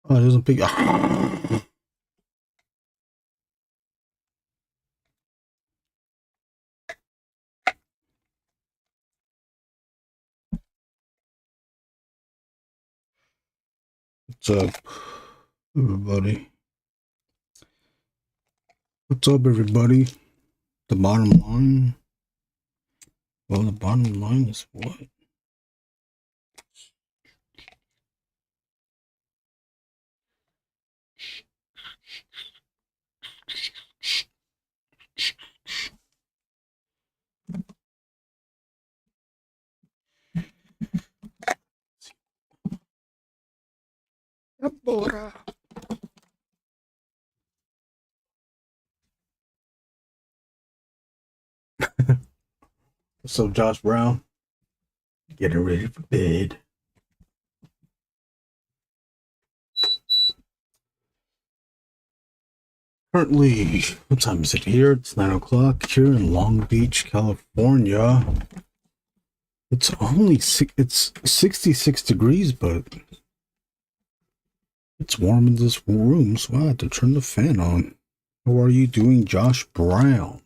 Oh, it doesn't pick. What's up, everybody? What's up, everybody? The bottom line. Well, the bottom line is what? Bora. What's up, Josh Brown? Getting ready for bed. Currently, what time is it here? It's 9 o'clock here in Long Beach, California. It's only it's 66 degrees, but it's warm in this room, so I had to turn the fan on. How are you doing, Josh Brown?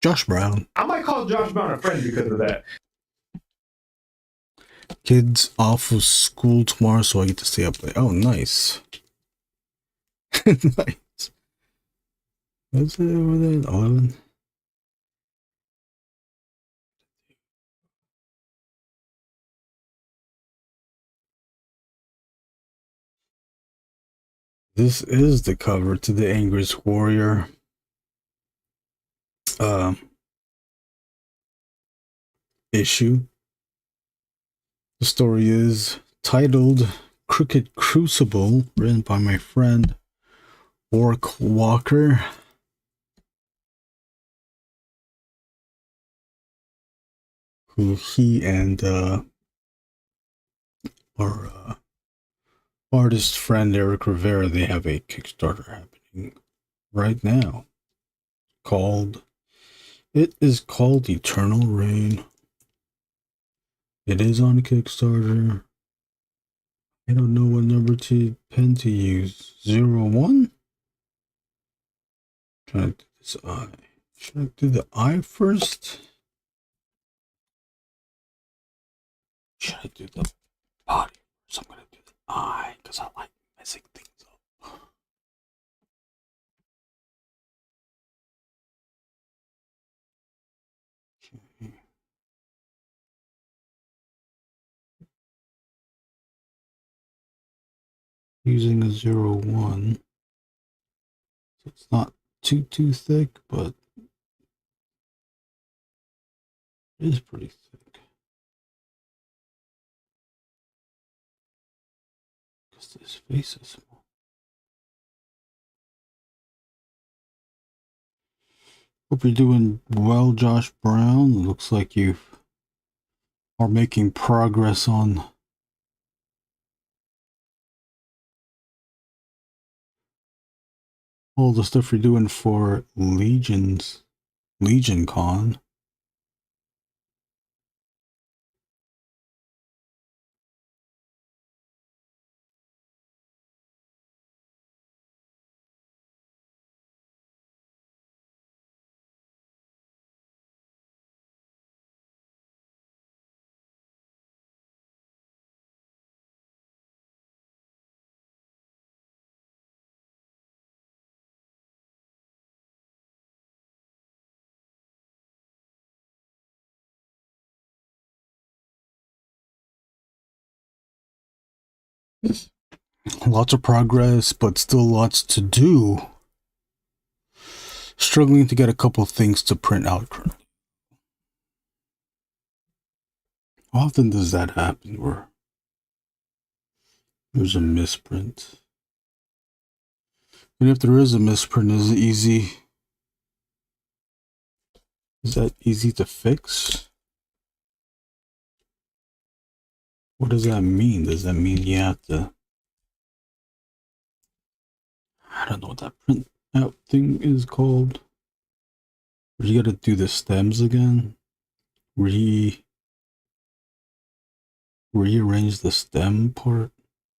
Josh Brown. I might call Josh Brown a friend because of that. Kids off of school tomorrow, so I get to stay up late. Oh, nice. Nice. What's it over there? 11? This is the cover to the Angriest Warrior. Issue. The story is titled Crooked Crucible, written by my friend Warrick Walker. Who he and our artist friend Eric Rivera, they have a Kickstarter happening right now. It is called Eternal Rain. It is on Kickstarter. I don't know what number pen to use. 01? Trying to do this eye. Should I do the eye first? Should I do the body first? I'm gonna do the eye because I like messing things up. Okay. Using a 01, so it's not too thick, but it is pretty thick. Because this face is small. Hope you're doing well, Josh Brown. Looks like you are making progress on all the stuff you're doing for Legion Con. Lots of progress, but still lots to do. Struggling to get a couple things to print out currently. How often does that happen where there's a misprint? And if there is a misprint, is it easy? Is that easy to fix? What does that mean? Does that mean you have to... I don't know what that print out thing is called. Or you gotta do the stems again? rearrange the stem part,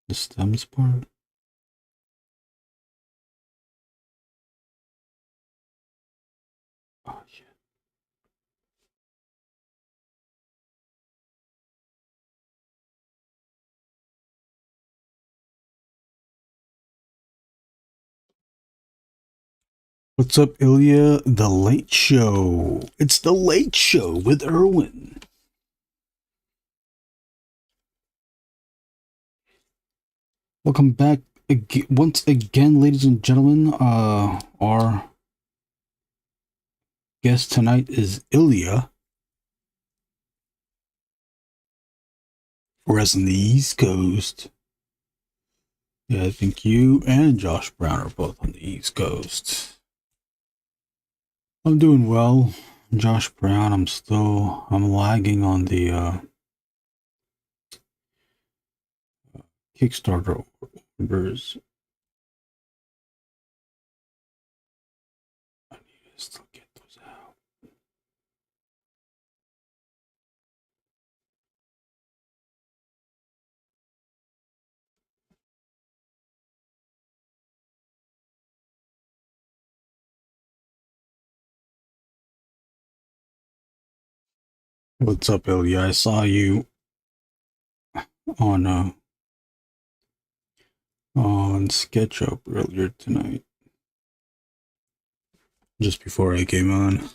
the stems part. Oh shit. What's up, Ilya? The Late Show. It's the Late Show with Erwin. Welcome back once again, ladies and gentlemen. Our guest tonight is Ilya. Whereas on the East Coast, yeah, I think you and Josh Brown are both on the East Coast. I'm doing well. Josh Brown, I'm lagging on the Kickstarter orders. I need to still get those out. What's up, Ilya? I saw you on SketchUp earlier tonight, just before I came on.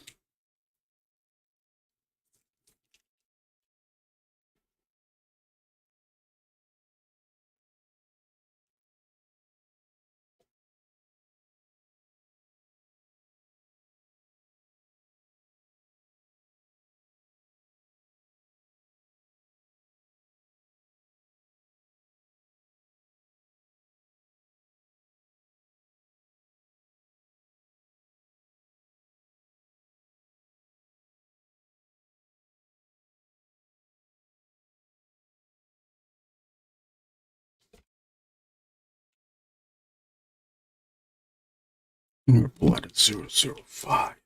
We're blood at 005.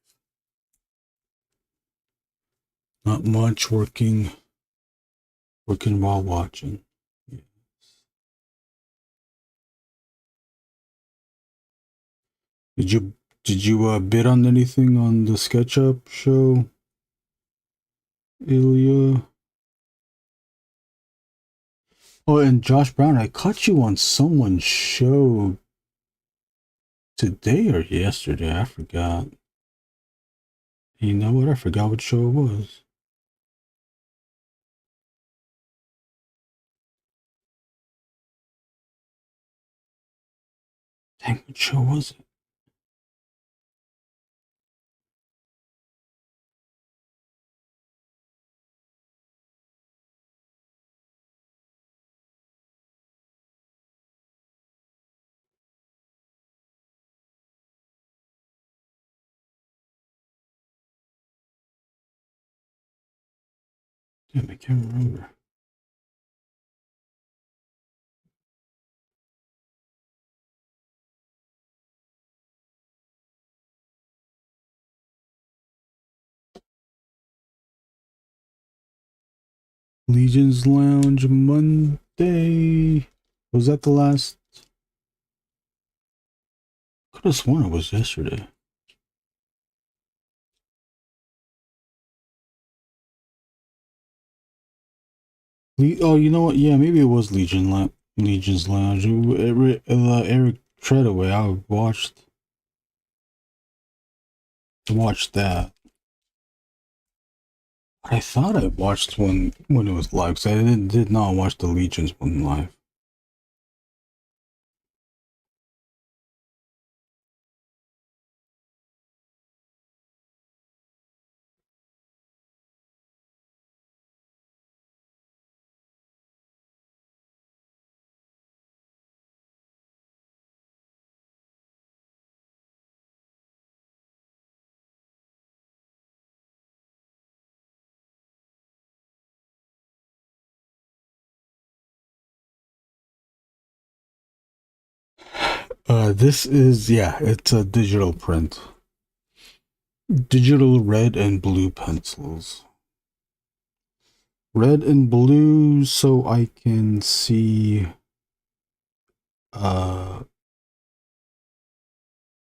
Not much working while watching. Yes. Did you bid on anything on the SketchUp show, Ilya? Oh, and Josh Brown, I caught you on someone's show today or yesterday. I forgot. You know what? I forgot what show it was. Dang, what show was it? Damn, I can't remember. Legion's Lounge Monday. Was that the last? Could have sworn it was yesterday. Oh, you know what? Yeah, maybe it was Legion's Lounge. Eric Treadaway. I watched that. I thought I watched one when it was live, because I did not watch the Legion's one live. This is, yeah, it's a digital print. Digital red and blue pencils. red and blue so I can see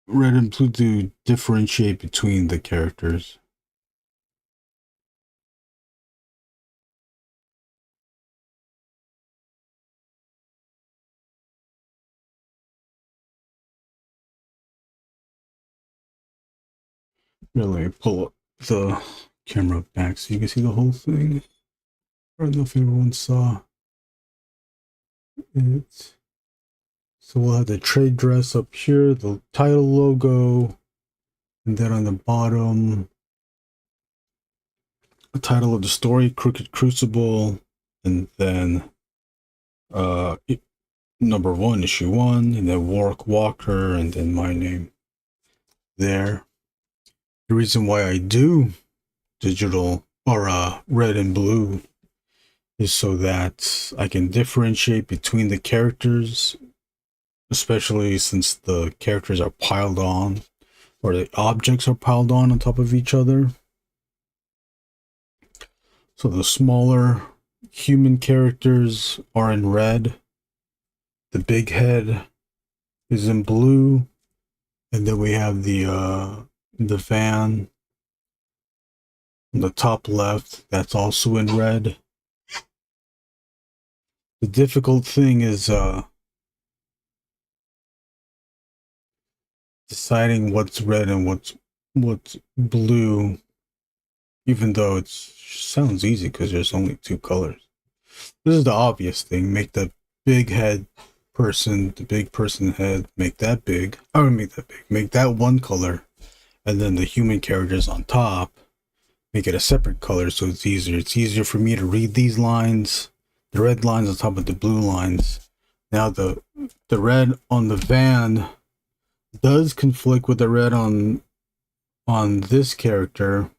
red and blue to differentiate between the characters. Really, pull up the camera back so you can see the whole thing. I don't know if everyone saw it. So we'll have the trade dress up here, the title logo, and then on the bottom, the title of the story, Crooked Crucible, and then number 1, issue 1, and then Warrick Walker, and then my name there. The reason why I do digital or red and blue is so that I can differentiate between the characters, especially since the characters are piled on, or the objects are piled on top of each other. So the smaller human characters are in red, the big head is in blue, and then we have the van on the top left, that's also in red. The difficult thing is deciding what's red and what's blue, even though it sounds easy because there's only 2 colors. This is the obvious thing. Make the big head person, the big person head, make that big. I would make that big. Make that one color, and then the human characters on top, make it a separate color so it's easier. It's easier for me to read these lines, the red lines on top of the blue lines. Now the red on the van does conflict with the red on this character,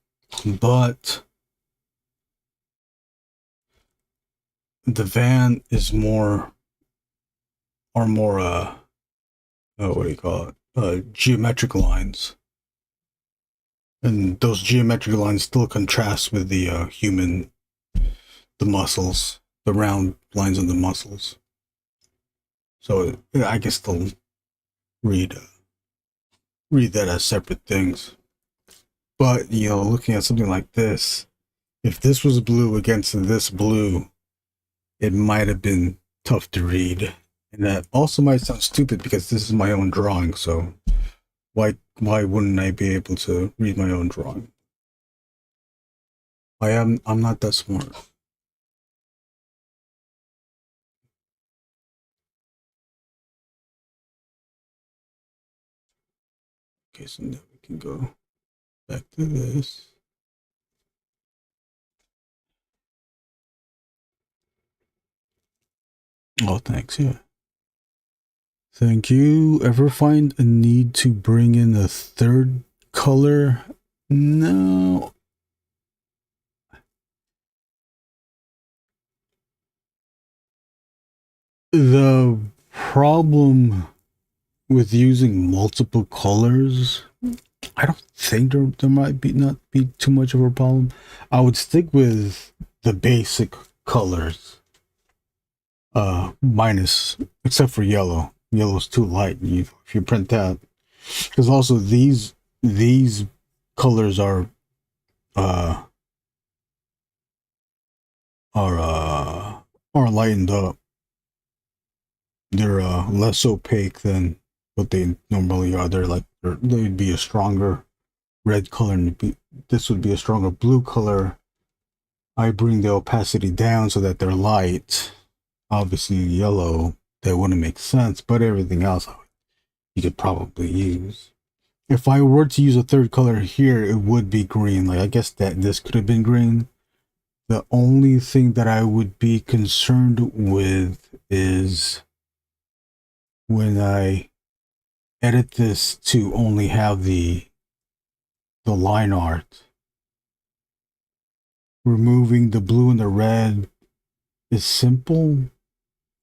but the van is more what do you call it? Geometric lines. And those geometric lines still contrast with the human, the muscles, the round lines of the muscles. So I can still read that as separate things. But, you know, looking at something like this, if this was blue against this blue, it might have been tough to read. And that also might sound stupid because this is my own drawing, so why wouldn't I be able to read my own drawing? I'm not that smart. Okay, so now we can go back to this. Oh, thanks, yeah. Thank you. Ever find a need to bring in a third color? No. The problem with using multiple colors, I don't think there might not be too much of a problem. I would stick with the basic colors. Minus, except for yellow. Yellow's too light. If you print that, because also these colors are lightened up. They're less opaque than what they normally are. They would be a stronger red color, and this would be a stronger blue color. I bring the opacity down so that they're light. Obviously, yellow, that wouldn't make sense, but everything else you could probably use. If I were to use a third color here, it would be green. Like, I guess that this could have been green. The only thing that I would be concerned with is when I edit this to only have the line art. Removing the blue and the red is simple,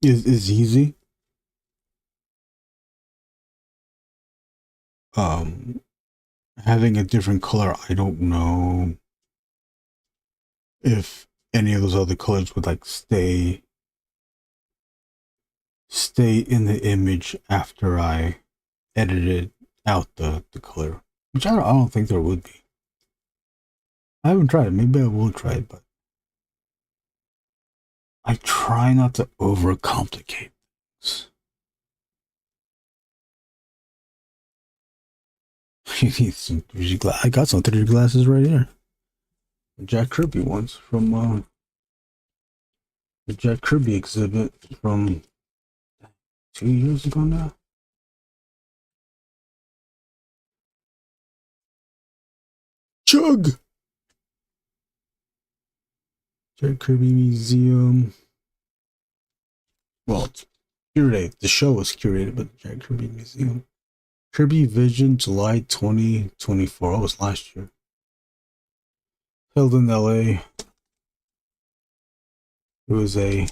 is easy. Having a different color, I don't know if any of those other colors would like stay in the image after I edited out the color, which I don't think there would be. I haven't tried it. Maybe I will try it, but I try not to overcomplicate things. You need some 3D glasses. I got some 3D glasses right here. The Jack Kirby ones from the Jack Kirby exhibit from 2 years ago now. Chug! Jack Kirby Museum. Well, it's curated. The show was curated by the Jack Kirby Museum. Kirby Vision, July 2024. That was last year. Held in LA. It was a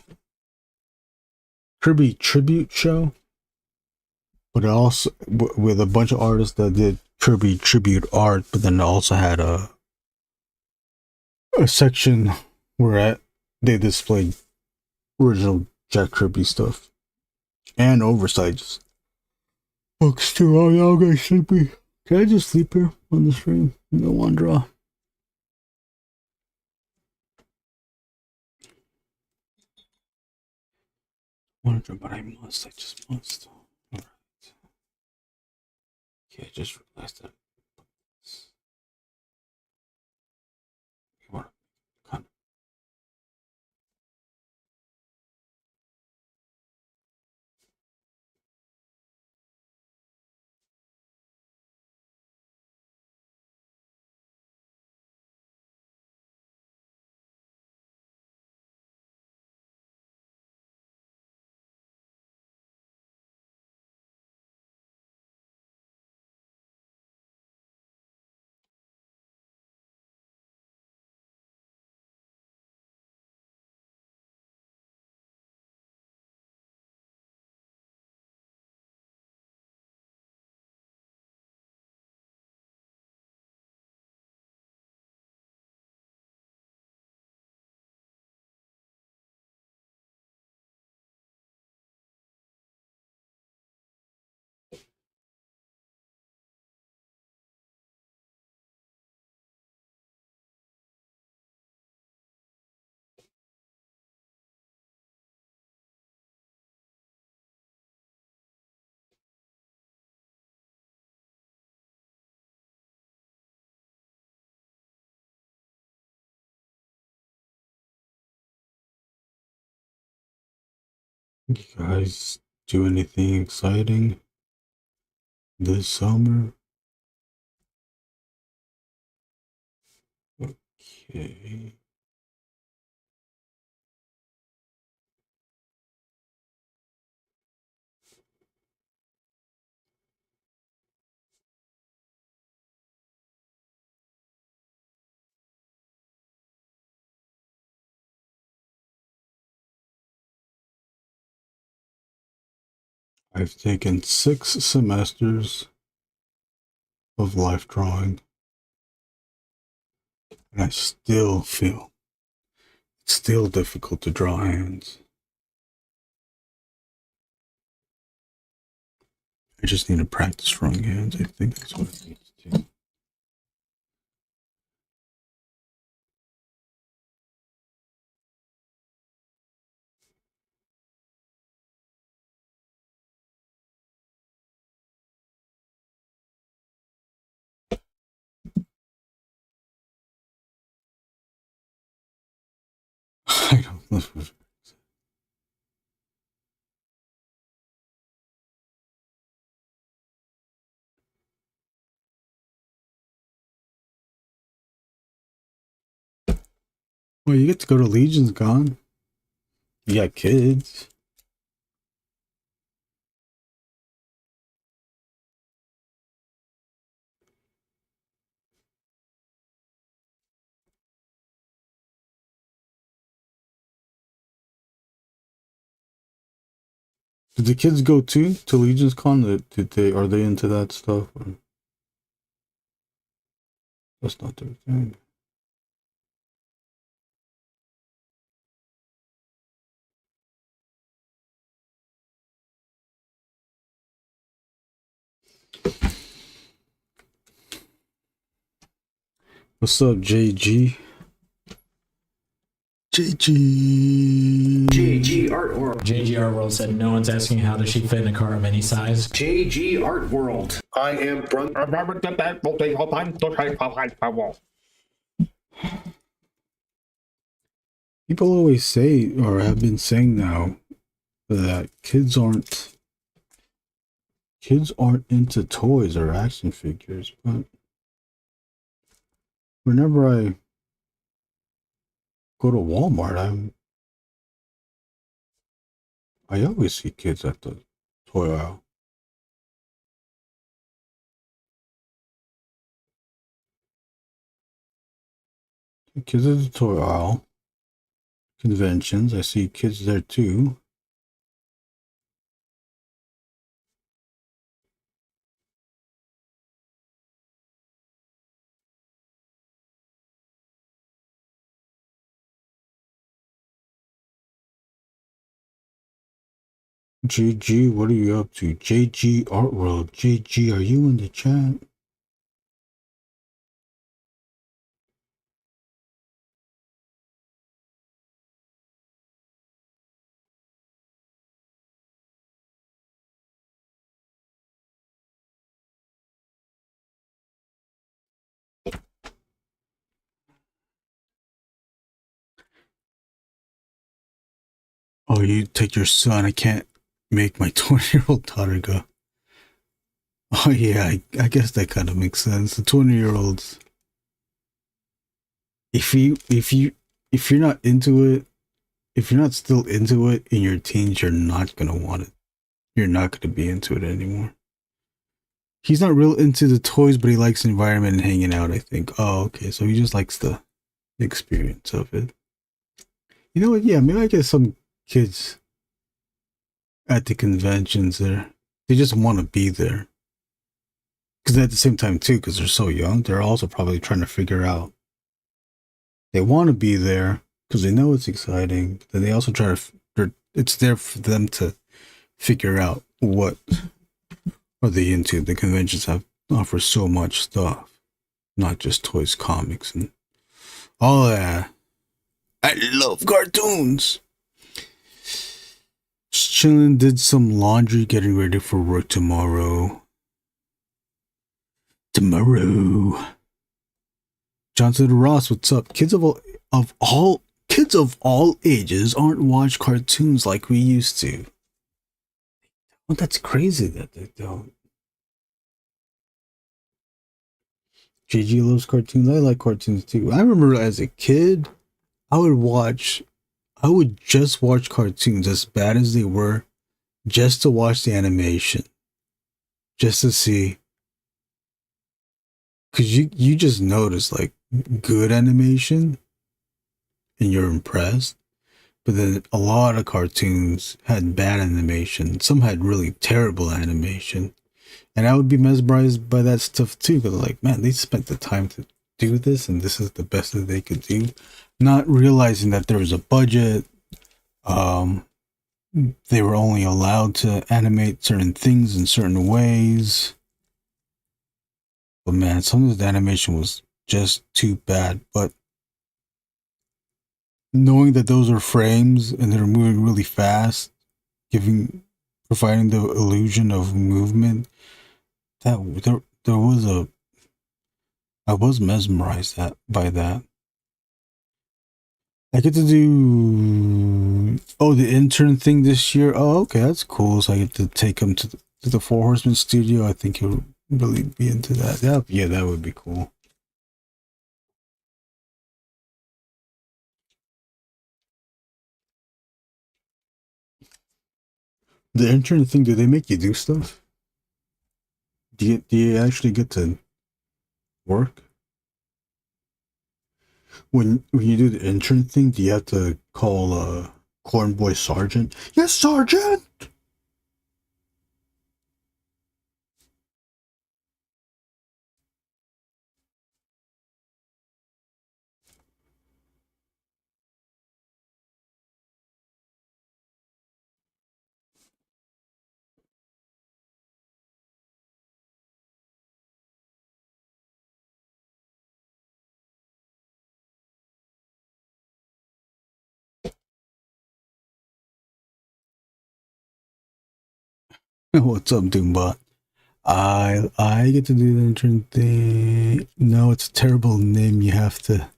Kirby tribute show, but it also with a bunch of artists that did Kirby tribute art, but then it also had a section where they displayed original Jack Kirby stuff and oversized books too. Oh, y'all guys sleepy? Can I just sleep here on the stream? No one draw. I want to draw, but I just must. Alright. Okay, I just realized that. You guys do anything exciting this summer? Okay. I've taken 6 semesters of life drawing, and I still feel it's still difficult to draw hands. I just need to practice drawing hands. I think that's what I need to do. I don't know. Well, you get to go to Legion's Con. You got kids. Did the kids go too to Legion's Con? Are they into that stuff? Or? That's not their thing. What's up, JG? JG Art World. JG Art World said no one's asking how does she fit in a car of any size. JG Art World. I am drunk. People always say, or have been saying now, that kids aren't into toys or action figures, but whenever I go to Walmart, I always see kids at the toy aisle. Kids at the toy aisle. Conventions, I see kids there too. JG, what are you up to? JG Art World. JG, are you in the chat? Oh, you take your son. I can't make my 20-year-old daughter go. Oh yeah, I guess that kind of makes sense. The 20-year-olds. If you're not into it, if you're not still into it in your teens, you're not gonna want it. You're not gonna be into it anymore. He's not real into the toys, but he likes the environment and hanging out, I think. Oh, okay. So he just likes the experience of it. You know what? Yeah, maybe I get some kids at the conventions there. They just want to be there. Because at the same time, too, because they're so young, they're also probably trying to figure out. They want to be there because they know it's exciting. Then they also try to, it's there for them to figure out what are they into. The conventions have offer so much stuff, not just toys, comics, and all that. I love cartoons. Just chilling, did some laundry, getting ready for work tomorrow. Johnson Ross, what's up? Kids of all ages aren't watch cartoons like we used to. Well, that's crazy that they don't. JG loves cartoons. I like cartoons too. I remember as a kid, I would just watch cartoons as bad as they were, just to watch the animation, just to see. Cause you just notice like good animation, and you're impressed. But then a lot of cartoons had bad animation. Some had really terrible animation. And I would be mesmerized by that stuff too. Because like, man, they spent the time to do this. And this is the best that they could do. Not realizing that there was a budget. They were only allowed to animate certain things in certain ways. But man, some of the animation was just too bad. But knowing that those are frames and they're moving really fast, providing the illusion of movement, that there was I was mesmerized by that. I get to do the intern thing this year. Oh, okay, that's cool. So I get to take him to the Four Horsemen studio. I think he'll really be into that. Yeah, that would be cool. The intern thing, do they make you do stuff? Do you actually get to work? When you do the intern thing, do you have to call Cornboy Sergeant? Yes, Sergeant! What's up, Doombot? I get to do the intern thing. No, it's a terrible name. You have to.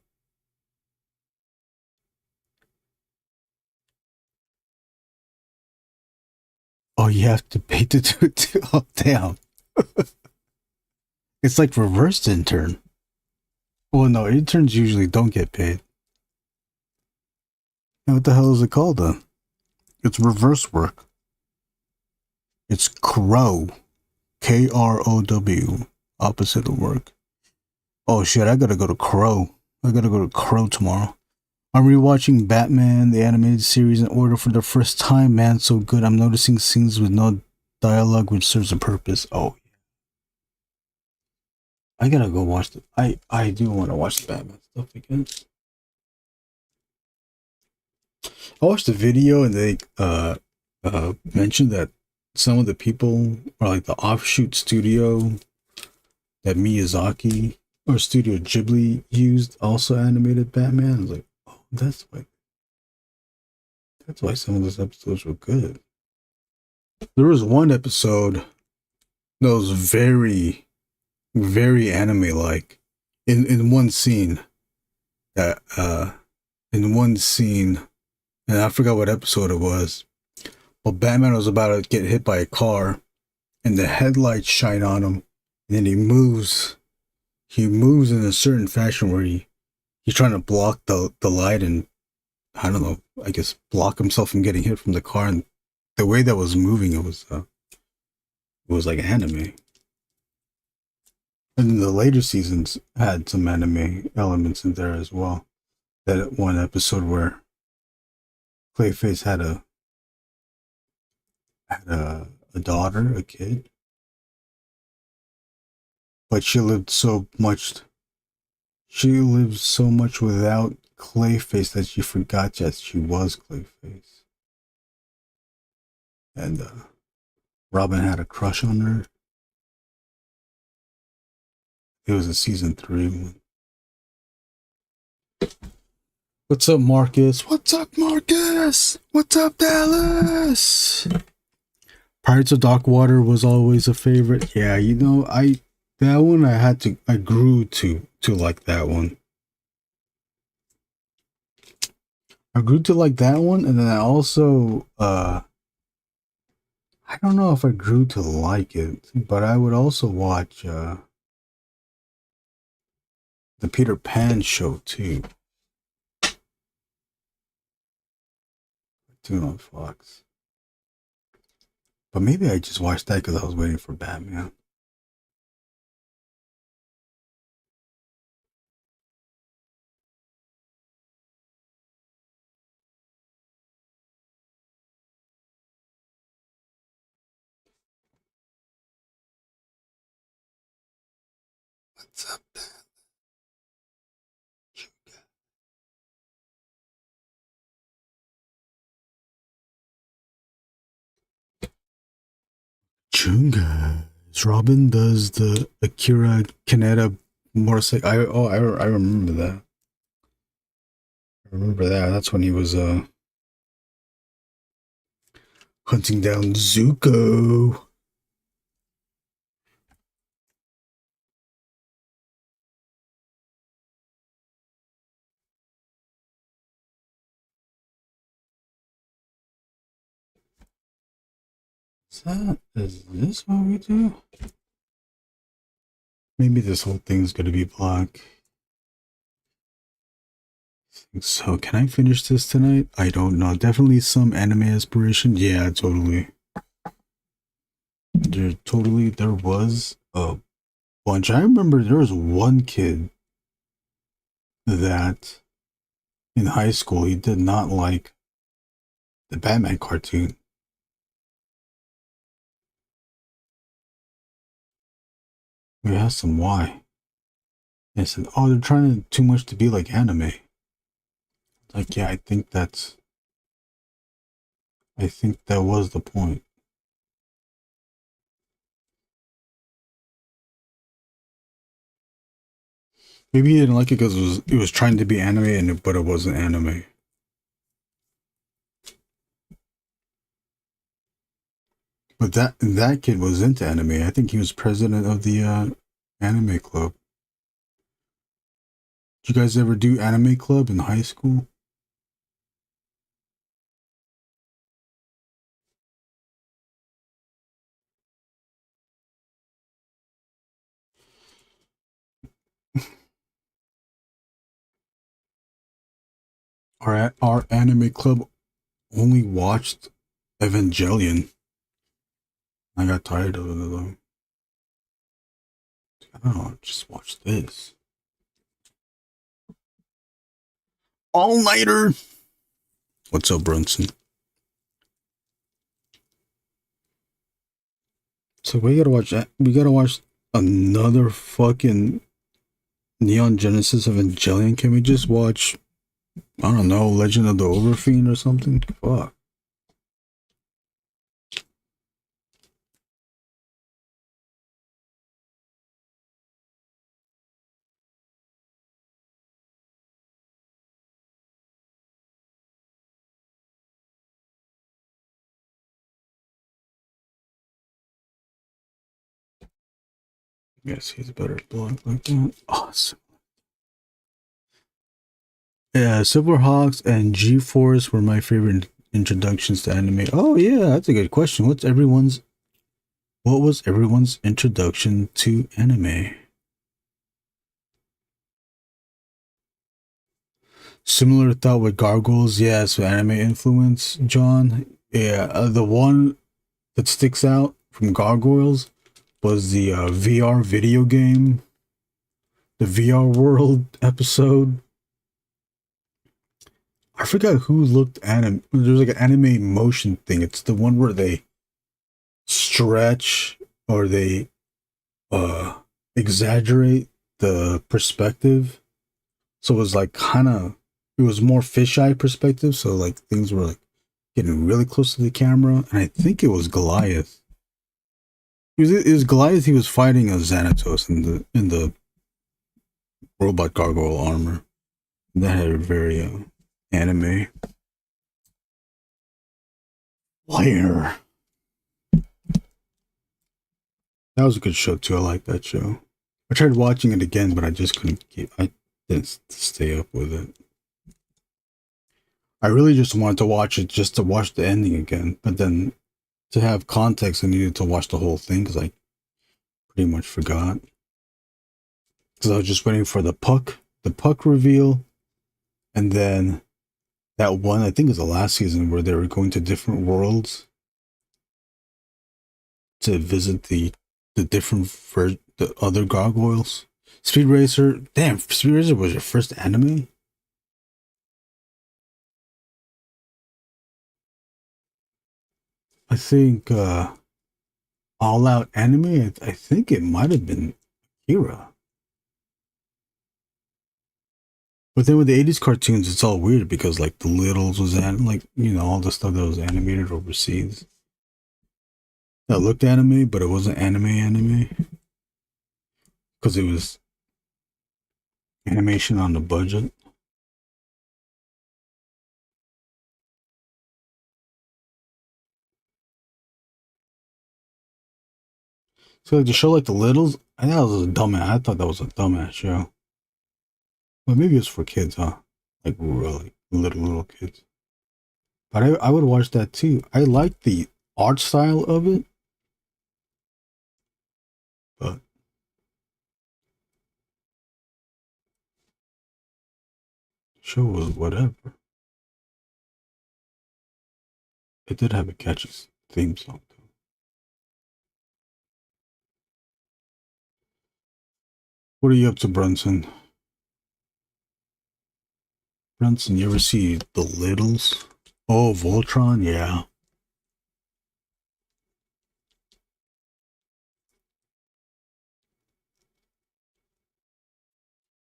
Oh, you have to pay to do it too. Oh, damn. It's like reversed intern. Well, no, interns usually don't get paid. What the hell is it called then? It's reverse work. It's crow. Krow. Opposite of work. Oh shit, I gotta go to Crow. I gotta go to Crow tomorrow. I'm rewatching Batman, the animated series, in order for the first time, man. So good. I'm noticing scenes with no dialogue, which serves a purpose. Oh, I gotta go watch the. I do want to watch the Batman stuff again. I watched the video and they mentioned that some of the people are like the offshoot studio that Miyazaki or Studio Ghibli used also animated Batman. I was like, oh, that's why some of those episodes were good. There was one episode that was very, very anime-like. In one scene, and I forgot what episode it was, but Batman was about to get hit by a car, and the headlights shine on him, and then he moves in a certain fashion where he's trying to block the light and, I don't know, I guess block himself from getting hit from the car, and the way that was moving, it was like anime. And then the later seasons had some anime elements in there as well. That one episode where Clayface had a daughter, a kid, but she lived so much without Clayface that she forgot that she was Clayface. And Robin had a crush on her. It was a season 3 one. What's up, Marcus? What's up, Marcus? What's up, Dallas? Pirates of Dark Water was always a favorite. Yeah, you know, I grew to like that one. I grew to like that one, and then I also I don't know if I grew to like it, but I would also watch the Peter Pan show too. Cartoon on Fox. But maybe I just watched that because I was waiting for Batman. What's up, Dan? Chunga. Robin does the Akira Kaneda motorcycle. I remember that. I remember that. That's when he was hunting down Zuko. Is this what we do? Maybe this whole thing's gonna be black. So, can I finish this tonight? I don't know. Definitely some anime inspiration. Yeah, totally. There was a bunch. I remember there was one kid that in high school he did not like the Batman cartoon. We asked him why. And he said, "Oh, they're trying too much to be like anime." Like, yeah, I think that was the point. Maybe he didn't like it because it was trying to be anime, but it wasn't anime. But that kid was into anime. I think he was president of the anime club. Did you guys ever do anime club in high school? Our anime club only watched Evangelion. I got tired of it though. I don't know, just watch this. All nighter. What's up, Brunson? So we gotta watch that. We gotta watch another fucking Neon Genesis Evangelion. Can we just watch, I don't know, Legend of the Overfiend or something? Fuck. Yes, he's a better block like that. Awesome. Yeah, Silverhawks and G-Force were my favorite introductions to anime. Oh yeah, that's a good question. What was everyone's introduction to anime? Similar thought with Gargoyles. Yeah, so anime influence, John. Yeah, the one that sticks out from Gargoyles was the VR video game, the VR World episode. I forgot who looked anime. There's like an anime motion thing. It's the one where they stretch or they exaggerate the perspective. So it was like it was more fisheye perspective. So like things were like getting really close to the camera. And I think it was Goliath. It was Goliath. He was fighting a Xanatos in the robot gargoyle armor. That had a very anime fire. That was a good show too. I like that show. I tried watching it again, but I just couldn't I didn't stay up with it. I really just wanted to watch it just to watch the ending again, but then to have context, I needed to watch the whole thing because I pretty much forgot. Because I was just waiting for the puck reveal, and then that one, I think is the last season where they were going to different worlds to visit the the other gargoyles. Speed Racer, damn, Speed Racer was your first anime? I think All Out Anime, I think it might have been Akira. But then with the 80s cartoons, it's all weird because like the Littles was like, you know, all the stuff that was animated overseas. That looked anime, but it wasn't anime. Because it was animation on the budget. So like the show like the Littles, I thought that was a dumbass show. But maybe it's for kids, huh? Like really little kids. But I would watch that too. I like the art style of it. But the show was whatever. It did have a catchy theme song though. What are you up to, Brunson? Brunson, you ever see The Littles? Oh, Voltron? Yeah.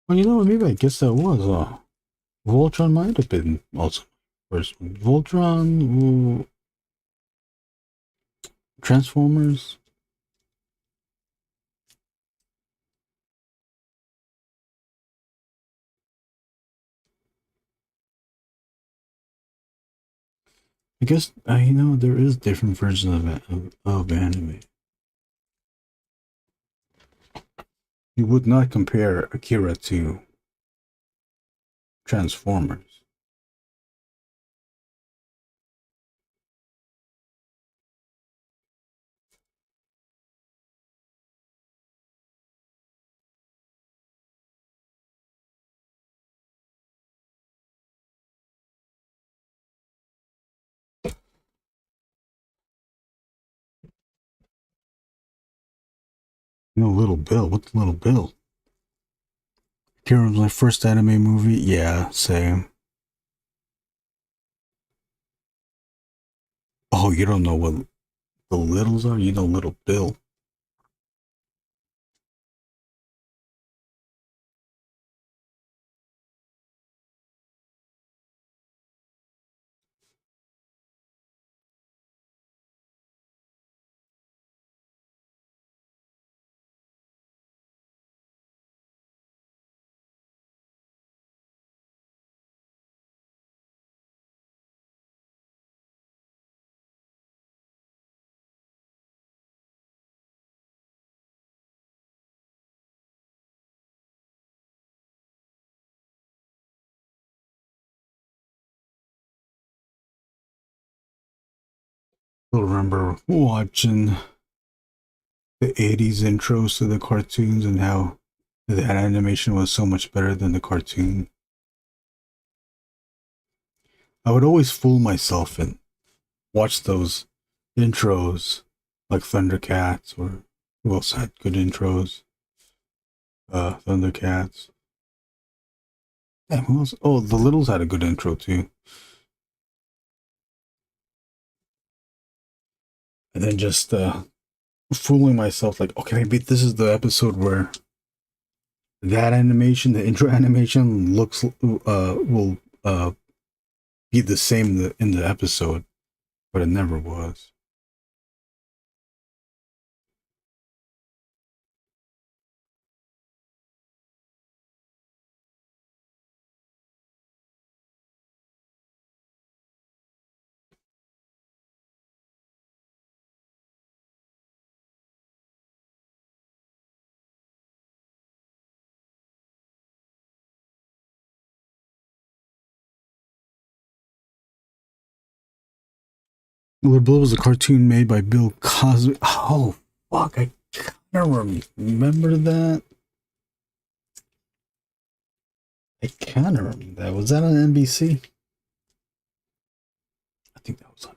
Well, you know what? Maybe I guess that was. Voltron might have been also first one. Voltron, ooh, Transformers. I guess you know there is different versions of anime. You would not compare Akira to Transformers. You know, Little Bill. What's Little Bill? Akira was my first anime movie. Yeah, same. Oh, you don't know what the Littles are? You know Little Bill. I remember watching the 80s intros to the cartoons and how that animation was so much better than the cartoon. I would always fool myself and watch those intros like Thundercats, or who else had good intros? Thundercats. Yeah, who else? Oh, the Littles had a good intro too. And then just fooling myself like, okay, maybe this is the episode where that animation, the intro animation, will be the same in the episode, but it never was. Little Bill was a cartoon made by Bill Cosby. Oh, fuck, I kind of remember that. I kind of remember that. Was that on NBC? I think that was on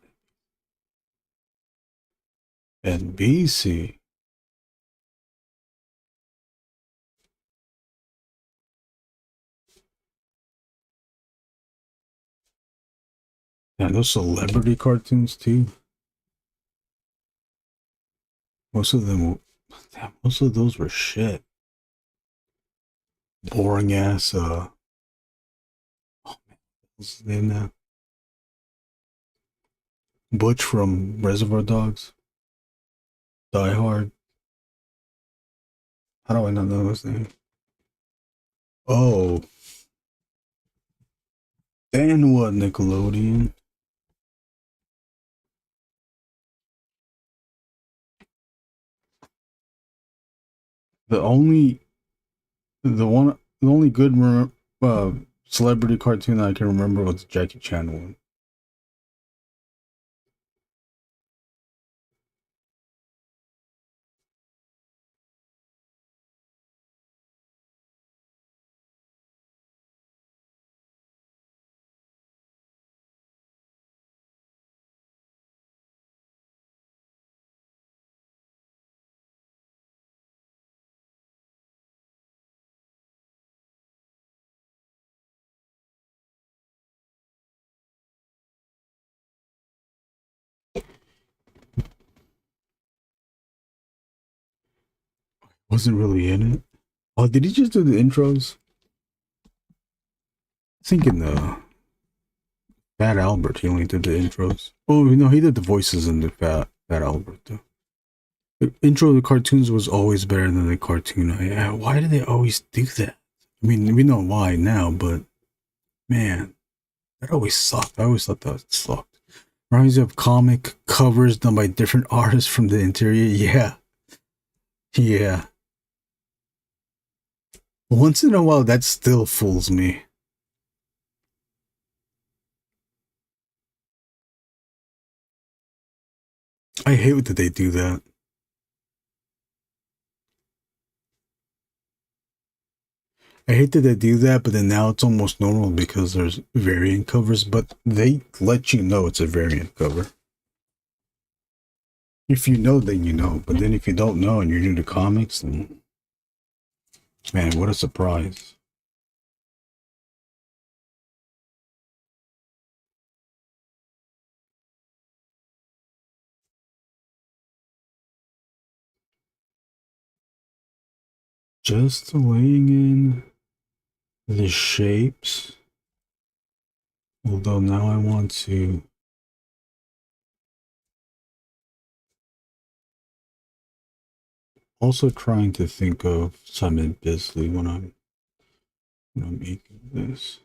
NBC. Yeah, those celebrity cartoons too. Most of them, most of those were shit. Boring ass. Oh man, what's his name now? Butch from Reservoir Dogs. Die Hard. How do I not know his name? Oh, and what, Nickelodeon? The only, the only good celebrity cartoon I can remember was the Jackie Chan one. Wasn't really in it. Oh, did he just do the intros? I think in the Fat Albert, he only did the intros. Oh no, he did the voices in the Fat Albert though. The intro of the cartoons was always better than the cartoon. Why do they always do that? I mean, we know why now, but man, that always sucked. I always thought that sucked. Reminds me of comic covers done by different artists from the interior. Yeah. Yeah. Once in a while, that still fools me. I hate that they do that. I hate that they do that, but then now it's almost normal because there's variant covers, but they let you know it's a variant cover. If you know, then you know. But then if you don't know and you're new to comics, then man, what a surprise. Just weighing in the shapes. Although now I want to also trying to think of Simon Bisley when I'm making this.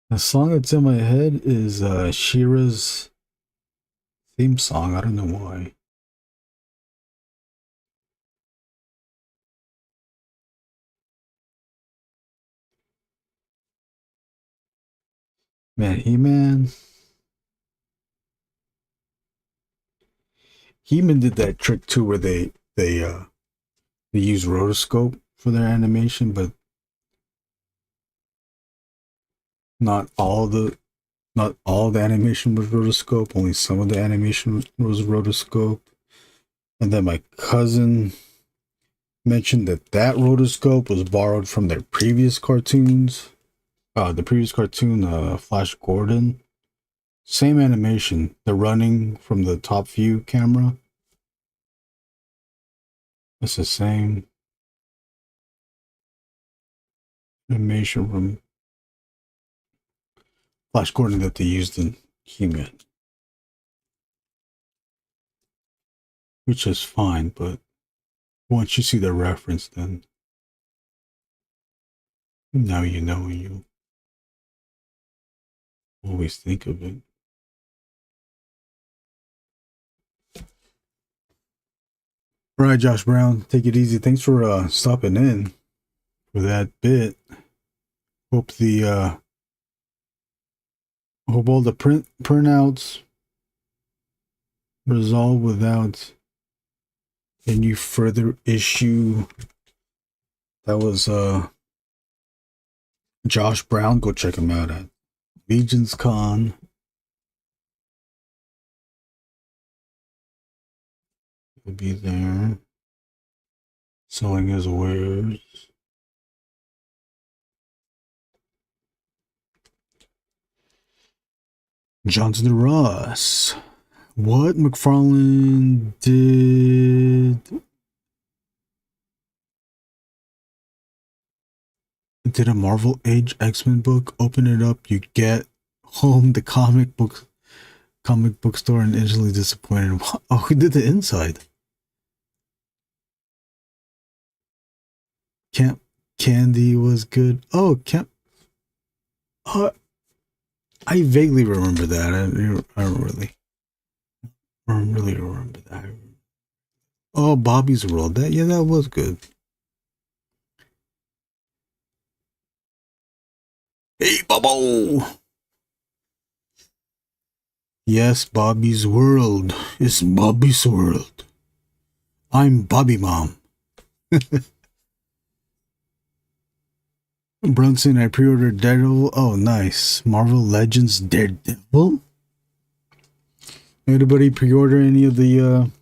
The song that's in my head is Shira's theme song. I don't know why. Man, He-Man did that trick too, where they use rotoscope for their animation, but not all the animation was rotoscope. Only some of the animation was rotoscope. And then my cousin mentioned that rotoscope was borrowed from their previous cartoons. The previous cartoon, Flash Gordon. Same animation. They're running from the top view camera. It's the same animation from Flash Gordon that they used in He-Man. Which is fine, but once you see the reference, then now you know, and you always think of it. All right, Josh Brown, take it easy. Thanks for stopping in for that bit. Hope all the printouts resolve without any further issue. That was Josh Brown. Go check him out at Legion's Con. He'll be there selling his wares. Johnson Ross. What McFarlane did a Marvel Age X-Men book. Open it up, you get home the comic book store and instantly disappointed. Oh, who did the inside? Camp Candy was good. Oh, I vaguely remember that. I don't really remember that. Oh, Bobby's World. That was good. Hey, Bobo! Yes, Bobby's World. It's Bobby's World. I'm Bobby Mom. Brunson, I pre-ordered Daredevil. Oh, nice. Marvel Legends Daredevil? Anybody pre-order any of the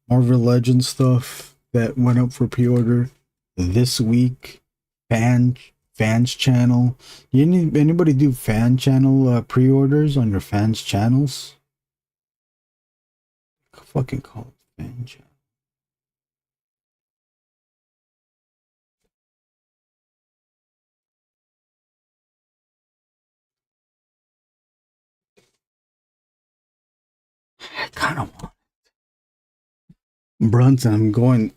Marvel Legends stuff that went up for pre-order this week? Fans channel. Anybody do fan channel pre-orders on your fans channels? Fucking call it fan channel. I kind of want it. Brunson,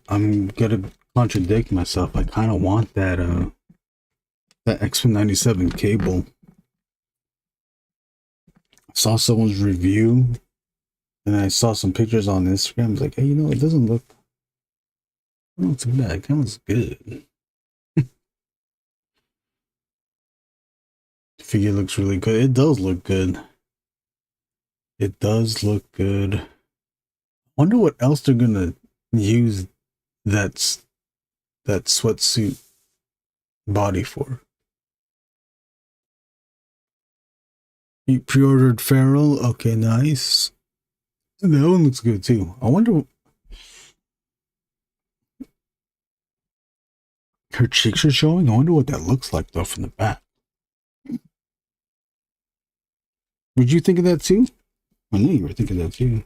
I'm gonna contradict myself. I kind of want that X97 cable. I saw someone's review, and I saw some pictures on Instagram. I was like, hey, you know, it doesn't look too bad. It kind of looks good. The figure looks really good. It does look good. It does look good. I wonder what else they're gonna use that sweatsuit body for. You pre-ordered Feral? Okay, nice. That one looks good too. I wonder. Her cheeks are showing. I wonder what that looks like though from the back. Would you think of that too? I knew you were thinking that too.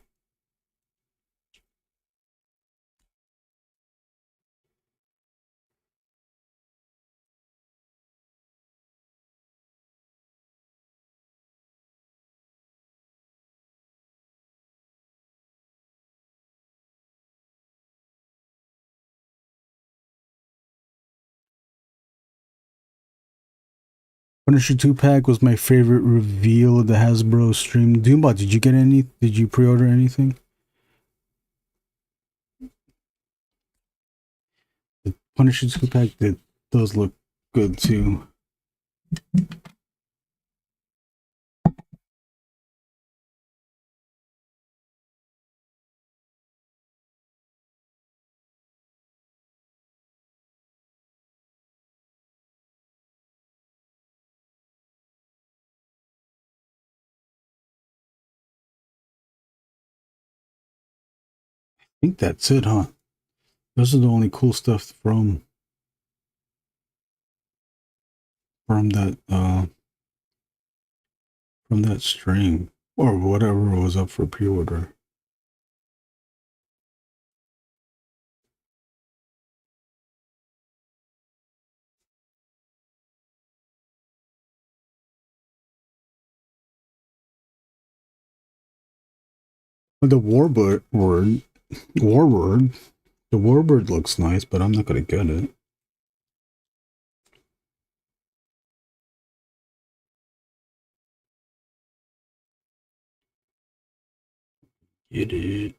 Punisher 2-pack was my favorite reveal of the Hasbro stream. Doombot, did you get any? Did you pre-order anything? The Punisher 2-pack does look good too. I think that's it, huh? Those are the only cool stuff from that stream or whatever was up for pre-order. But the Warbird, the Warbird looks nice, but I'm not gonna get it. Get it.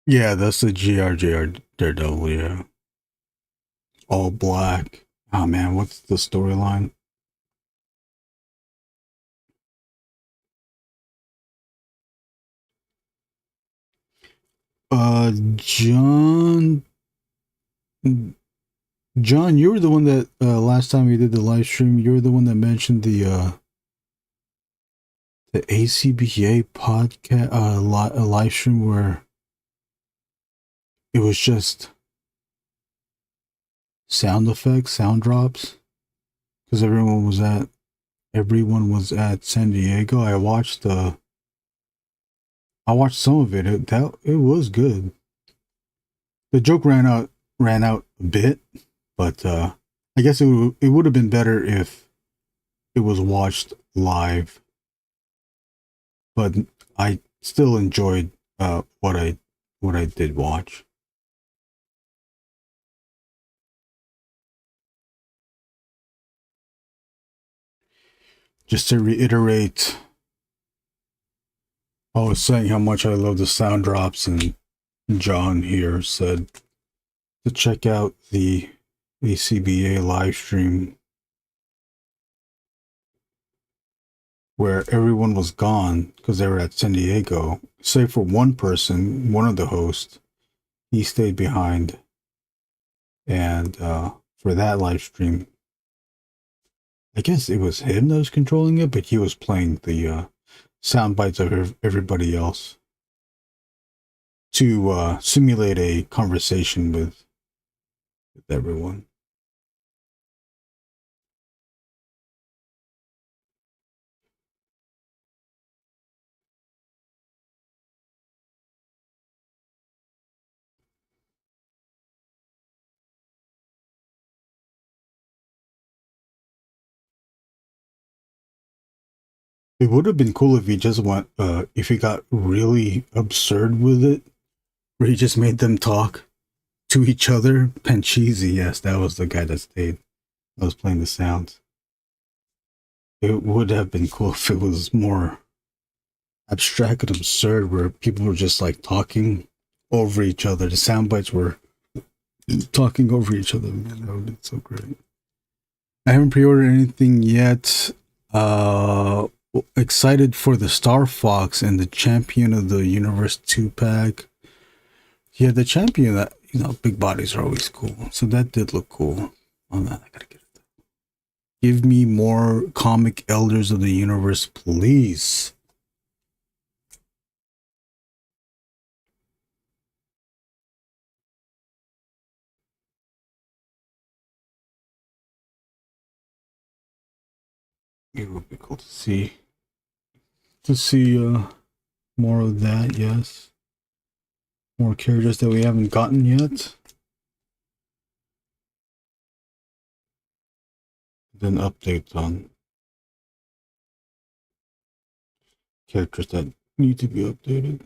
Yeah, that's the GRJR Daredevil, yeah. All black. Oh man, what's the storyline? John, you were the one that last time we did the live stream, you were the one that mentioned the ACBA podcast live stream where it was just sound effects, sound drops, because everyone was at San Diego. I watched some of it. It was good. The joke ran out a bit, but I guess it would have been better if it was watched live. But I still enjoyed what I did watch. Just to reiterate, I was saying how much I love the sound drops, and John here said to check out the ACBA live stream where everyone was gone because they were at San Diego, save for one person, one of the hosts. He stayed behind, and for that live stream, I guess it was him that was controlling it, but he was playing the sound bites of everybody else to simulate a conversation with everyone. It would have been cool if he just went, if he got really absurd with it, where he just made them talk to each other. Pancheezy, yes, that was the guy that stayed. I was playing the sounds. It would have been cool if it was more abstract and absurd, where people were just like talking over each other. The sound bites were talking over each other. Man, that would have been so great. I haven't pre-ordered anything yet. Excited for the Star Fox and the Champion of the Universe 2-pack. Yeah, the Champion, that, you know, big bodies are always cool. So that did look cool. Oh man, I gotta get it. Give me more comic Elders of the Universe, please. It would be cool to see more of that. Yes, more characters that we haven't gotten yet. Then updates on characters that need to be updated.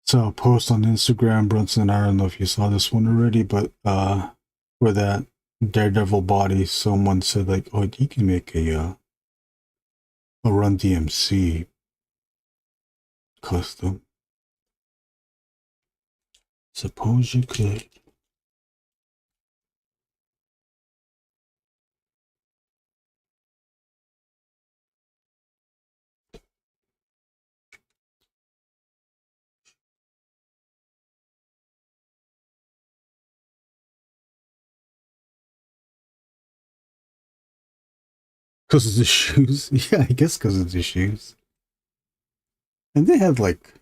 So I'll post on Instagram, Brunson. I don't know if you saw this one already, but for that Daredevil body, someone said like, "Oh, you can make a Run DMC custom." Suppose you could. Because of the shoes. Yeah, I guess because of the shoes. And they had like,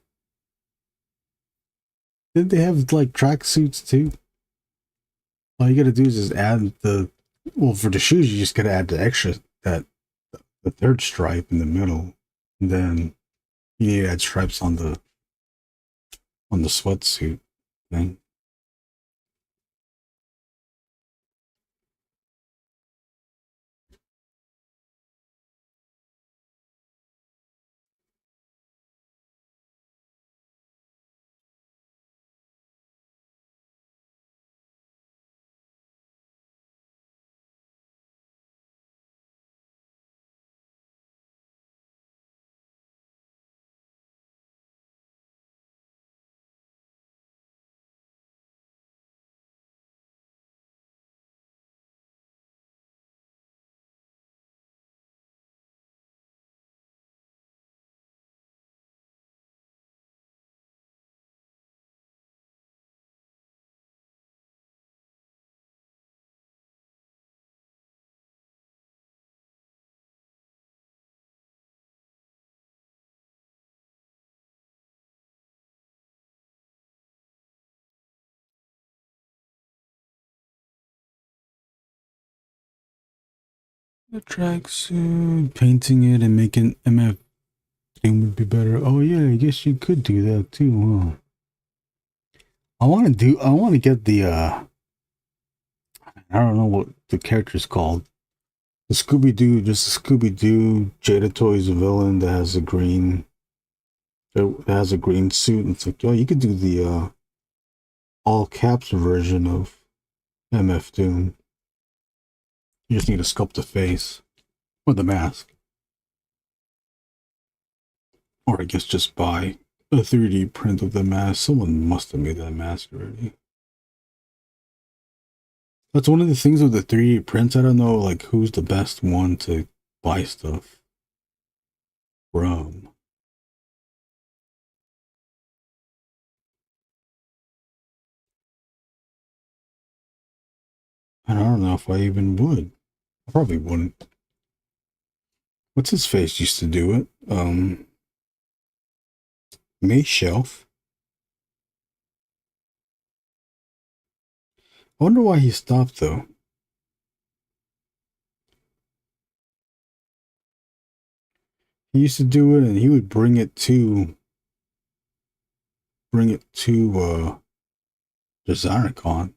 did they have like tracksuits too? All you gotta do is just add the, well, for the shoes, you just gotta add the extra, that the third stripe in the middle. And then you need to add stripes on the sweatsuit thing. The tracksuit, painting it and making MF thing would be better. Oh yeah, I guess you could do that too, huh? I want to get the I don't know what the character's called. The Scooby-Doo, just a Scooby-Doo Jada Toys villain that has a green suit. And it's like, oh, you could do the all caps version of MF Doom. You just need to sculpt the face or the mask. Or I guess just buy a 3D print of the mask. Someone must have made that mask already. That's one of the things with the 3D prints. I don't know, like, who's the best one to buy stuff from. And I don't know if I even would. I probably wouldn't. what's his face used to do it. May Shelf. I wonder why he stopped though. He used to do it, and he would bring it to DesignerCon.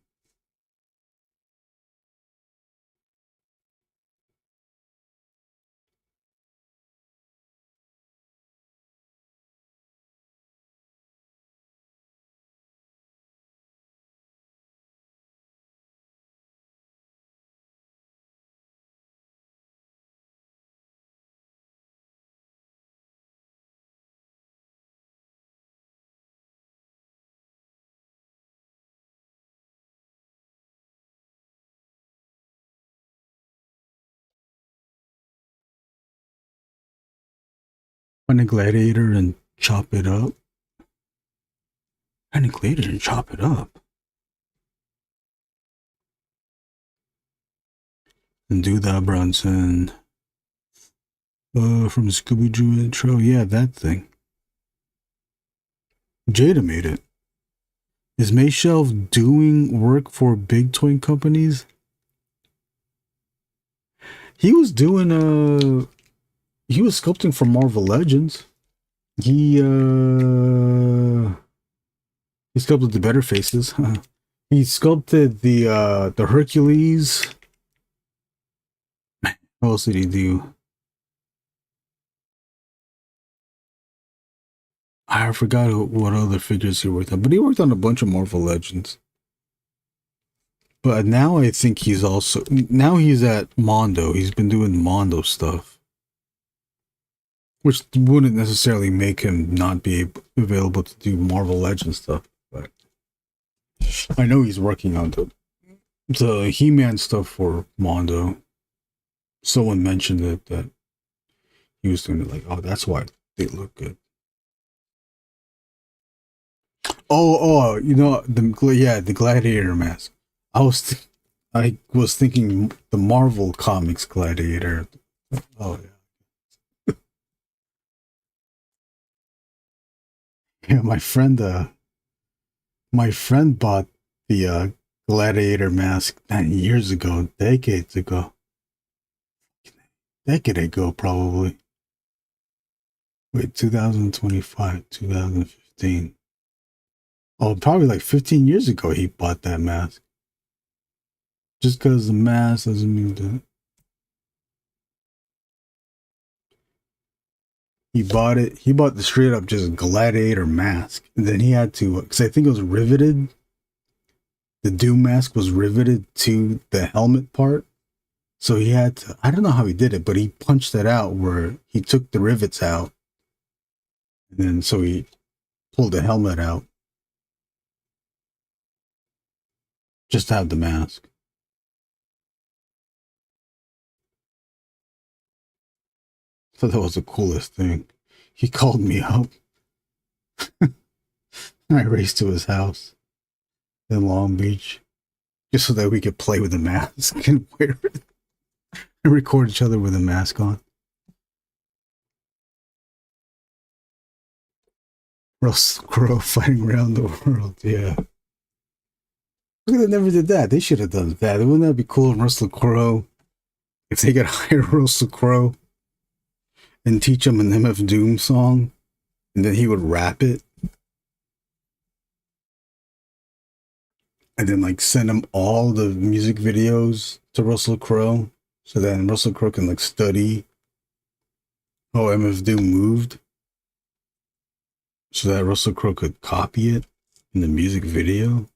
Find a gladiator and chop it up. Find a gladiator and chop it up. And do that, Brunson. From the Scooby-Doo intro. Yeah, that thing. Jada made it. Is Mayshelf doing work for big toy companies? He was doing he was sculpting for Marvel Legends. He sculpted the Better Faces. He sculpted the Hercules. What else did he do? I forgot what other figures he worked on, but he worked on a bunch of Marvel Legends. But now I think he's at Mondo. He's been doing Mondo stuff, which wouldn't necessarily make him not be available to do Marvel Legends stuff. But I know he's working on the He-Man stuff for Mondo. Someone mentioned it, that he was doing it, like, oh, that's why they look good. Oh, you know, the Gladiator mask. I was thinking the Marvel Comics Gladiator. Oh yeah. Yeah, my friend bought the Gladiator mask 9 years ago, decades ago. Decade ago, probably. Wait, 2025, 2015. Oh, probably like 15 years ago he bought that mask. Just because the mask doesn't mean that. He bought the straight up just Gladiator mask. And then he had to, because I think it was riveted. The Doom mask was riveted to the helmet part. So he had to, I don't know how he did it, but he punched it out where he took the rivets out. And then so he pulled the helmet out. Just to have the mask. So that was the coolest thing. He called me up. I raced to his house in Long Beach just so that we could play with the mask and wear it and record each other with a mask on. Russell Crowe fighting around the world, yeah. Look, they never did that. They should have done that. Wouldn't that be cool? Russell Crowe, if they could hire Russell Crowe and teach him an MF Doom song, and then he would rap it, and then like send him all the music videos to Russell Crowe, so then Russell Crowe can like study how MF Doom moved, so that Russell Crowe could copy it in the music video.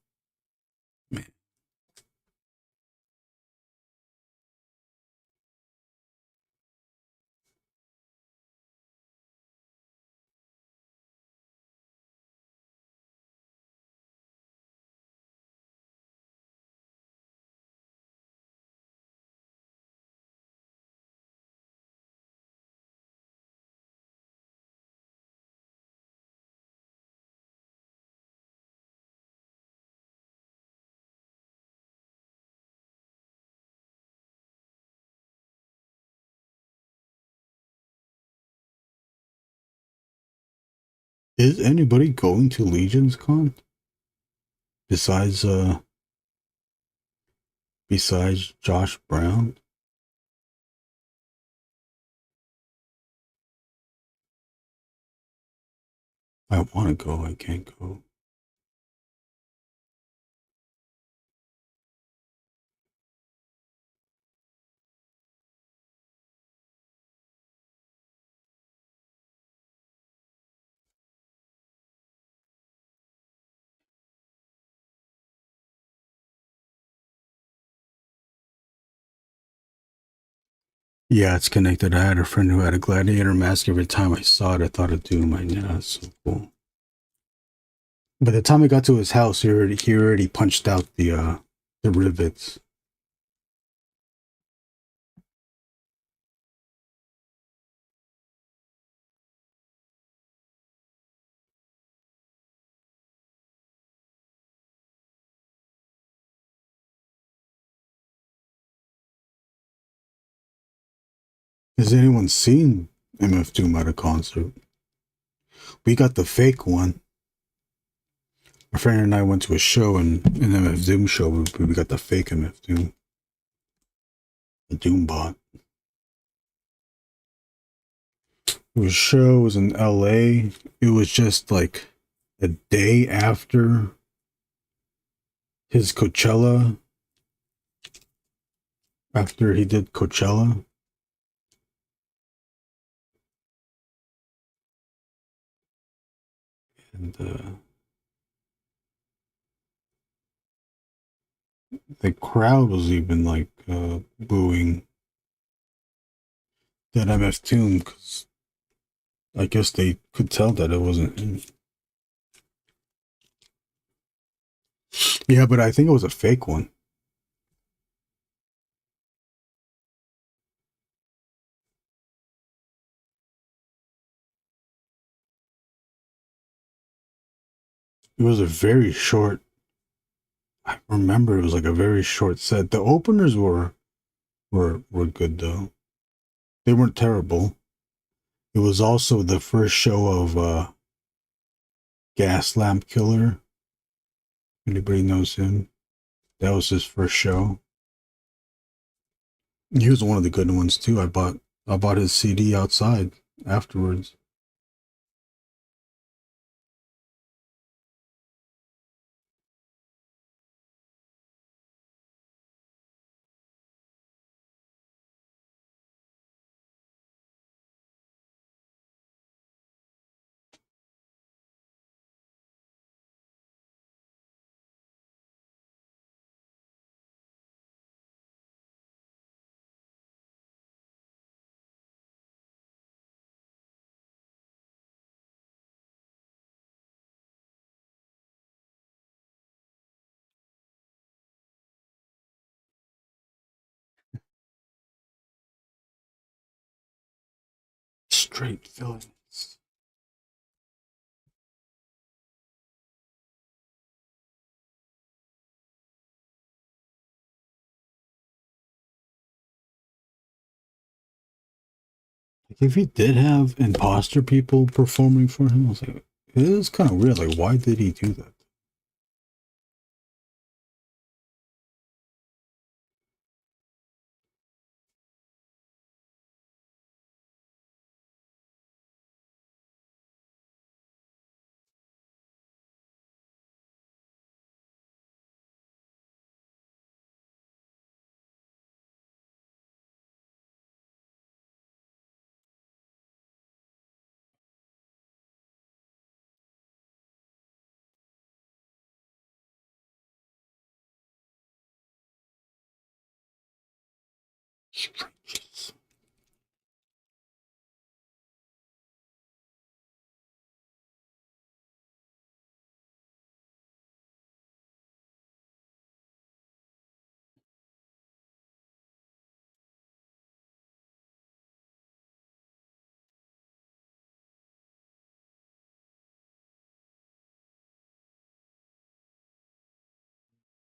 Is anybody going to Legion's Con? Besides Josh Brown? I want to go, I can't go. Yeah, it's connected. I had a friend who had a gladiator mask. Every time I saw it, I thought of Doom. Yeah, that's so cool. By the time I got to his house, he already punched out the rivets. Has anyone seen MF Doom at a concert? We got the fake one. My friend and I went to a show, and an MF Doom show. We got the fake MF Doom. The Doom bot. The show was in LA. It was just like a day after his Coachella. After he did Coachella. And the crowd was even like booing that MF Doom because I guess they could tell that it wasn't him. Yeah, but I think it was a fake one. It was a very short. I remember it was like a very short set. The openers were good though. They weren't terrible. It was also the first show of Gas Lamp Killer. Anybody knows him? That was his first show. He was one of the good ones too. I bought his CD outside afterwards. Straight villains. Like if he did have imposter people performing for him, I was like, it is kind of weird. Like, why did he do that? Strange.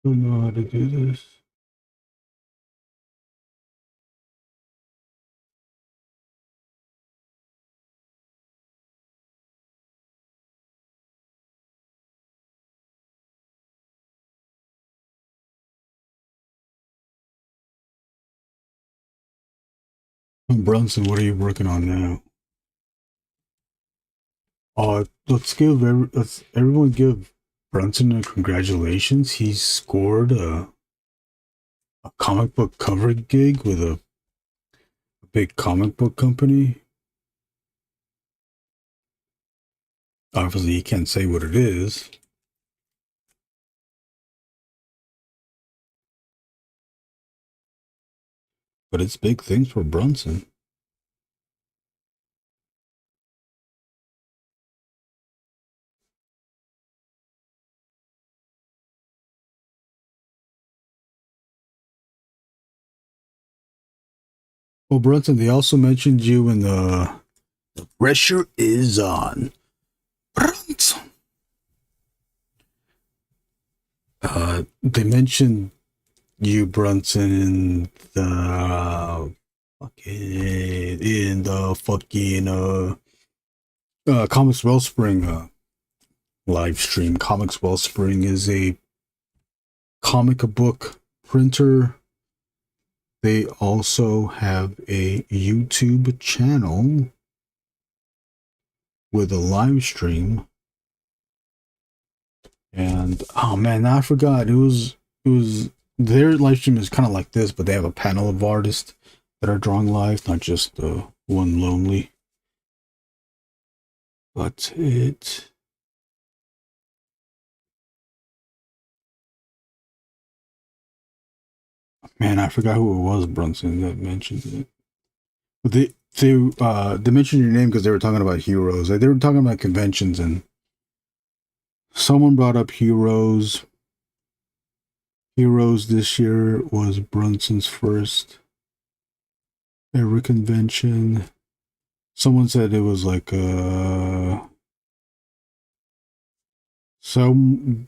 Don't know how to do this. Brunson, what are you working on now? Let's everyone give Brunson a congratulations. He scored a comic book cover gig with a big comic book company. Obviously, he can't say what it is. But it's big things for Brunson. Well, Brunson, they also mentioned you in the pressure is on. Brunson. They mentioned you, Brunson, in the fucking Comics Wellspring live stream. Comics Wellspring is a comic book printer. They also have a YouTube channel with a live stream. And oh man, I forgot. It was their live stream is kind of like this, but they have a panel of artists that are drawing live, not just one lonely. But man, I forgot who it was, Brunson, that mentioned it. But they mentioned your name because they were talking about heroes. They were talking about conventions, and someone brought up heroes. Heroes this year was Brunson's first ever convention. Someone said it was like some.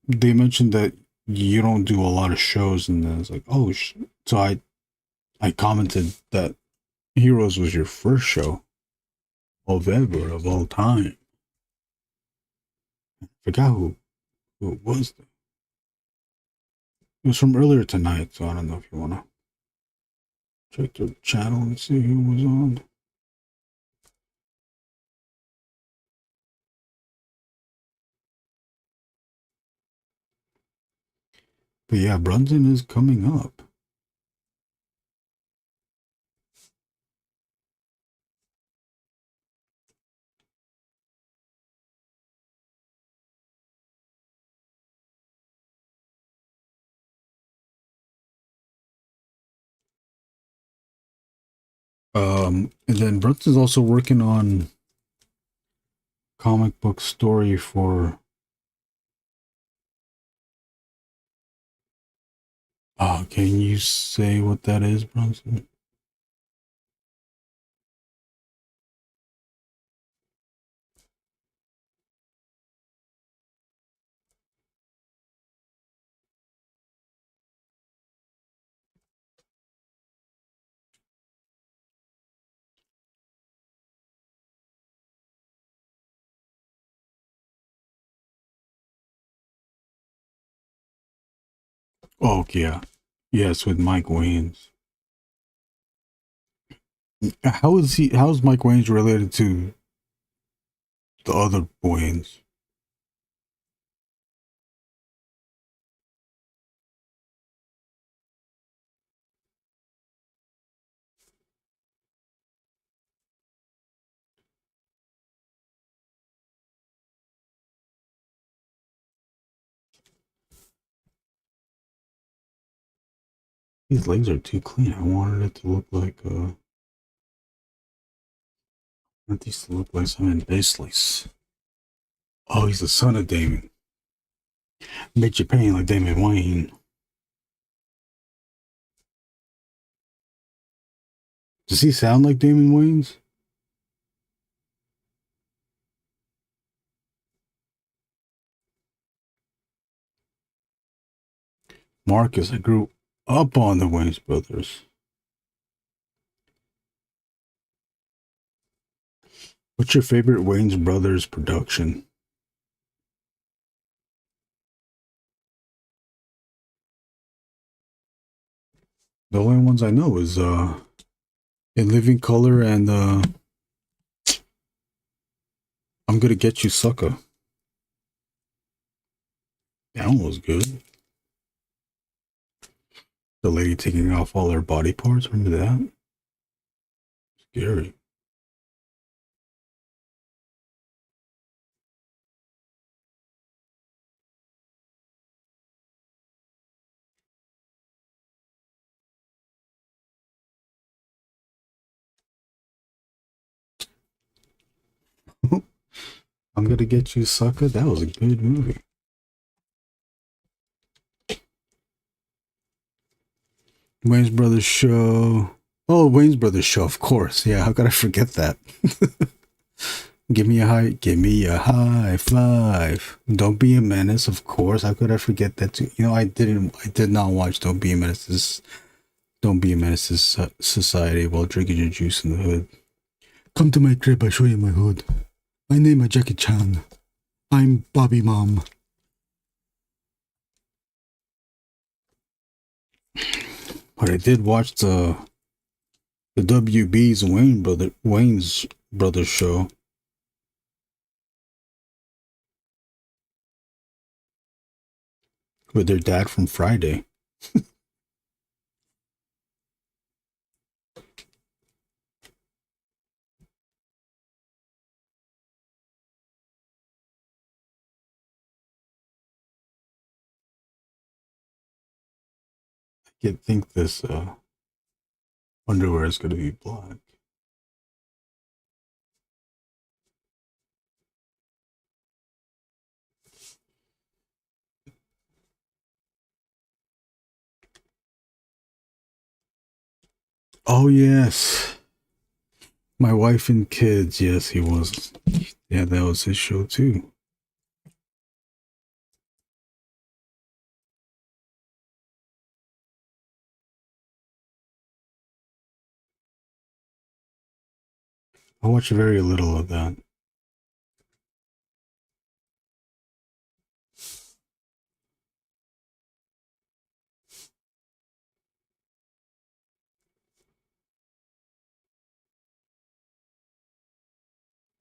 They mentioned that you don't do a lot of shows, and then it's like, oh, so I commented that Heroes was your first show of all time. I forgot who it was. It was from earlier tonight, so I don't know if you want to check the channel and see who was on. But yeah, Brunson is coming up. And then Brunson's also working on comic book story for can you say what that is, Brunson? Oh yeah. Yes, with Mike Waynes. How's Mike Waynes related to the other Waynes? These legs are too clean. I wanted it to look like I want these to look like something baseless. Oh, he's the son of Damon. Bet you're paying like Damon Wayne. Does he sound like Damon Wayans? Marcus, I grew up on the Wayans brothers. What's your favorite Wayans brothers production? The only ones I know is In Living Color and I'm Gonna Get You Sucker. That one was good. The lady taking off all her body parts, remember that? Scary. I'm Gonna Get You Sucker. That was a good movie. Wayne's Brothers Show. Oh, Wayne's Brothers Show, of course. Yeah, how could I forget that? Give me a high five. Don't Be a Menace, of course. How could I forget that too? You know, I did not watch Don't Be a Menace Society while drinking your juice in the hood. Come to my crib, I show you my hood. My name is Jackie Chan. I'm Bobby Mom. But I did watch the WB's Wayne's Brothers Show. With their dad from Friday. I think this underwear is going to be black. Oh, yes. My Wife and Kids. Yes, he was. Yeah, that was his show, too. I watched very little of that.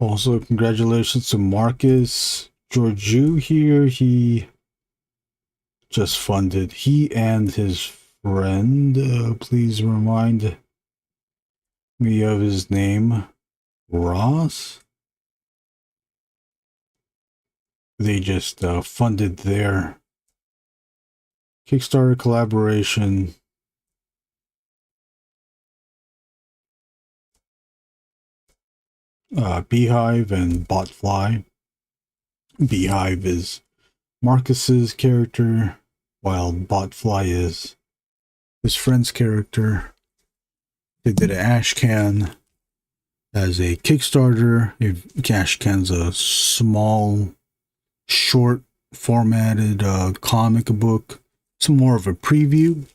Also, congratulations to Marcus Georgiou here. He just funded. He and his friend, please remind me of his name, Ross. They just funded their Kickstarter collaboration. Beehive and Botfly. Beehive is Marcus's character, while Botfly is his friend's character. They did an ash can as a Kickstarter. Ash can's a small, short formatted comic book. It's more of a preview.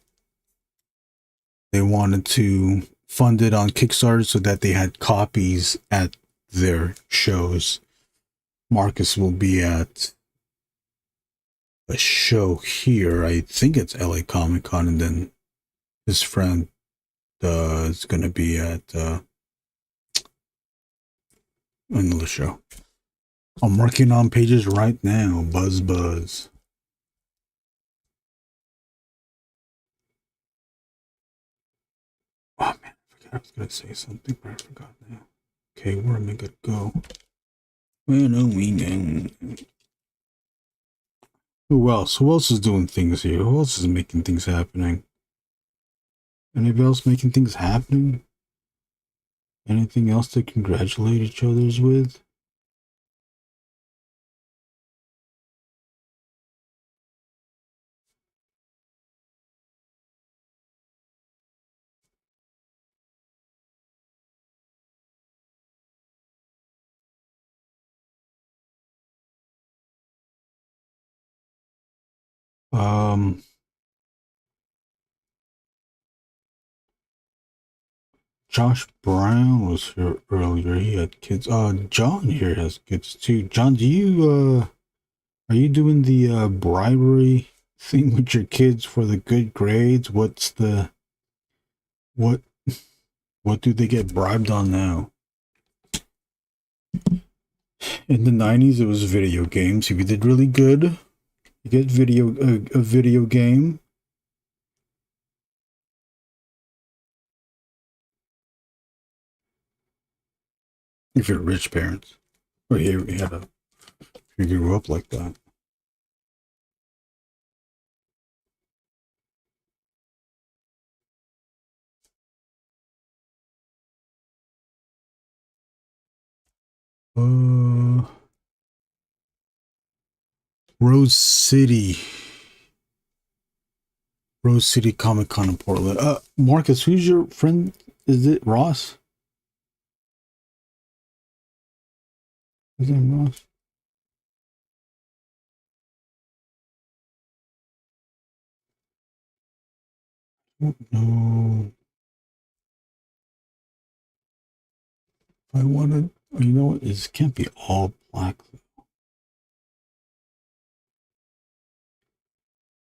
They wanted to fund it on Kickstarter so that they had copies at their shows. Marcus will be at a show here. I think it's LA Comic Con, and then his friend is going to be at another show. I'm working on pages right now. Buzz. Oh man, I was going to say something, but I forgot now. Okay, where am I going to go? Where are we going? Who else? Who else is doing things here? Who else is making things happening? Anybody else making things happening? Anything else to congratulate each other's with? Josh Brown was here earlier. He had kids. John here has kids too. John, do you are you doing the bribery thing with your kids for the good grades? What What do they get bribed on now? In the 90s, it was video games. If you did really good, you get a video game. If you're rich parents, or you grew up like that. Rose City Comic Con in Portland. Marcus, who's your friend? Is it Ross? Is it Ross? No. I wanted, you know what? This can't be all black.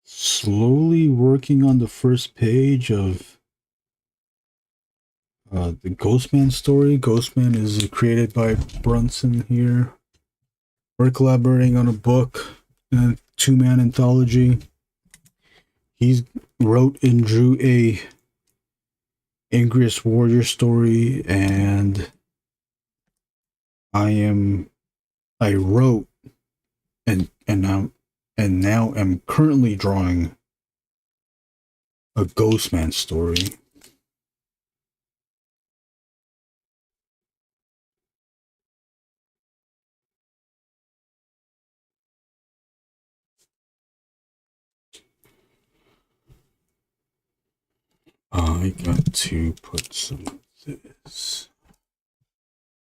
Slowly working on the first page of the Ghostman story. Ghostman is created by Brunson here. We're collaborating on a book, a 2-man anthology. He wrote and drew a Angriest Warrior story, and I wrote and now am currently drawing a Ghostman story. I got to put some of this.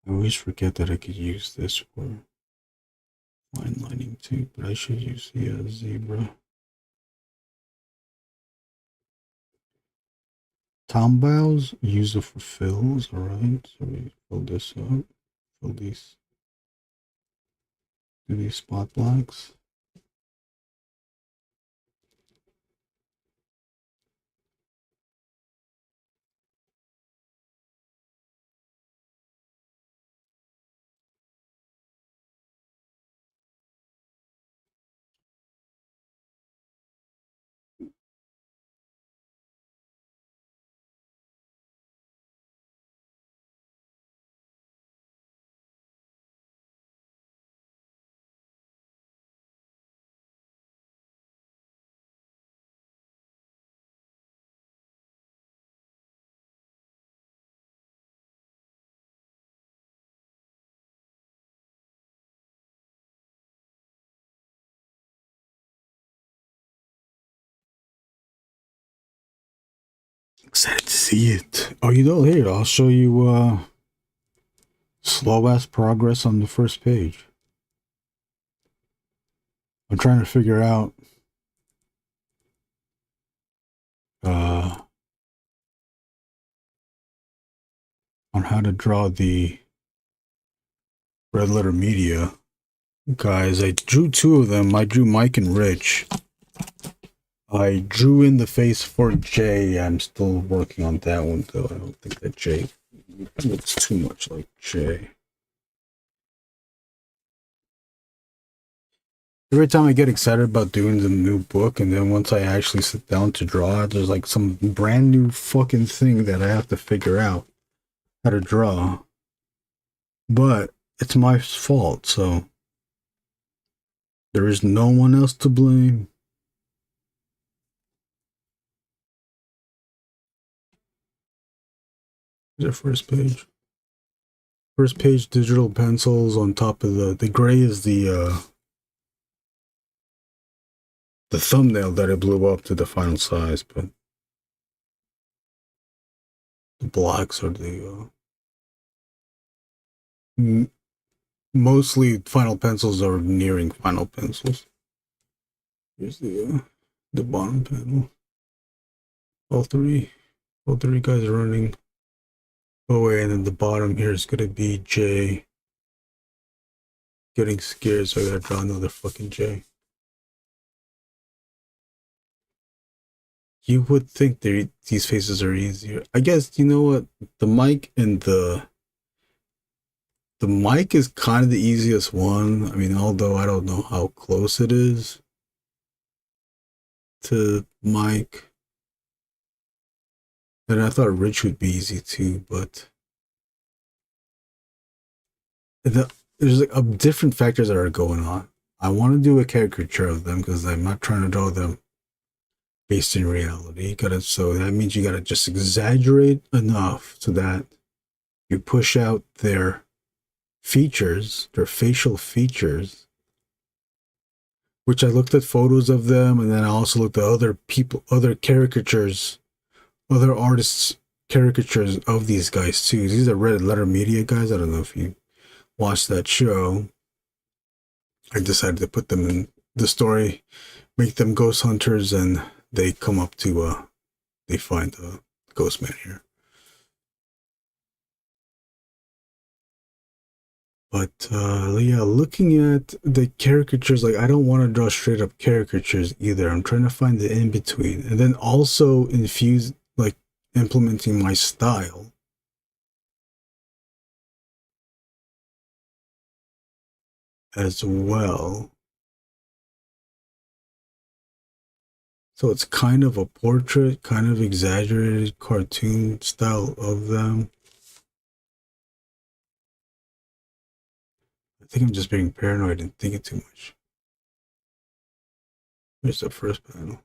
I always forget that I could use this for line lining too, but I should use the zebra. Tom bows, use it for fills, alright. So we fill this up, fill these, do these spot blacks. Excited to see it. Oh, you know, here, I'll show you slow ass progress on the first page. I'm trying to figure out on how to draw the Red Letter Media guys. I drew 2 of them. I drew Mike and Rich. I drew in the face for Jay. I'm still working on that one though. I don't think that Jay looks too much like Jay. Every time I get excited about doing the new book, and then once I actually sit down to draw it, there's like some brand new fucking thing that I have to figure out how to draw. But it's my fault, so there is no one else to blame. The first page. First page digital pencils on top of the gray is the thumbnail that I blew up to the final size, but the blacks are the mostly final pencils are nearing final pencils. Here's the bottom panel. All three guys are running away, and then the bottom here is gonna be J getting scared, so I gotta draw another fucking J. You would think these faces are easier. I guess, you know what? The mic and the mic is kind of the easiest one. I mean, although I don't know how close it is to mic. And I thought Rich would be easy too, but there's like different factors that are going on. I want to do a caricature of them because I'm not trying to draw them based in reality. So that means you gotta just exaggerate enough so that you push out their features, their facial features, which I looked at photos of them, and then I also looked at other caricatures, other artists' caricatures of these guys too. These are Red Letter Media guys. I don't know if you watched that show. I decided to put them in the story, make them ghost hunters, and they come up to they find a ghost man here. But yeah, looking at the caricatures, like I don't want to draw straight up caricatures either. I'm trying to find the in between, and then also infuse, like, implementing my style. As well. So it's kind of a portrait, kind of exaggerated cartoon style of them. I think I'm just being paranoid and thinking too much. Here's the first panel.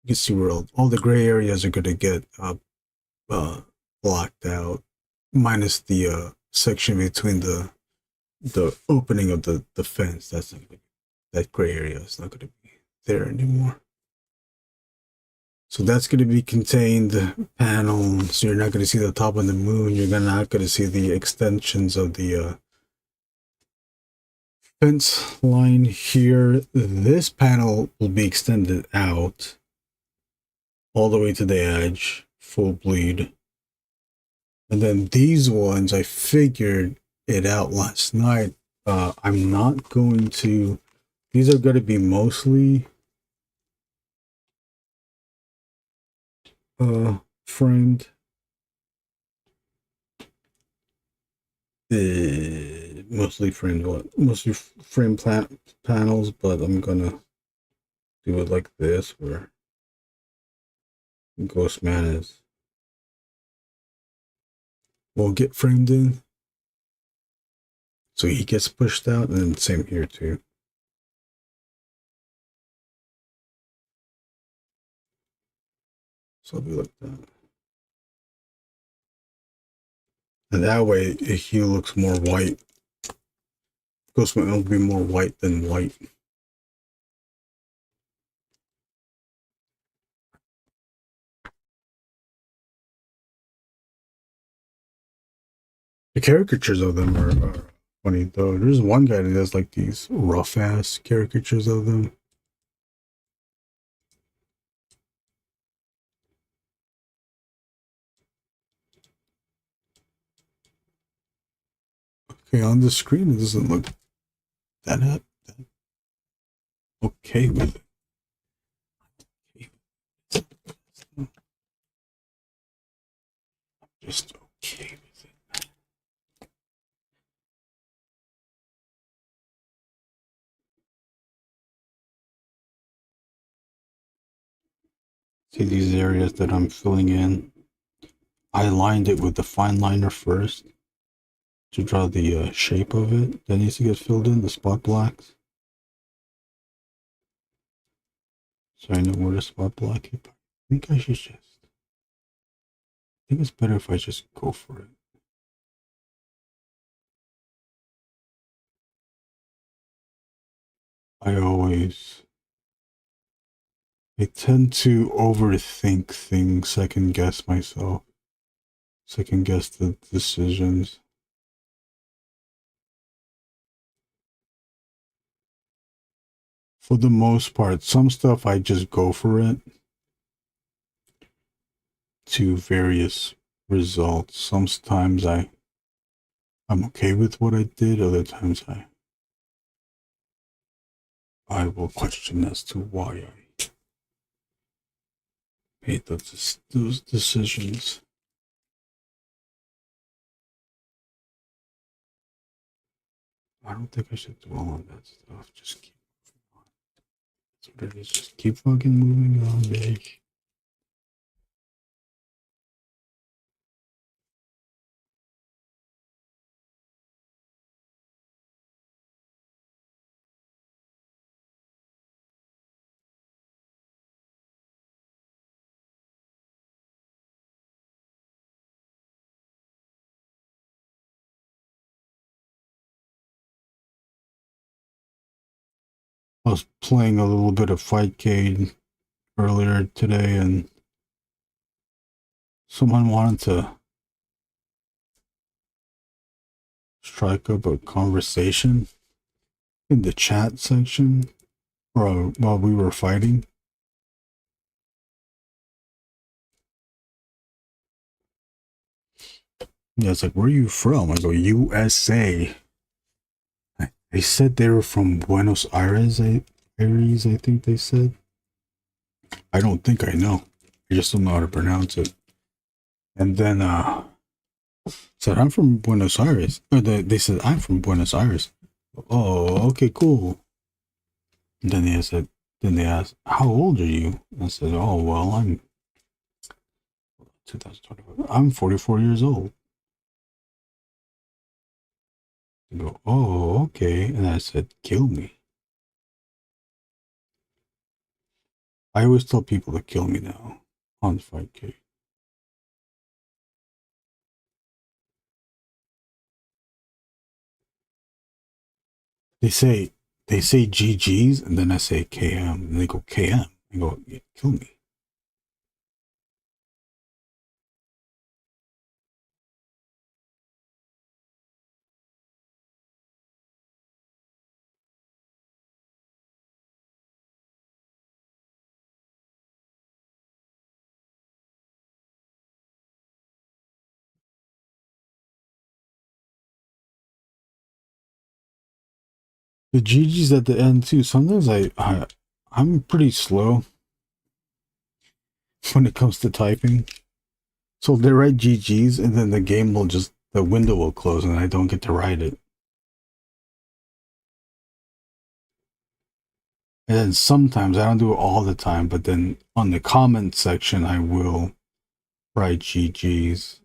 You can see where all the gray areas are going to get blocked out, minus the section between the opening of the fence. That's not gonna, that gray area is not going to be there anymore. So that's going to be contained panel. So you're not going to see the top of the moon. You're not going to see the extensions of the fence line here. This panel will be extended out all the way to the edge, full bleed. And then these ones, I figured it out last night. I'm not going to, these are going to be mostly framed. Mostly framed what? Mostly framed panels, but I'm gonna do it like this, where Ghost Man will get framed in, so he gets pushed out, and then same here too. So it'll be like that. And that way, he looks more white. Ghostman will be more white than white. The caricatures of them are funny though. There's one guy that does like these rough ass caricatures of them. Okay, on the screen it doesn't look that okay with it. Just okay with it. See these areas that I'm filling in? I lined it with the fine liner first to draw the shape of it. That needs to get filled in, the spot blacks. So I know where the spot black is. I think I should just, I think it's better if I just go for it. I tend to overthink things, second guess myself, second guess the decisions. For the most part, some stuff I just go for it to various results. Sometimes I'm okay with what I did, other times I will question as to why hate those decisions. I don't think I should dwell on that stuff. Just keep moving on. That's what it is. Just keep fucking moving on, Jake. I was playing a little bit of Fightcade earlier today, and someone wanted to strike up a conversation in the chat section while we were fighting. Yeah, it's like, where are you from? I go, USA. They said they were from Buenos Aires, I think they said. I don't think I know. I just don't know how to pronounce it. And then said, I'm from Buenos Aires. Or they said, I'm from Buenos Aires. Oh, okay, cool. And then they asked, how old are you? I said, oh, well, I'm 2025. I'm 44 years old. They go, oh, okay. And I said, kill me. I always tell people to kill me now on Fightcade. They say GG's, and then I say KM, and they go KM. I go, yeah, kill me. The GG's at the end too. Sometimes I'm pretty slow when it comes to typing. So they write GG's, and then the window will close, and I don't get to write it. And then sometimes, I don't do it all the time, but then on the comment section, I will write GG's.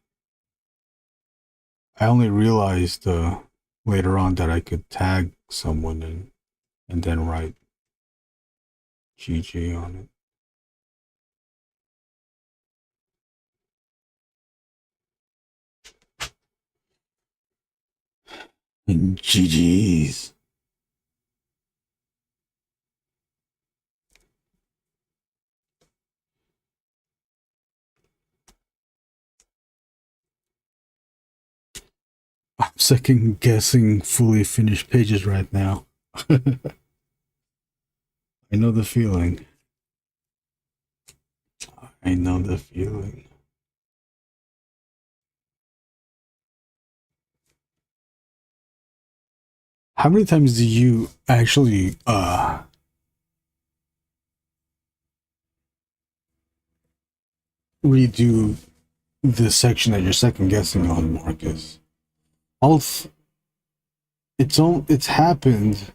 I only realized later on that I could tag someone and then write GG on it. And GG's. I'm second guessing fully finished pages right now. I know the feeling. I know the feeling. How many times do you actually redo the section that you're second guessing on, Marcus? It's happened,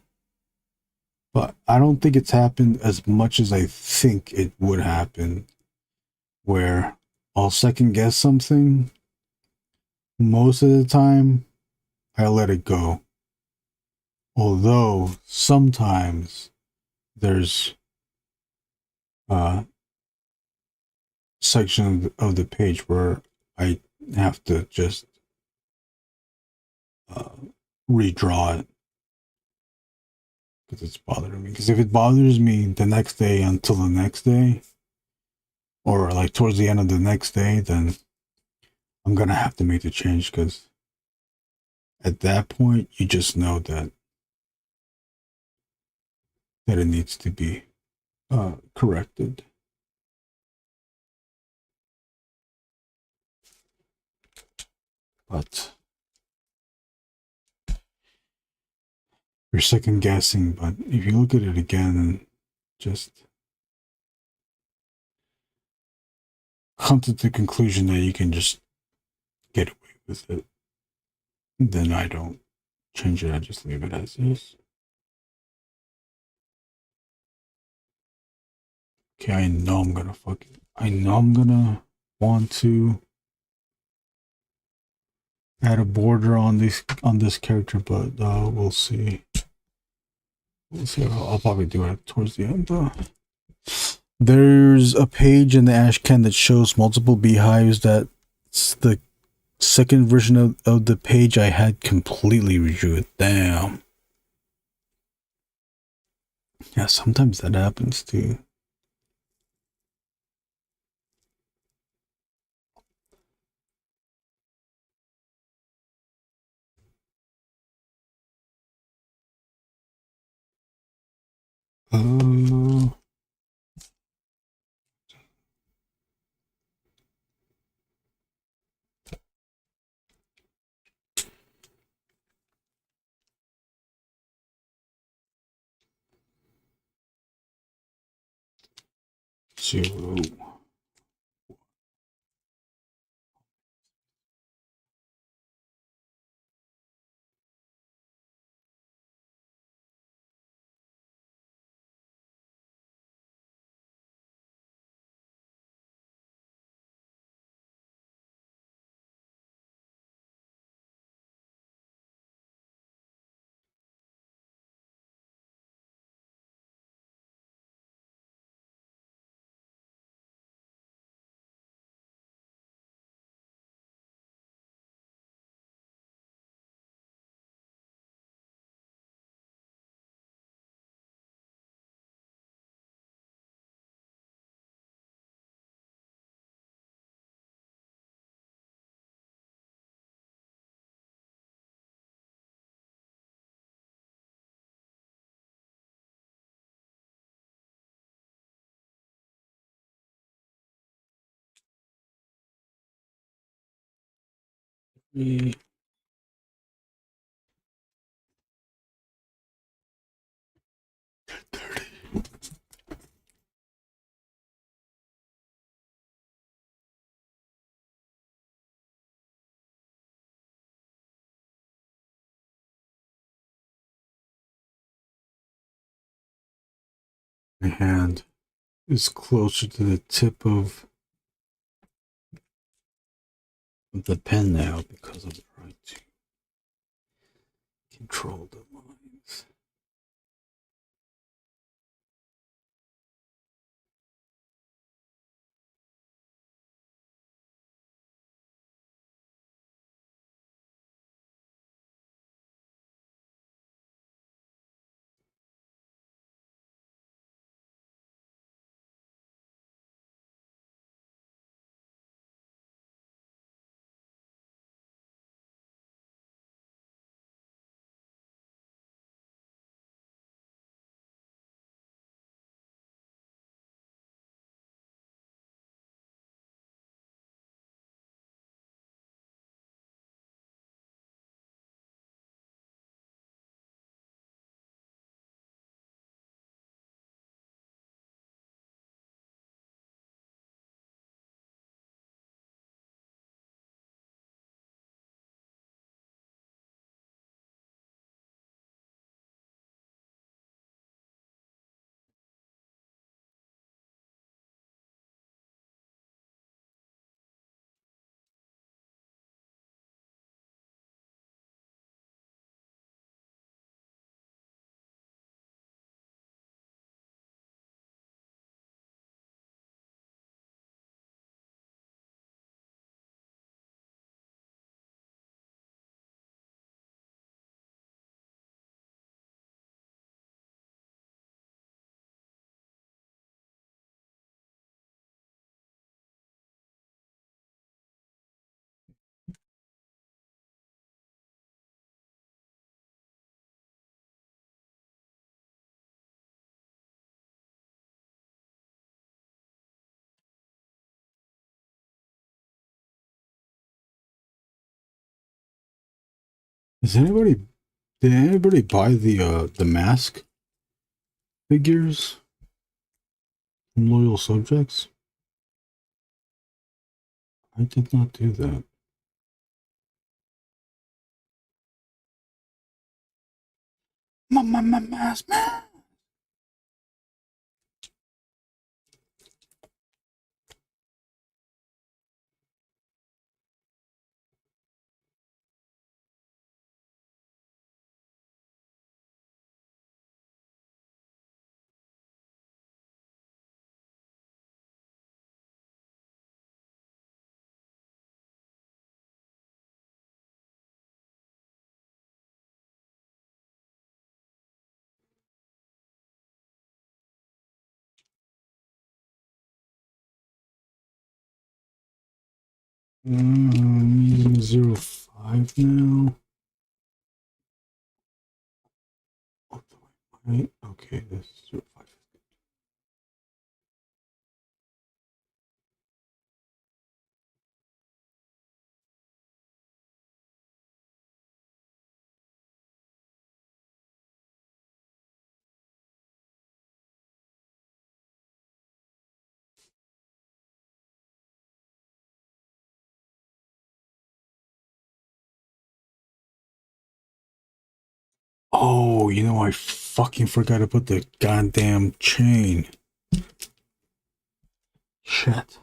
but I don't think it's happened as much as I think it would happen, where I'll second guess something. Most of the time, I let it go. Although sometimes there's section of the page where I have to just redraw it because it's bothering me. Because if it bothers me the next day until the next day, or like towards the end of the next day, then I'm gonna have to make the change, because at that point you just know that it needs to be corrected. But you're second guessing, but if you look at it again and just come to the conclusion that you can just get away with it, then I don't change it. I just leave it as is. Okay, I know I'm gonna want to add a border on this character, but we'll see. We'll see. I'll probably do it towards the end. There's a page in the ash can that shows multiple beehives. That's the second version of the page I had completely redrew it. Damn. Yeah, sometimes that happens too. Zero. My hand is closer to the tip of the pen now because I'm trying to control the lines. Did anybody buy the mask figures from Loyal Subjects? I did not do that. Mask man. Medium 05 now. Oh, right. Okay, this is 05. Oh, you know, I fucking forgot to put the goddamn chain. Shit.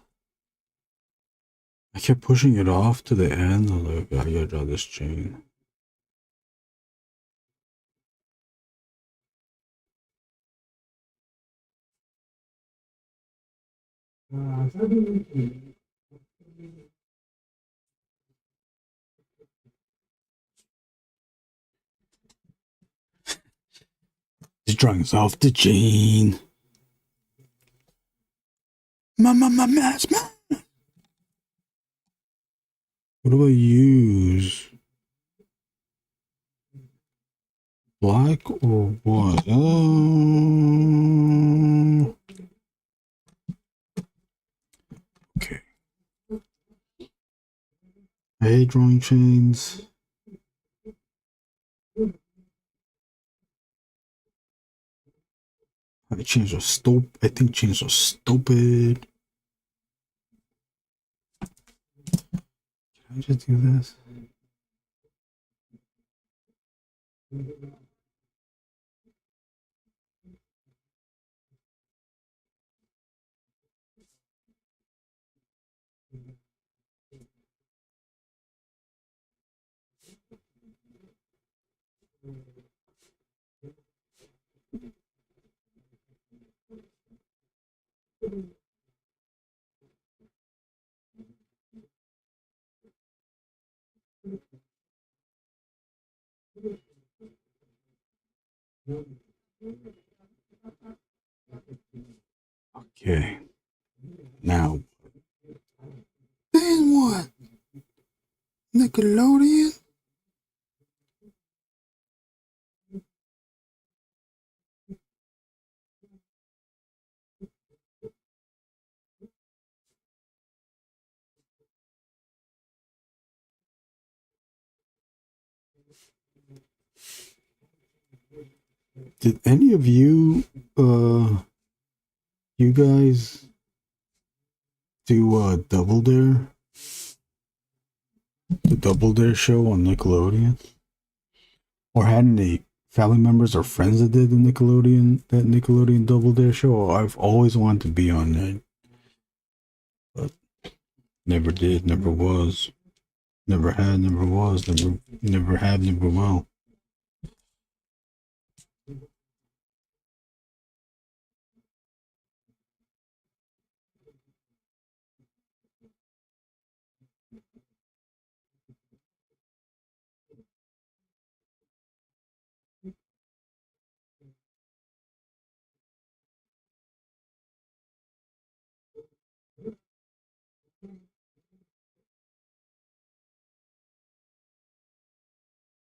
I kept pushing it off to the end. I'm like, I gotta draw this chain. He's drawing himself the chain. Mask man. What do I use? Black or what? Okay. I hate drawing chains. I think chains are stupid. Can I just do this? Okay. Now. Then what? Nickelodeon? Did any of you, you guys do Double Dare? The Double Dare show on Nickelodeon? Or had any family members or friends that did that Nickelodeon Double Dare show? I've always wanted to be on that. But never did, never was. Never had, never was, never have, never will.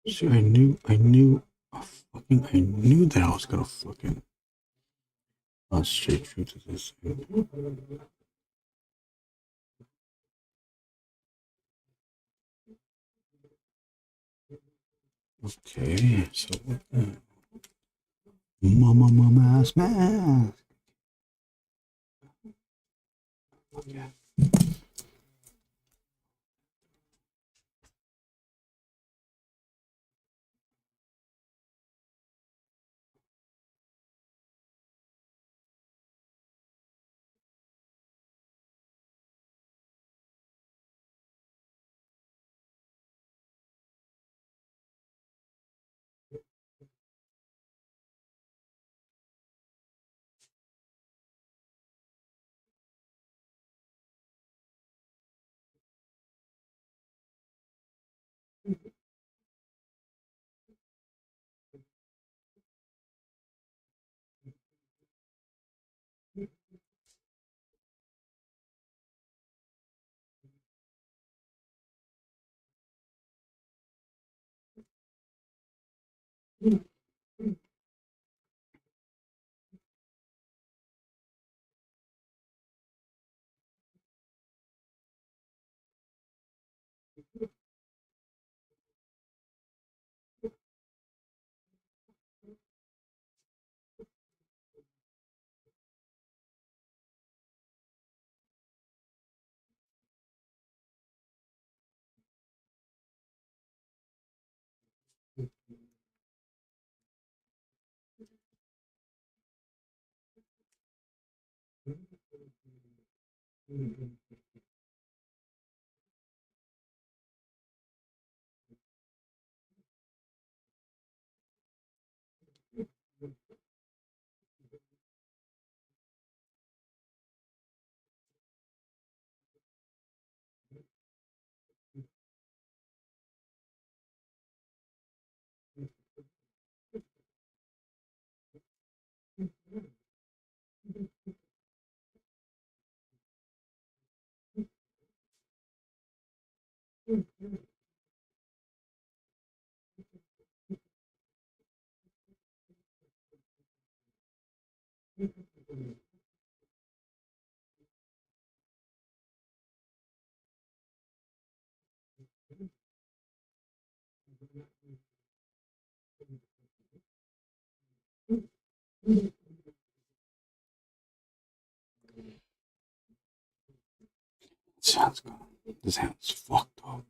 See, I knew that I was gonna fucking straight through to this. Okay, so Mama smash. Okay. Sounds good. This hand's fucked up.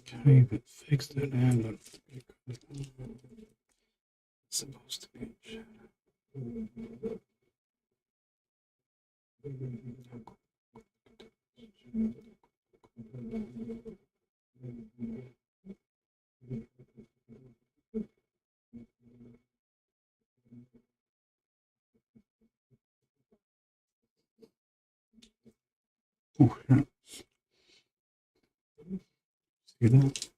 Can't even fix that hand. But it's supposed to be in shadow. Oh, shit. See that?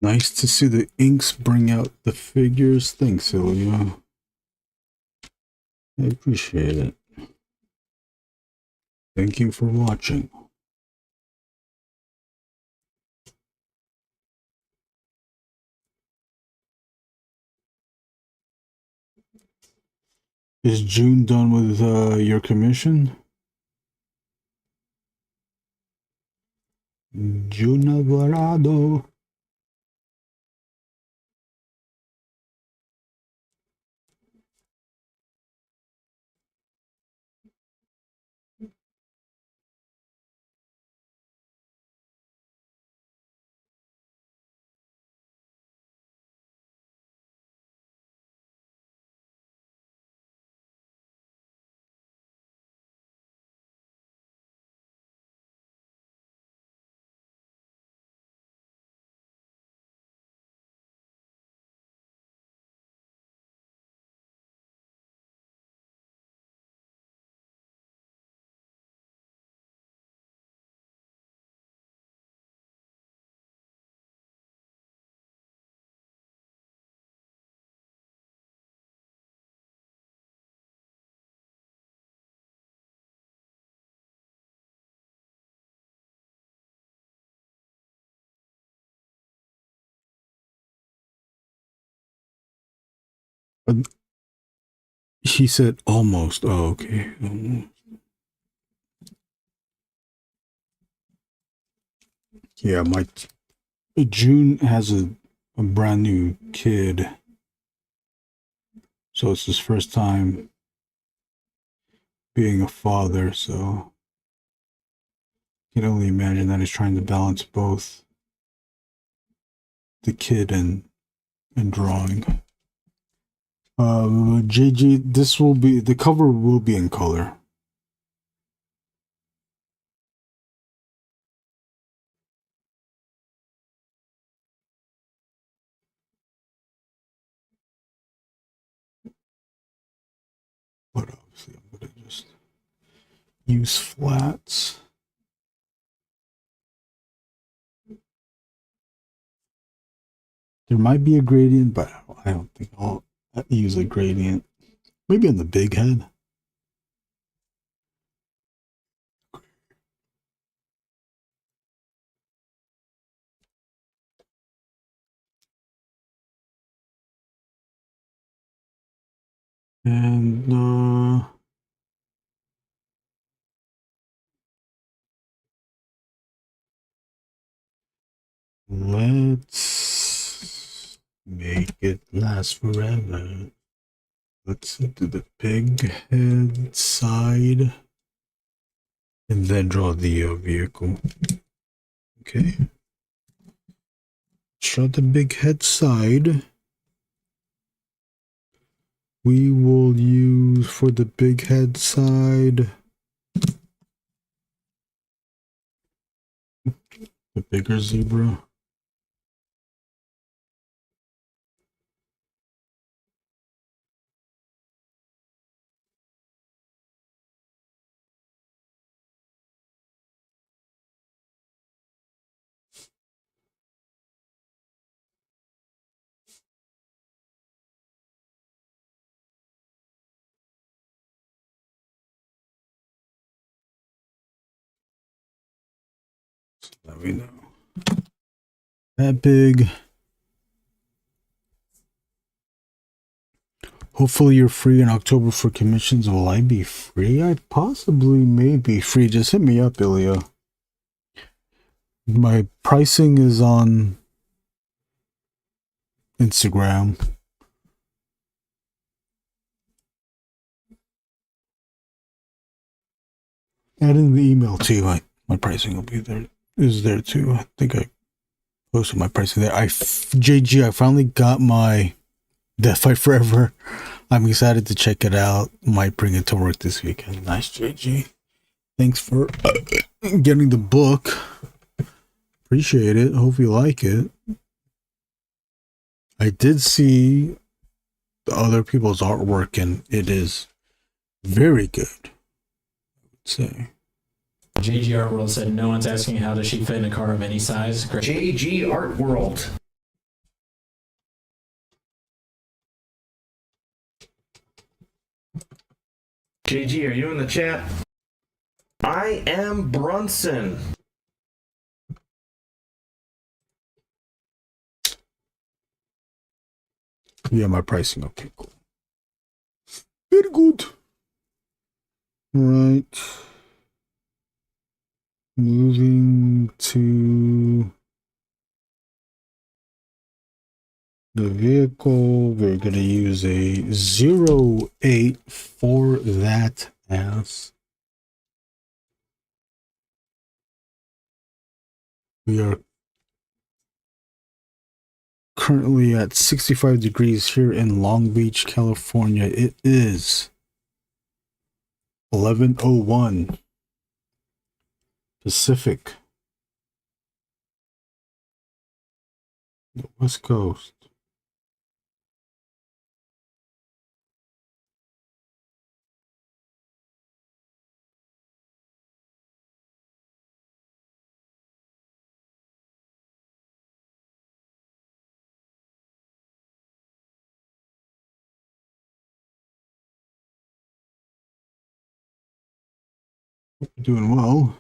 Nice to see the inks bring out the figures. Thanks, Ilya. I appreciate it. Thank you for watching. Is June done with your commission? June Alvarado. He said almost. Oh, okay. Yeah, my June has a brand new kid. So it's his first time being a father, so I can only imagine that he's trying to balance both the kid and drawing. JG, this will be, the cover will be in color. But obviously I'm gonna just use flats. There might be a gradient, but I don't think I'll use a gradient. Maybe on the big head. And let's make it last forever. Let's do the pig head side and then draw the vehicle. Okay. Draw the big head side. We will use for the big head side the bigger zebra. So that we know. That big. Hopefully you're free in October for commissions. Will I be free? I possibly may be free. Just hit me up, Ilya. My pricing is on Instagram. Add in the email too. My pricing will be there. Is there too. I think I posted my pricing there. JG, I finally got my Death Fight Forever. I'm excited to check it out. Might bring it to work this weekend. Nice, JG. Thanks for getting the book. Appreciate it. Hope you like it. I did see the other people's artwork and it is very good, I would say. JG Art World said no one's asking how does she fit in a car of any size. JG Art World. JG, are you in the chat? I am Brunson. Yeah, my pricing. Okay, cool. Very good. Right. Moving to the vehicle. We're going to use a 08 for that ass. We are currently at 65 degrees here in Long Beach, California. It is 11:01 Pacific. The West Coast. Hope you're doing well.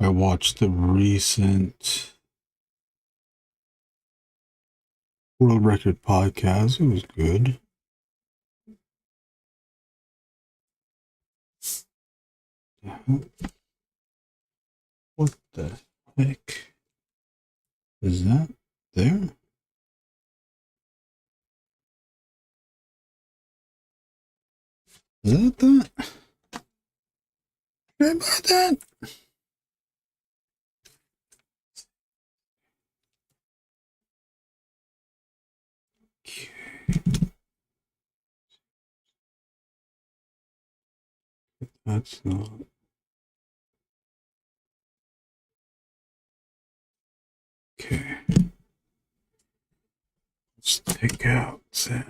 I watched the recent World Record podcast. It was good. What the heck is that there? Is that that? Did I buy that? That's not. Okay. Let's take out that.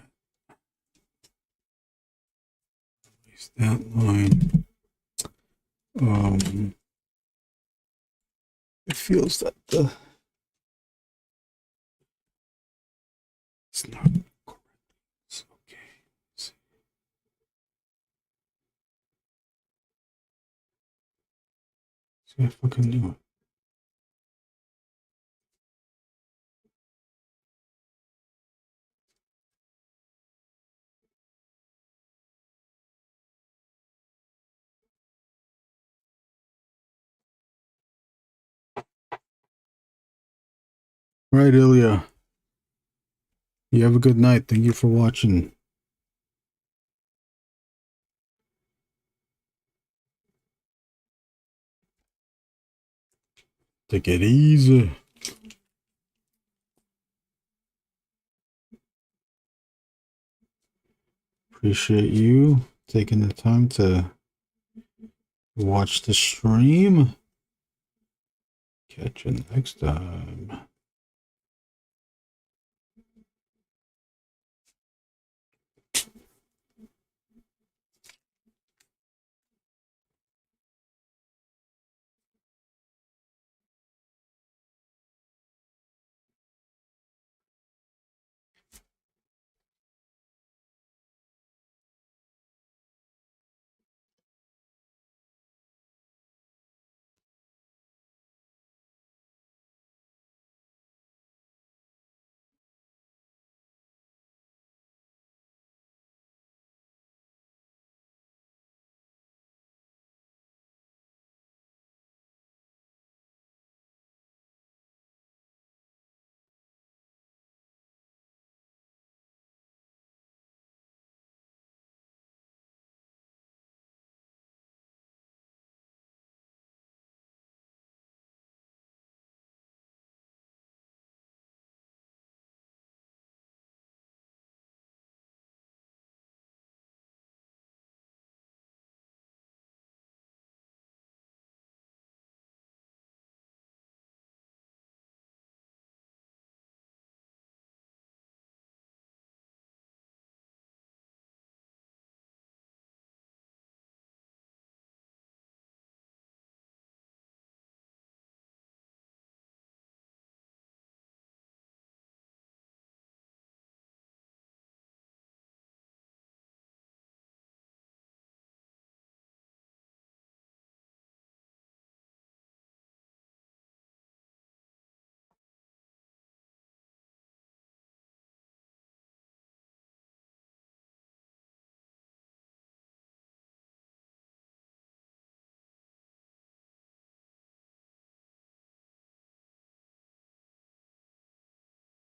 Release that line. It feels that the it's not correct. It's okay. Let's see. See if I can do it. Right, Ilya. You have a good night. Thank you for watching. Take it easy. Appreciate you taking the time to watch the stream. Catch you next time.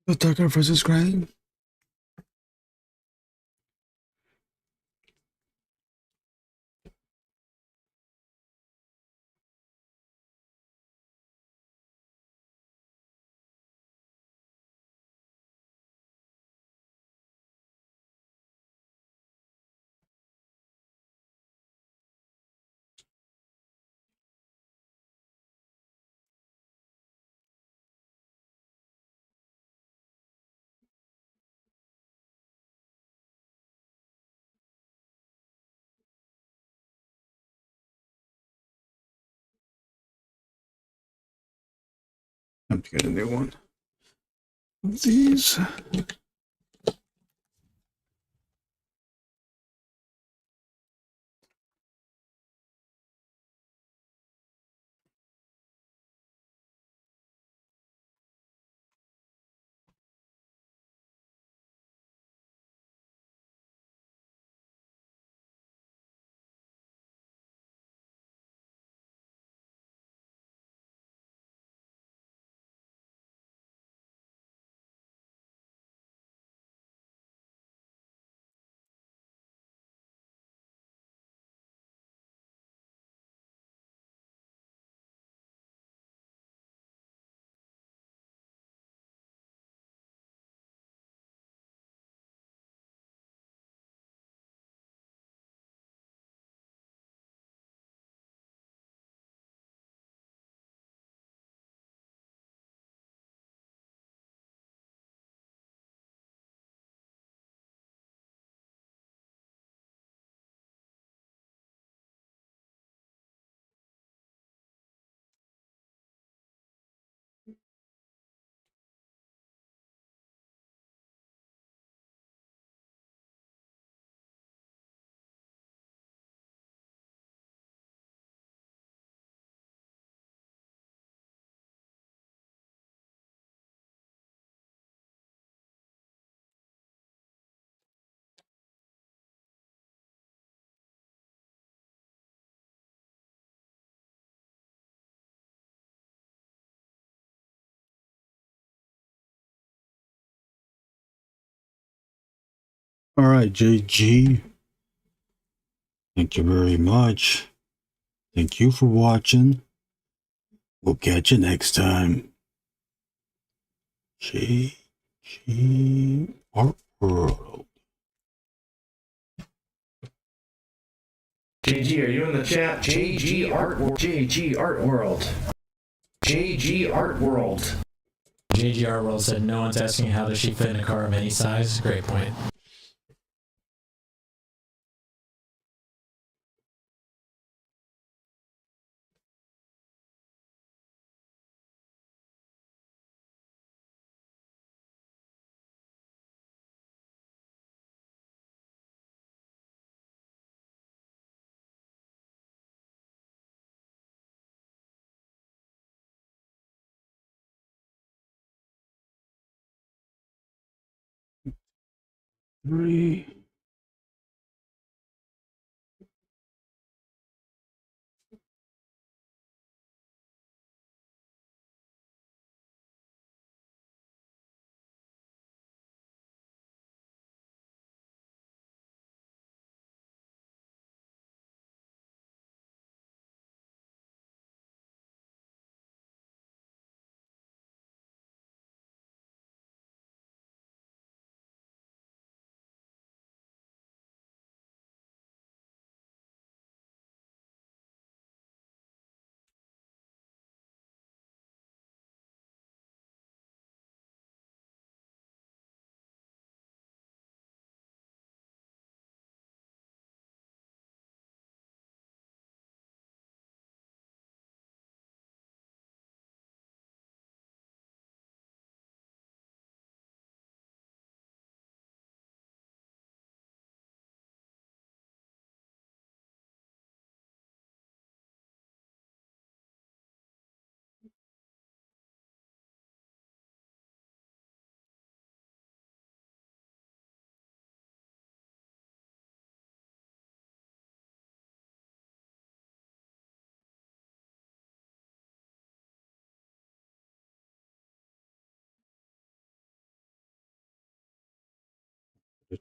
Attacker versus Crane. Time to get a new one of these. All right, JG. Thank you very much. Thank you for watching. We'll catch you next time. JG Art World. JG, are you in the chat? JG Art World. JG Art World. JG Art World. JGR World said no one's asking how does she fit in a car of any size. Great point. Three.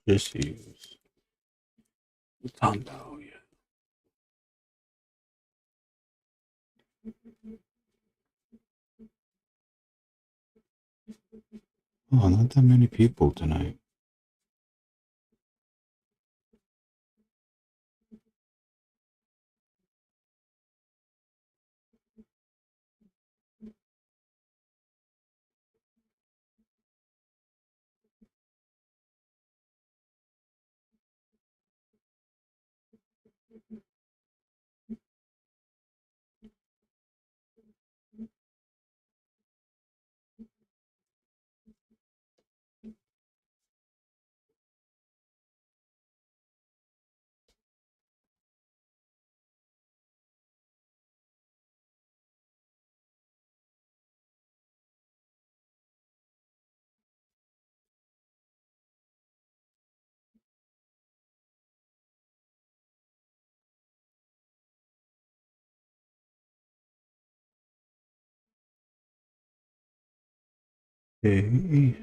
Just use the Tondo, yeah. Oh, not that many people tonight. Hey.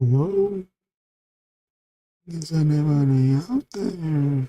Hello? Is anybody out there?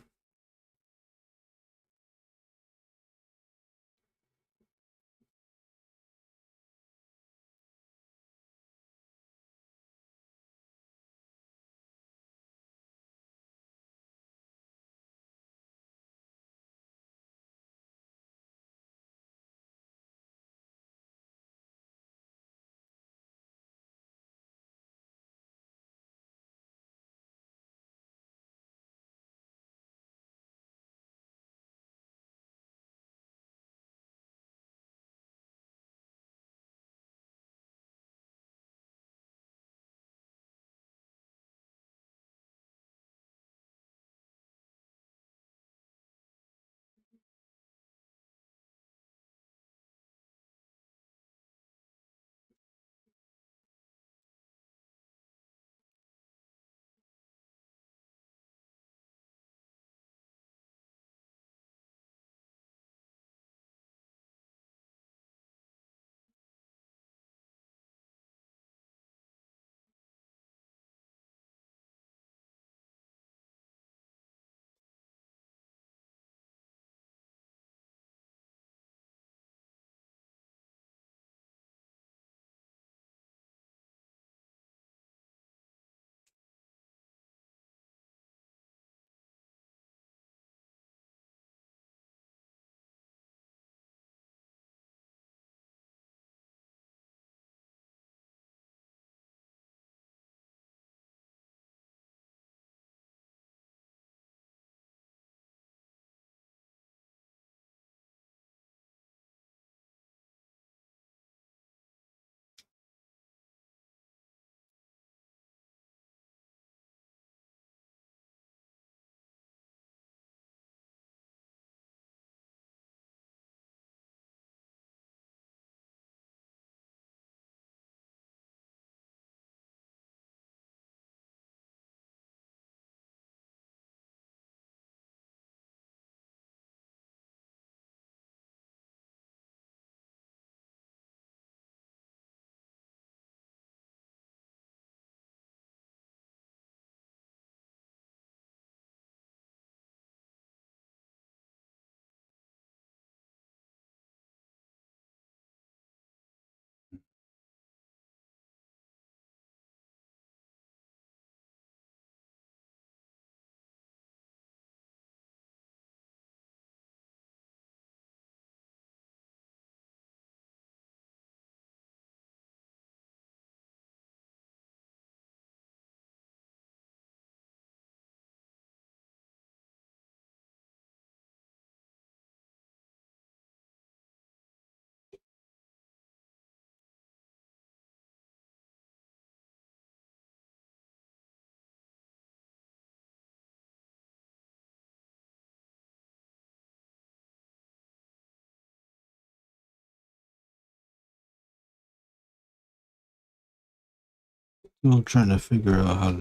Still trying to figure out how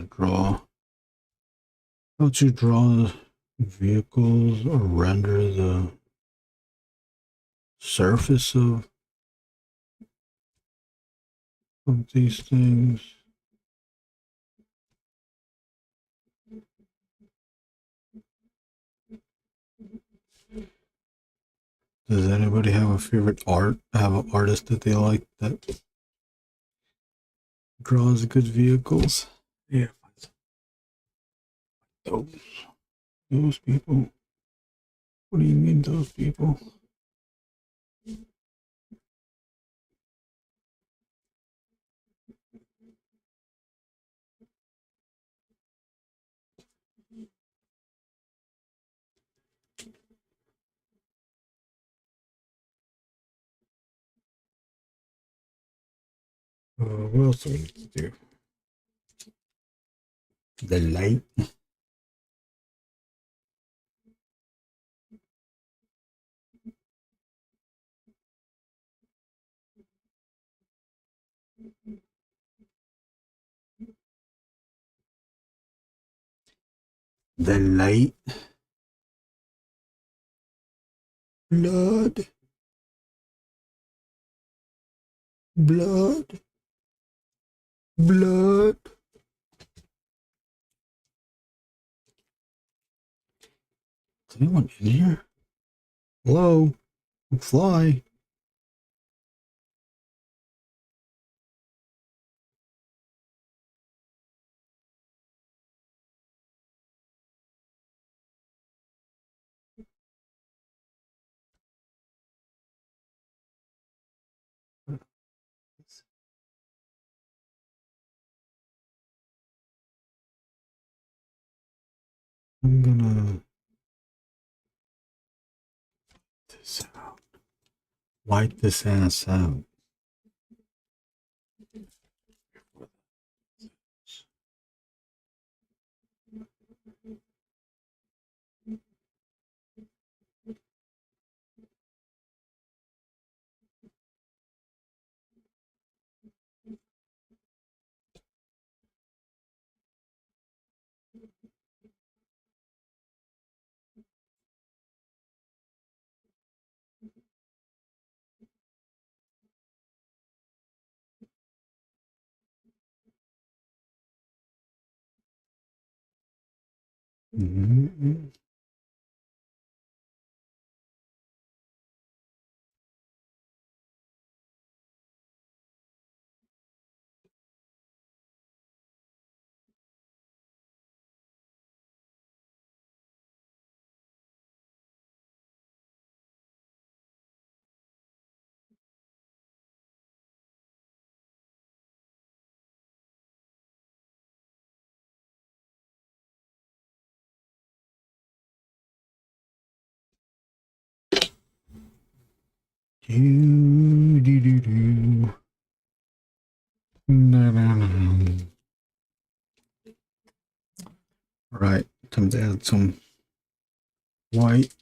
to draw vehicles or render the surface of these things. Does anybody have a favorite have an artist that they like that draws good vehicles? Yeah, those people. What do you mean those people? What else do we need to do? The light. The light. Blood. Blood. Blood. Is anyone in here? Hello? Fly. I'm gonna this out. Wipe this ass out. Mm-hmm. Do, do, do, do. No, no, no. All right, time to add some white.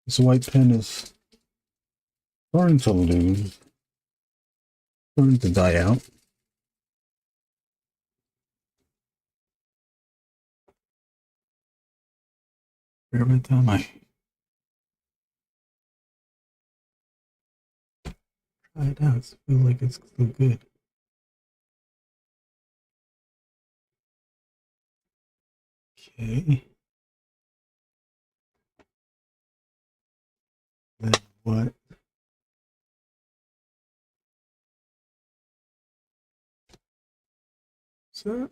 This white pen is starting to lose, starting to die out. Every time I try it out, I feel like it's still good. Okay. Then what? So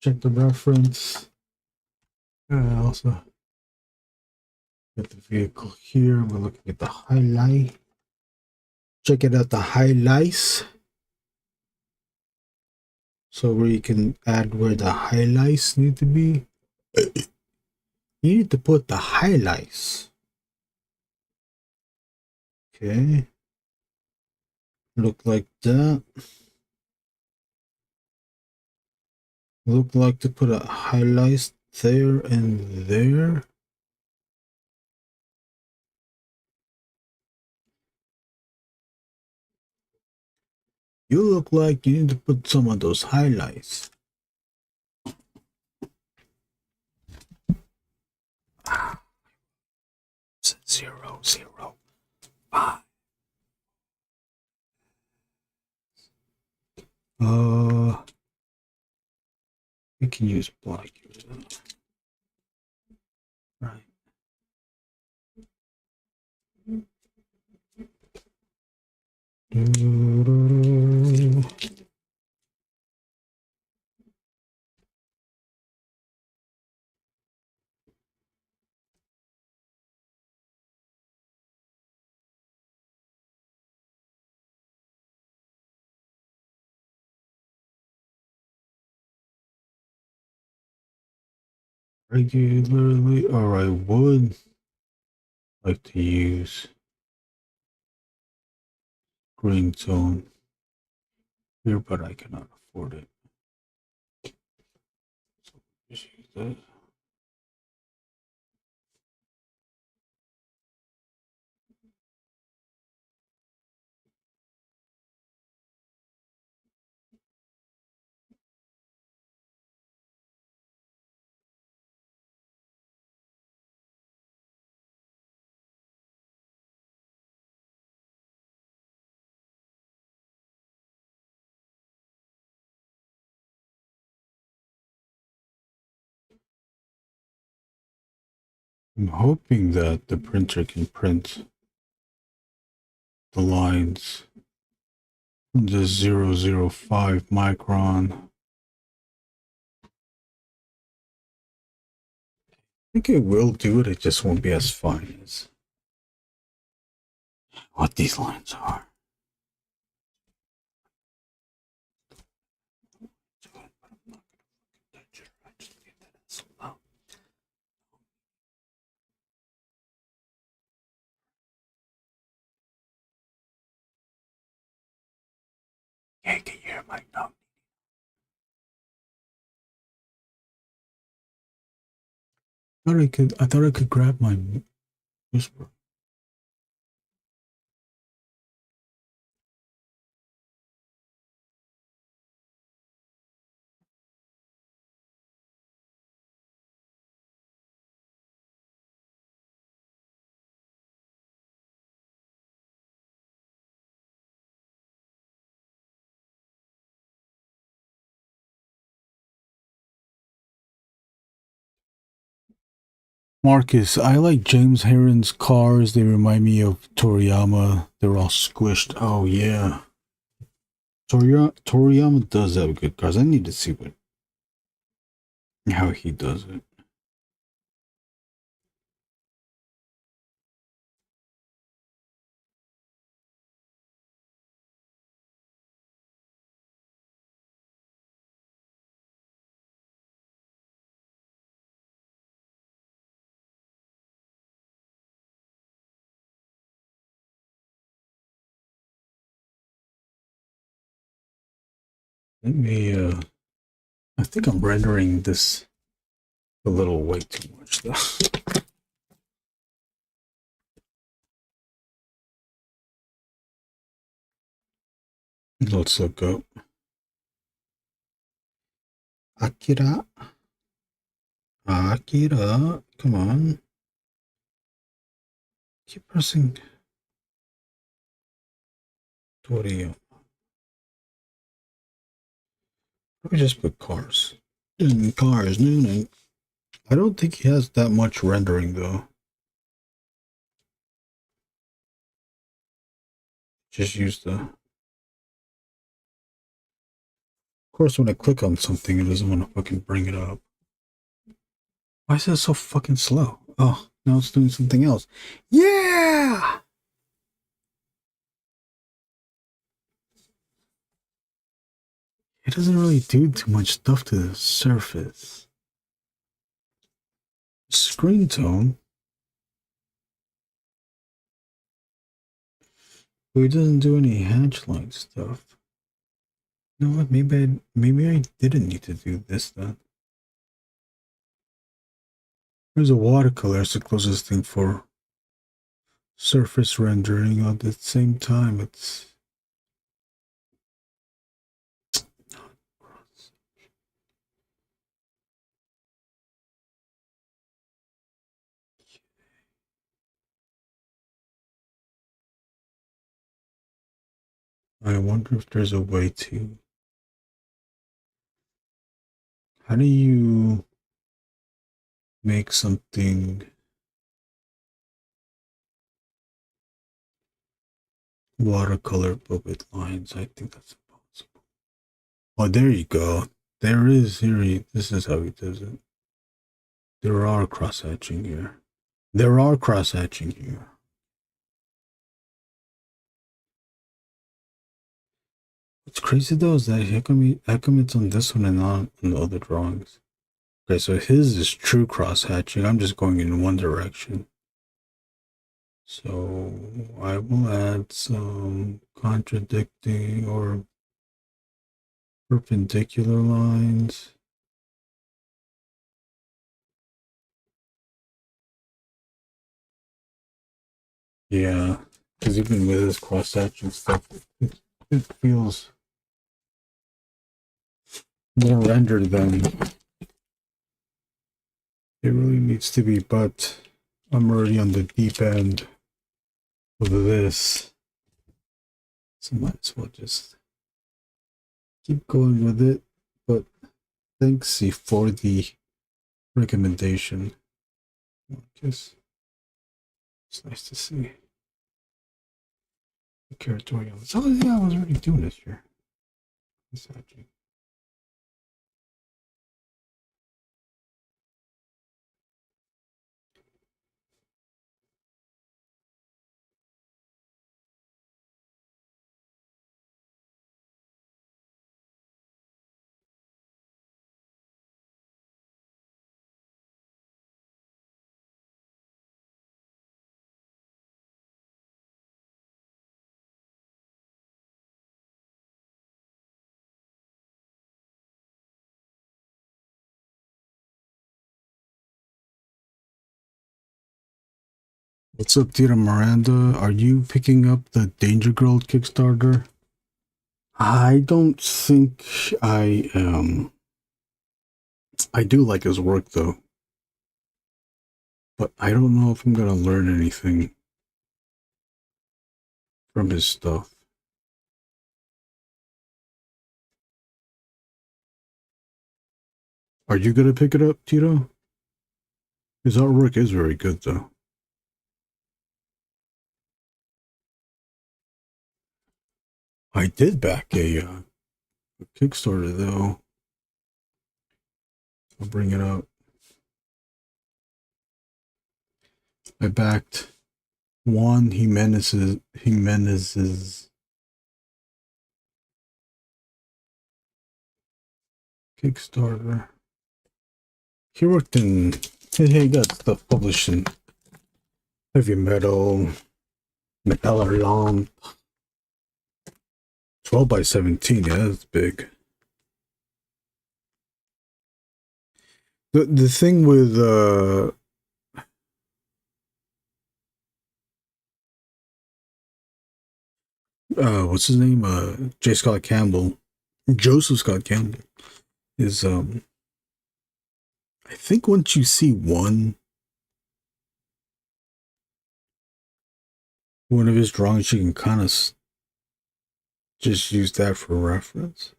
check the reference. Also get the vehicle here. We're looking at the highlight. Check it out, the highlights. So where you can add where the highlights need to be. You need to put the highlights. Okay. Look like that. Look like to put a highlights there and there. You look like you need to put some of those highlights. Zero, zero, 5. We can use black. Right. Regularly, or I would like to use green tone here, but I cannot afford it. So just use that. I'm hoping that the printer can print the lines from the 005 micron. I think it will do it, it just won't be as fine as what these lines are. Hey, can you hear my note? I thought I could grab my whisper. Marcus, I like James Heron's cars. They remind me of Toriyama. They're all squished. Oh, yeah. Toriyama does have good cars. I need to see how he does it. Let me, I think I'm rendering this a little way too much, though. Let's look up. Akira. Akira. Come on. Keep pressing. Toriyama. Let me just put cars. Cars, nooning. I don't think he has that much rendering, though. Just use the... Of course, when I click on something, it doesn't want to fucking bring it up. Why is it so fucking slow? Oh, now it's doing something else. Yeah! It doesn't really do too much stuff to the surface. Screen tone. But it doesn't do any hatchline stuff. You know what? Maybe I didn't need to do this then. There's a watercolor. It's the closest thing for surface rendering. At the same time, it's I wonder if there's a way to... How do you make something watercolor but with lines? I think that's impossible. Oh, there you go. There is here. This is how he does it. There are cross-hatching here. There are cross-hatching here. What's crazy though is that how come it's on this one and not on the other drawings? Okay, so his is true cross-hatching. I'm just going in one direction. So I will add some contradicting or perpendicular lines. Yeah, because even with this cross-hatching stuff, it feels more rendered than it really needs to be, but I'm already on the deep end of this, so might as well just keep going with it. But thanks for the recommendation. Kiss. It's nice to see. The curatorial. So yeah, I was already doing this year. It's actually. What's up, Tita Miranda? Are you picking up the Danger Girl Kickstarter? I don't think I am. I do like his work though, but I don't know if I'm gonna learn anything from his stuff. Are you gonna pick it up, Tito? His artwork is very good though. I did back a Kickstarter though. I'll bring it up. I backed Juan Jimenez's Kickstarter. He worked in, he got stuff published in heavy metal, metal lamp, 12 by 17. Yeah, that's big. The thing with what's his name? J. Scott Campbell, Joseph Scott Campbell, is I think once you see one of his drawings, you can kind of just use that for reference.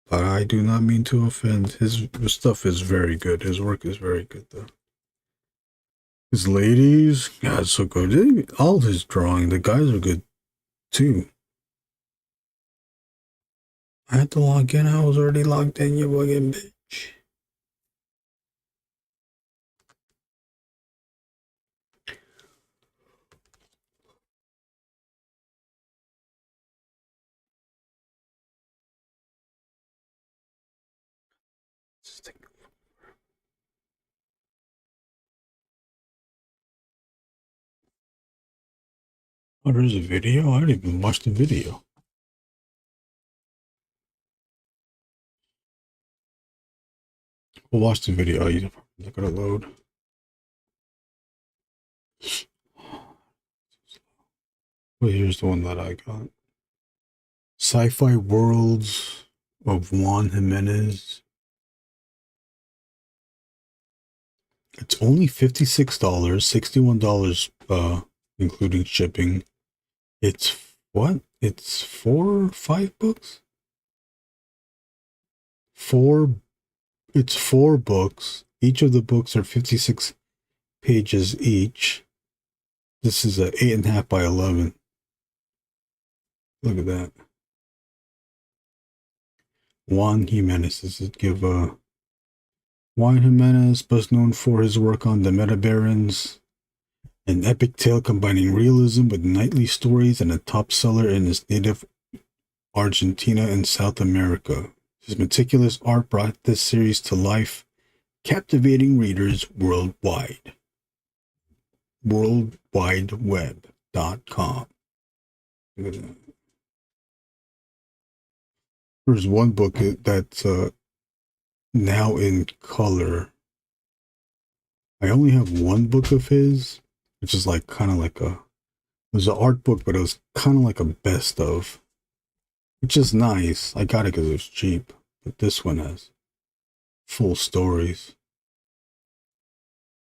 But I do not mean to offend. His stuff is very good. His work is very good, though. His ladies, yeah, it's so good. All his drawing, the guys are good, too. I had to log in. I was already logged in, you fucking bitch. Oh, there's a video? I didn't even watch the video. We'll watch the video. You're not gonna load. Well, here's the one that I got. Sci-Fi Worlds of Juan Jimenez. It's only $56, $61 including shipping. It's what? It's 4 or 5 books? It's 4 books. Each of the books are 56 pages each. This is a 8.5 by 11. Look at that. Juan Jimenez. Does it give Juan Jimenez, best known for his work on the Meta Barons, an epic tale combining realism with knightly stories, and a top seller in his native Argentina and South America. His meticulous art brought this series to life, captivating readers worldwide. WorldWideWeb.com. Look at that. There's one book that's now in color. I only have one book of his, which is like kind of like it was an art book, but it was kind of like a best of, which is nice. I got it because it was cheap, but this one has full stories,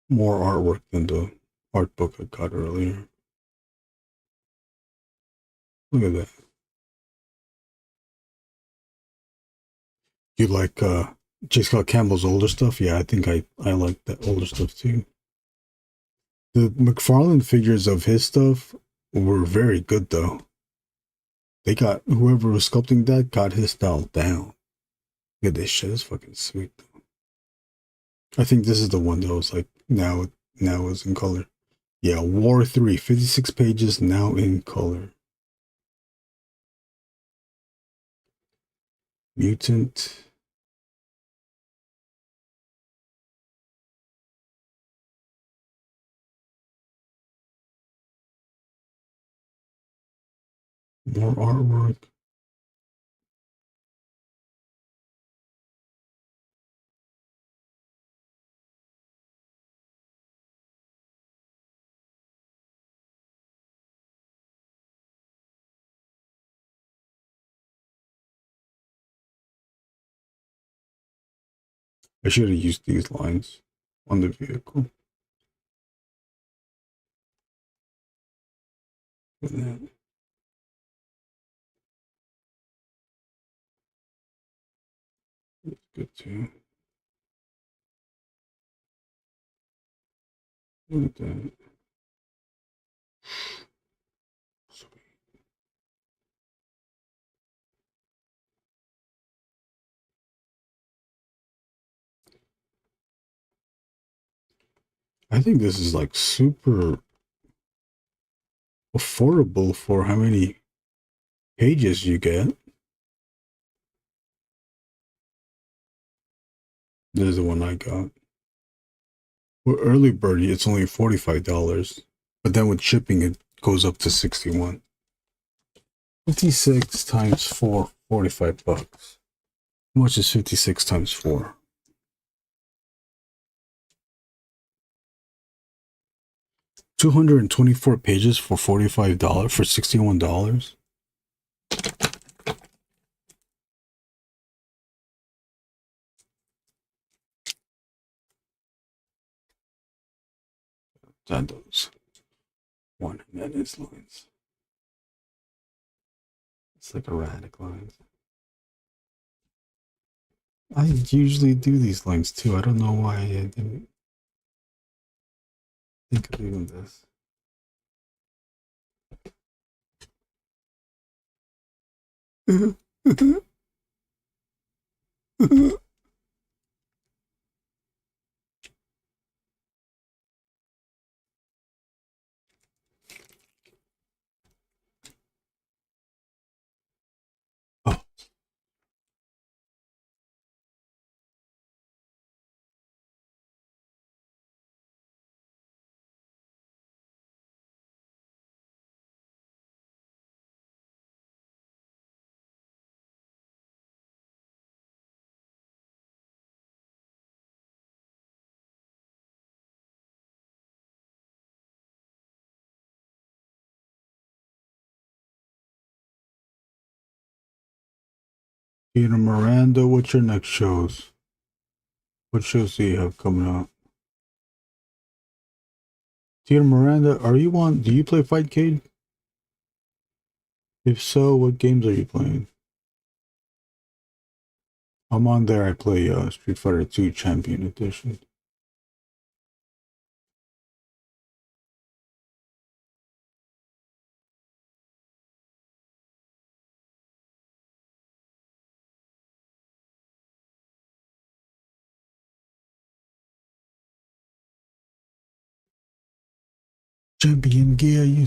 more artwork than the art book I got earlier. Look at that. You like J. Scott Campbell's older stuff? Yeah, I think I like that older stuff too. The McFarlane figures of his stuff were very good though. They got whoever was sculpting that got his style down. Look at this shit, it's fucking sweet though. I think this is the one that was like now is in color. Yeah, War 3, 56 pages now in color. Mutant. More artwork. I should have used these lines on the vehicle. That's good too. Look at that. I think this is like super affordable for how many pages you get. This is the one I got. For early bird, it's only $45, but then with shipping, it goes up to $61. 56 times 4, $45. How much is 56 times 4? $224 pages for $45 for $61. That does. One and then his lines. It's like erratic lines. I usually do these lines too. I don't know why I didn't think of doing this. Oh. Peter Miranda, what's your next shows? What shows do you have coming up? Peter Miranda, are you on? Do you play Fightcade? If so, what games are you playing? I'm on there. I play Street Fighter 2 Champion Edition. Champion gear, you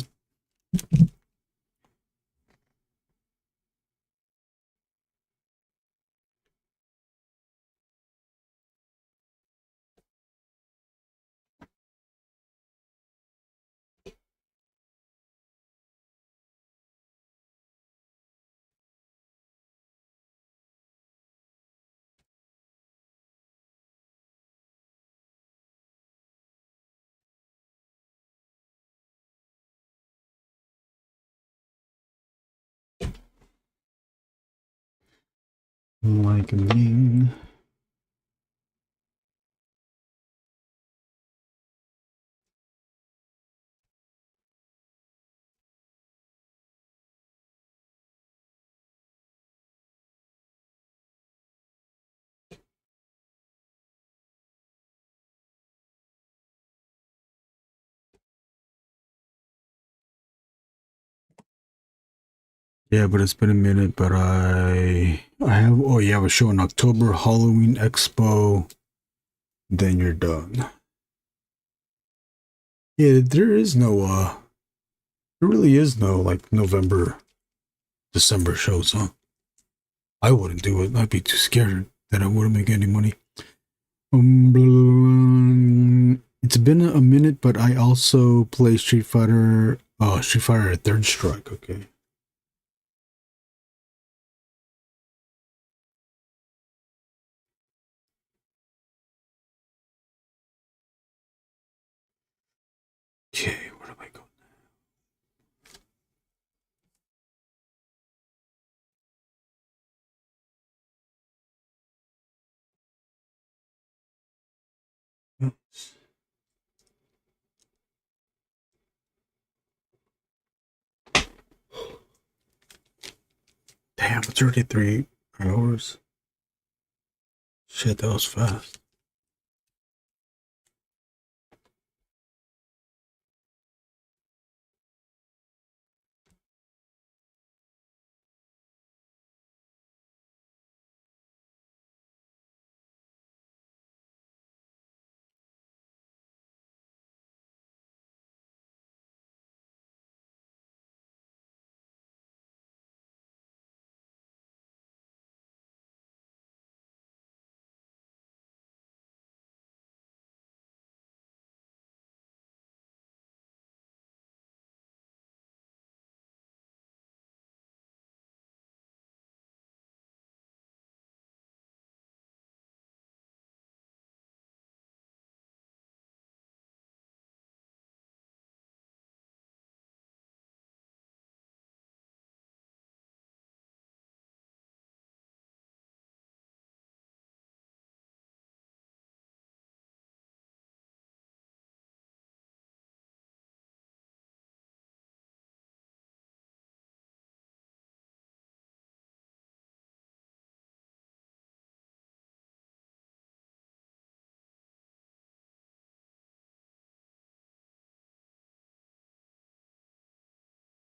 like me. Yeah, but it's been a minute, but I have, oh, you have a show in October, Halloween Expo, then you're done. Yeah, there really is no, like, November, December shows, huh? I wouldn't do it. I'd be too scared that I wouldn't make any money. It's been a minute, but I also play Street Fighter at Third Strike, okay. Okay, where do I go now? Oops. Damn, it's already 3 hours. Shit, that was fast.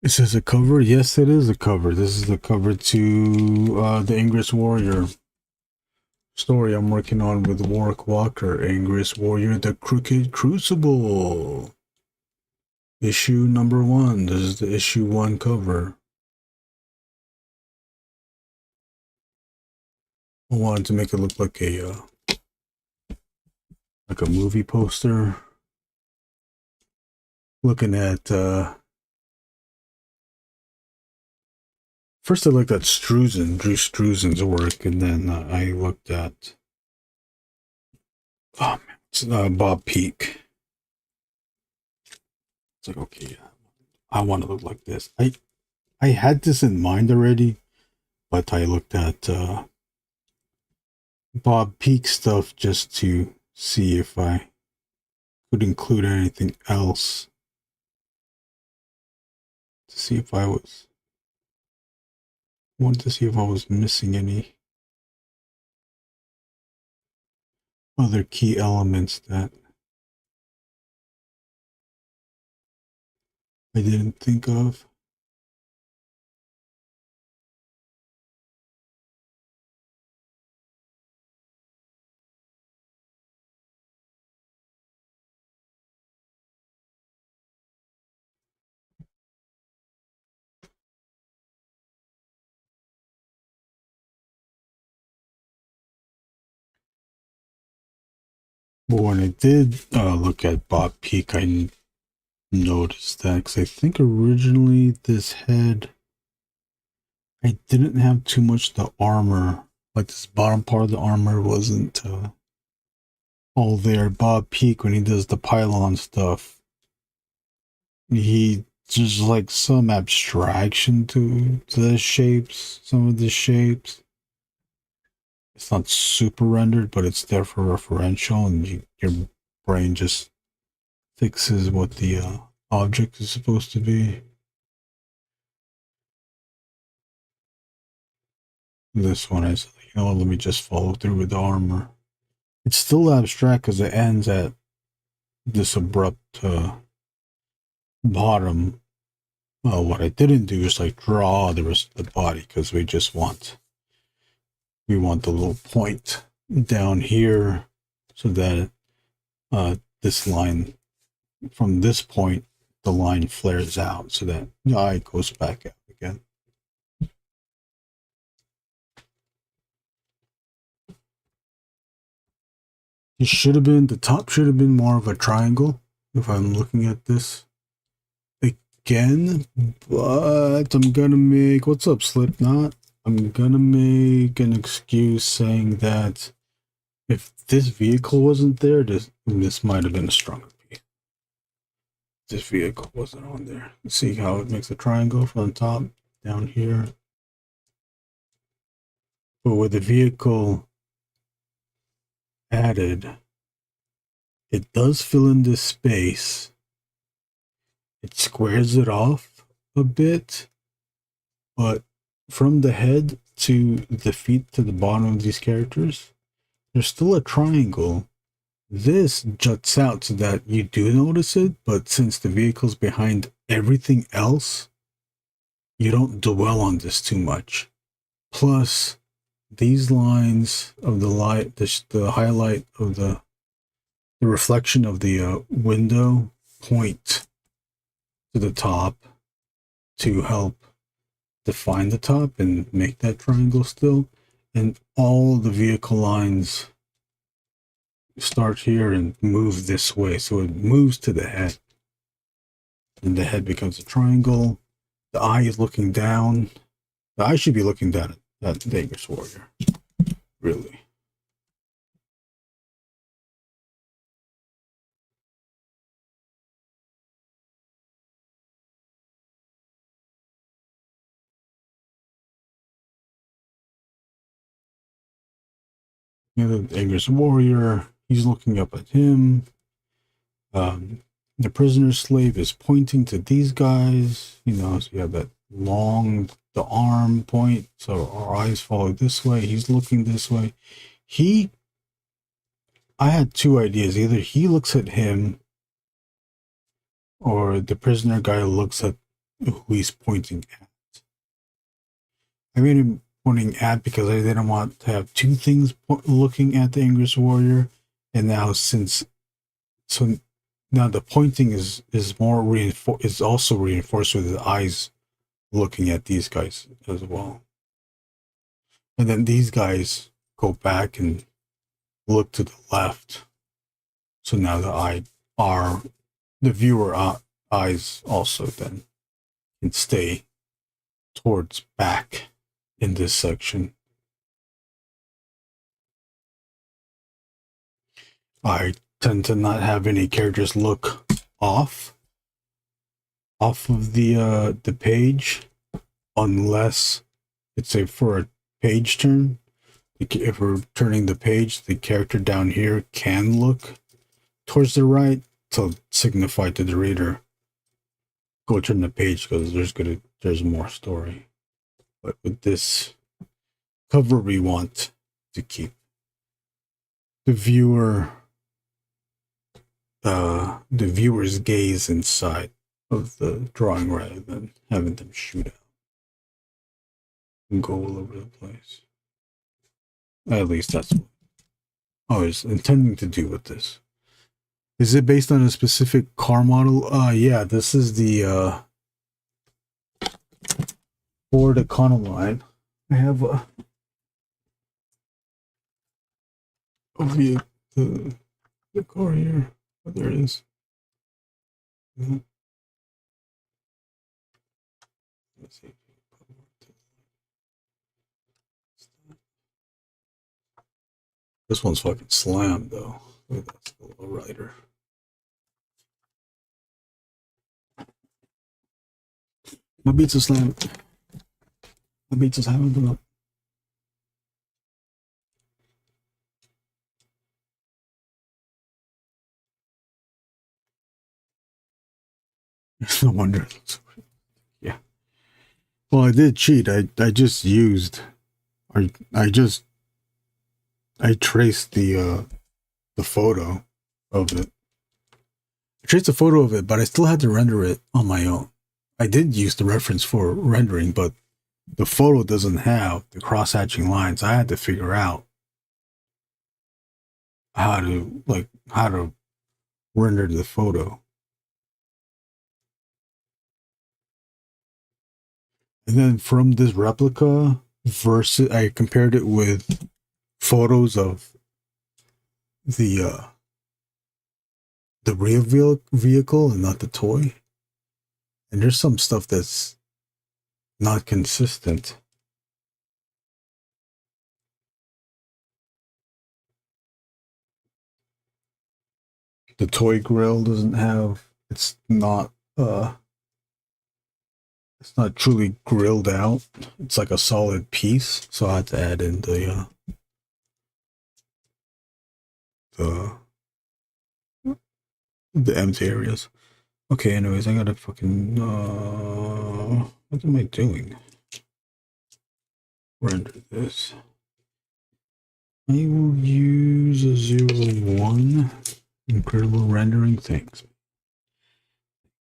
Is this a cover? Yes, it is a cover. This is the cover to the Angriest Warrior story I'm working on with Warrick Walker. Angriest Warrior, the Crooked Crucible. Issue number 1. This is the issue 1 cover. I wanted to make it look like a movie poster. Looking at first I looked at Drew Struzen's work, and then I looked at Bob Peak. It's like, okay, I want to look like this. I had this in mind already, but I looked at Bob Peak stuff just to see if I could include anything else. To see if I was missing any other key elements that I didn't think of. But when I did look at Bob Peak, I noticed that, because I think originally this head, I didn't have too much of the armor. Like, this bottom part of the armor wasn't all there. Bob Peak, when he does the pylon stuff, he just like some abstraction to the shapes, some of the shapes. It's not super rendered, but it's there for referential, and your brain just fixes what the object is supposed to be. This one, I said, you know what, let me just follow through with the armor. It's still abstract because it ends at this abrupt bottom Well, what I didn't do is like draw the rest of the body, because we want the little point down here, so that this line, from this point, the line flares out so that the eye goes back out again. It should have been, the top should have been more of a triangle if I'm looking at this again, but I'm gonna make, what's up Slipknot? I'm gonna make an excuse saying that if this vehicle wasn't there, this might have been a stronger piece. This vehicle wasn't on there. See how it makes a triangle from the top down here. But with the vehicle added, it does fill in this space. It squares it off a bit, but from the head to the feet to the bottom of these characters, there's still a triangle. This juts out so that you do notice it, but since the vehicle's behind everything else, you don't dwell on this too much. Plus, these lines of the light, the highlight of the reflection of the window point to the top to help define the top and make that triangle still. And all the vehicle lines start here and move this way, so it moves to the head, and the head becomes a triangle. The eye is looking down. The eye should be looking down at the Angriest Warrior, really. Yeah, the Angriest Warrior, he's looking up at him. The prisoner's slave is pointing to these guys, you know, so you have that long, the arm point, so our eyes follow this way, he's looking this way. I had two ideas. Either he looks at him, or the prisoner guy looks at who he's pointing at. I made him pointing at because I didn't want to have two things looking at the Angriest Warrior, and now now the pointing is more is also reinforced with the eyes looking at these guys as well. And then these guys go back and look to the left. So now the viewer eyes also then can stay towards back in this section. I tend to not have any characters look off of the page, unless it's for a page turn. If we're turning the page, the character down here can look towards the right to signify to the reader, go turn the page, because there's more story. But with this cover, we want to keep the viewer's gaze inside of the drawing rather than having them shoot out and go all over the place. At least that's what I was intending to do with this. Is it based on a specific car model? Yeah, this is the Ford Econoline. I have the car here. Oh, there it is. Yeah. Let's see. This one's fucking slammed though. Look at that, the low rider. My beats are slammed. My beats are slammed up. No wonder. Yeah. Well, I did cheat. I just used, or I traced the photo of it. I traced the photo of it, but I still had to render it on my own. I did use the reference for rendering, but the photo doesn't have the cross-hatching lines. I had to figure out how to render the photo. And then from this replica versus, I compared it with photos of the real vehicle and not the toy. And there's some stuff that's not consistent. The toy grill doesn't have, it's not truly grilled out. It's like a solid piece. So I had to add in the empty areas. Okay, anyways, I gotta fucking what am I doing? Render this. I will use a 0-1. Incredible rendering. Thanks.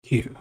Thank you.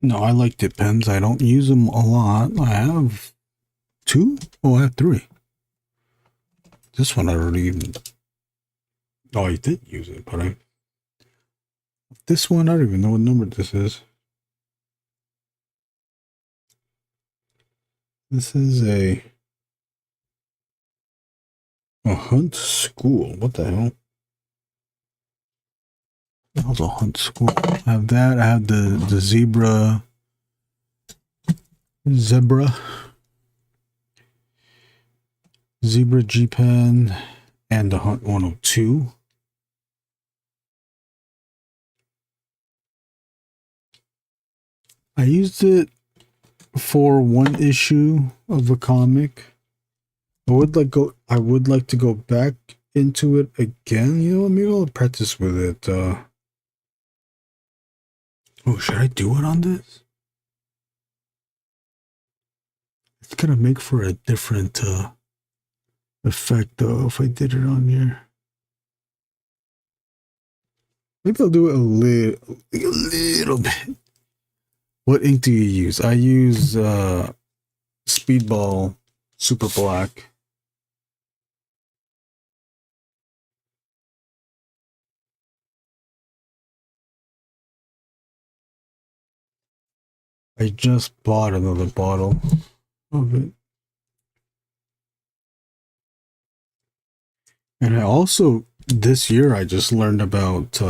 No, I like dip pens. I don't use them a lot. I have 2? Oh, I have 3. This one I don't even. Oh, I did use it, but this one, I don't even know what number this is. This is a Hunt School. What the hell? That was a Hunt School. I have that. I have the Zebra G pen and the Hunt 102. I used it for one issue of a comic. I would like to go back into it again. You know, maybe I'll practice with it. Oh, should I do it on this? It's gonna make for a different effect though if I did it on here. Maybe I'll do it a little bit. What ink do you use? I use Speedball Super Black. I just bought another bottle of it. And I also, this year, I just learned about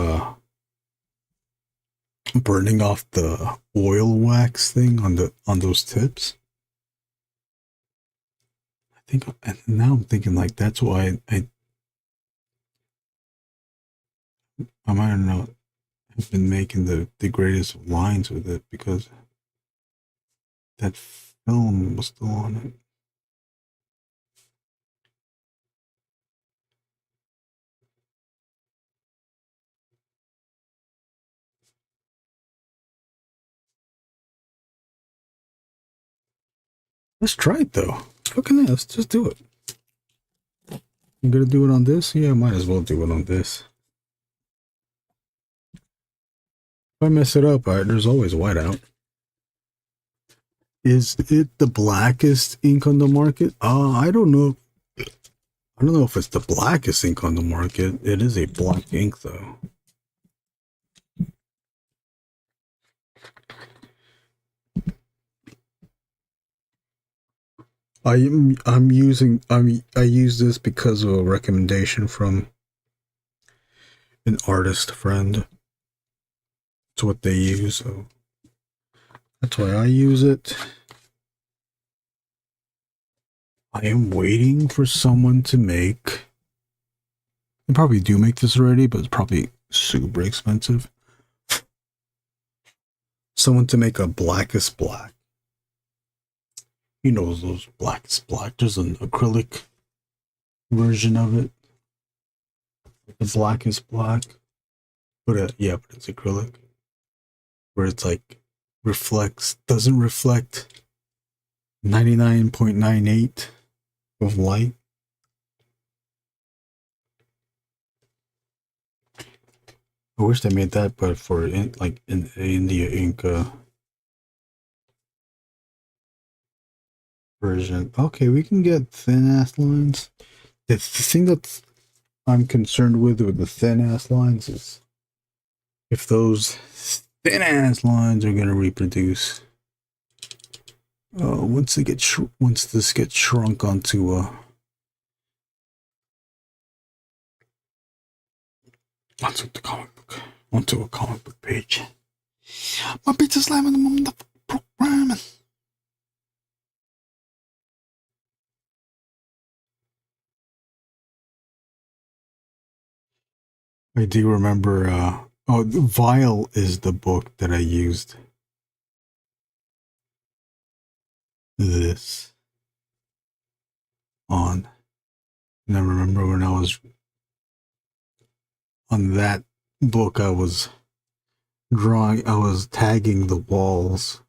burning off the oil wax thing on those tips. I think, and now I'm thinking like that's why I might not have been making the greatest lines with it, because that film was still on it. Let's try it though. Fucking let's just do it. You gonna do it on this? Yeah, might as well do it on this. If I mess it up, there's always whiteout. Is it the blackest ink on the market? I don't know. I don't know if it's the blackest ink on the market. It is a black ink though. I use this because of a recommendation from an artist friend. It's what they use, so that's why I use it. I am waiting for someone to make. They probably do make this already, but it's probably super expensive. Someone to make a blackest black. You know those blackest black. There's an acrylic version of it. The blackest black. But yeah, but it's acrylic. Where it's like doesn't reflect 99.98 of light. I wish they made that, but for like in India ink version. Okay, we can get thin ass lines. The thing that I'm concerned with the thin ass lines is if those thin ass lines are gonna reproduce. Once this gets shrunk onto the comic book, onto a comic book page. My pizza slamming the mom the programming. I do remember. Vile is the book that I used this on. And I remember when I was on that book, I was tagging the walls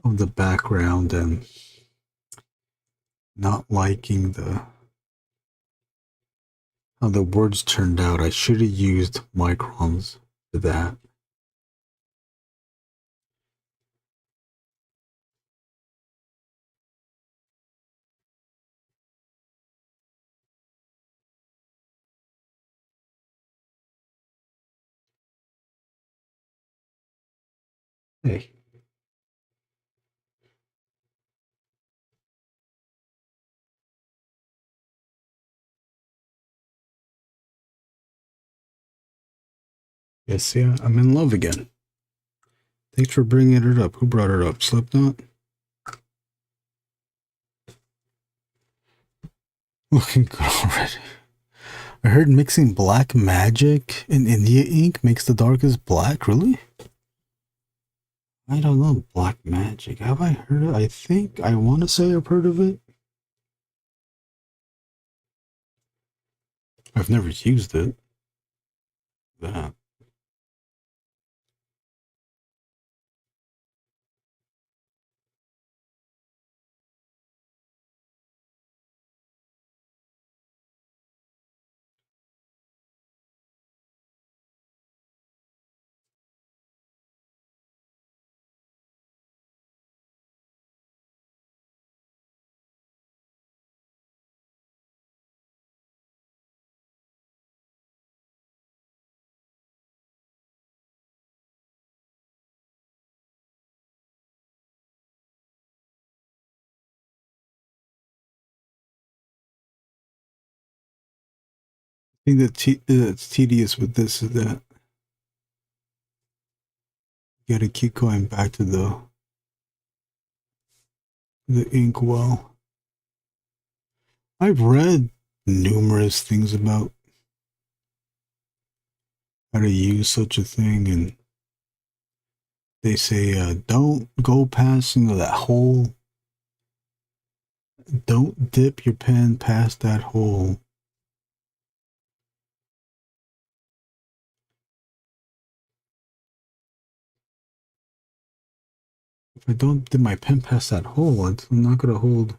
of the background and not liking how the words turned out. I should have used microns for that. Hey. Yes, yeah, I'm in love again. Thanks for bringing it up. Who brought it up? Slipknot? Looking good already. I heard mixing black magic in India ink makes the darkest black. Really? I don't know. Black magic. Have I heard it? I want to say I've heard of it. I've never used it. That. I think that's tedious with this is that you gotta keep going back to the ink well. I've read numerous things about how to use such a thing, and they say don't go past that hole. Don't dip your pen past that hole. If I don't dip my pen past that hole, I'm not gonna hold.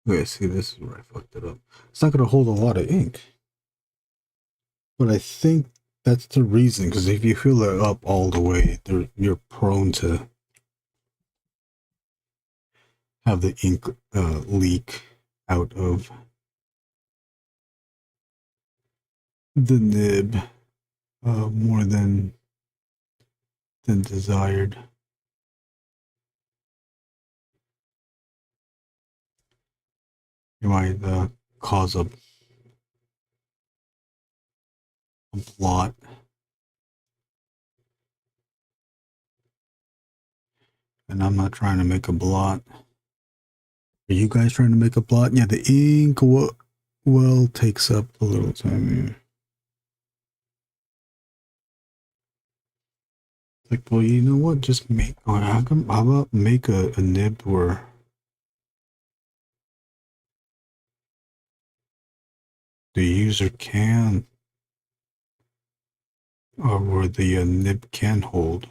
Okay, see, this is where I fucked it up. It's not gonna hold a lot of ink. But I think that's the reason, because if you fill it up all the way, you're prone to have the ink leak out of the nib more than than desired. You might cause a blot. And I'm not trying to make a blot. Are you guys trying to make a blot? Yeah, the ink well takes up a little time here. Like, well, you know what? Just make, or how about make a nib where the user can, or where the nib can hold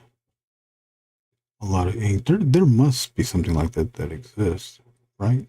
a lot of ink. There must be something like that that exists, right?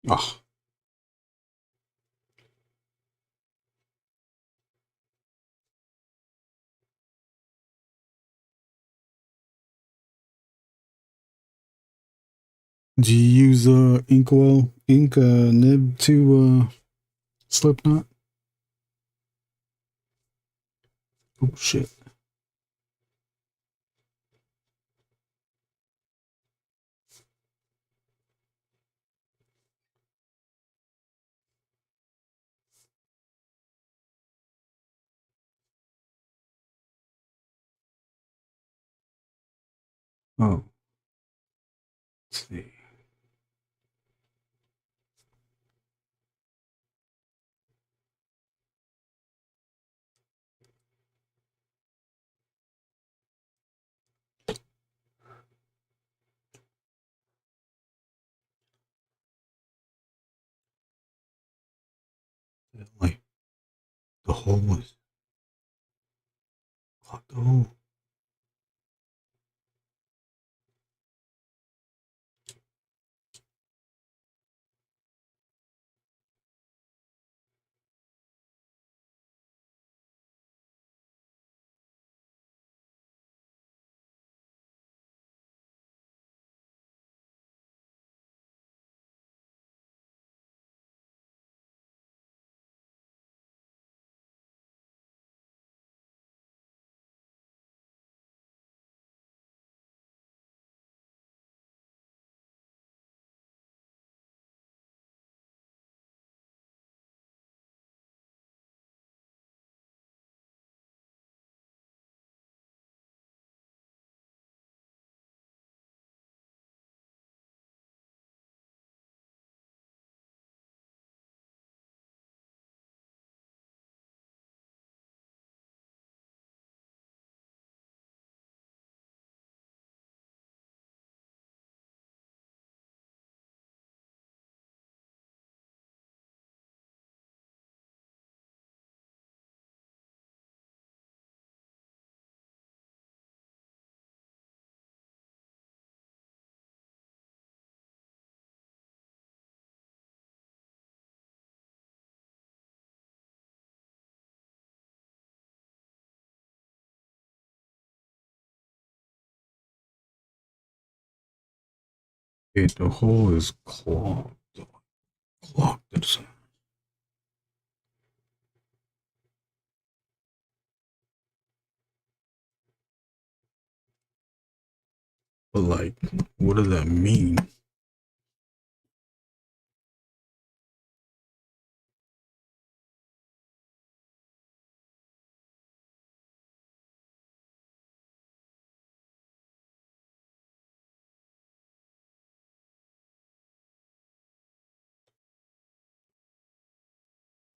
Oh, do you use inkwell ink nib to Slipknot? Oh shit. Oh, let's see. Like the hole was clogged. Oh, okay, the hole is clogged. Clogged. But like, what does that mean?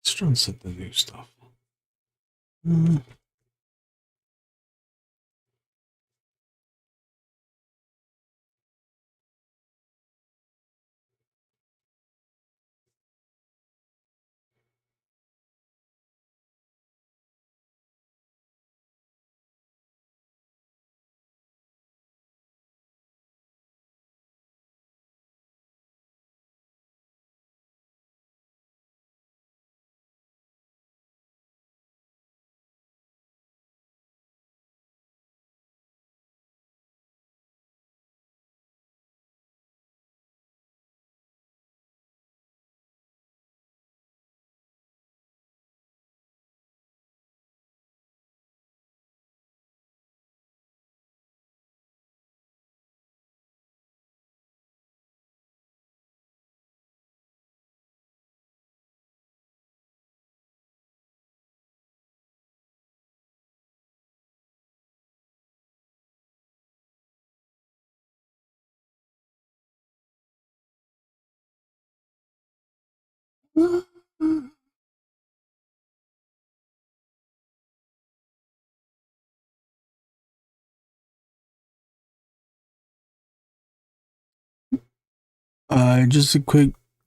Let's try and set the new stuff.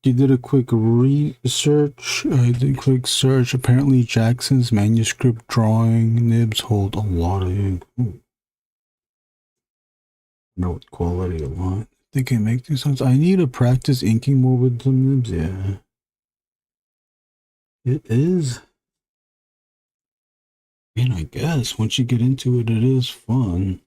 You did a quick research. I did a quick search. Apparently, Jackson's manuscript drawing nibs hold a lot of ink. Know what quality I want. They can make these sounds. I need to practice inking more with the nibs. Yeah, it is. And I guess once you get into it, it is fun.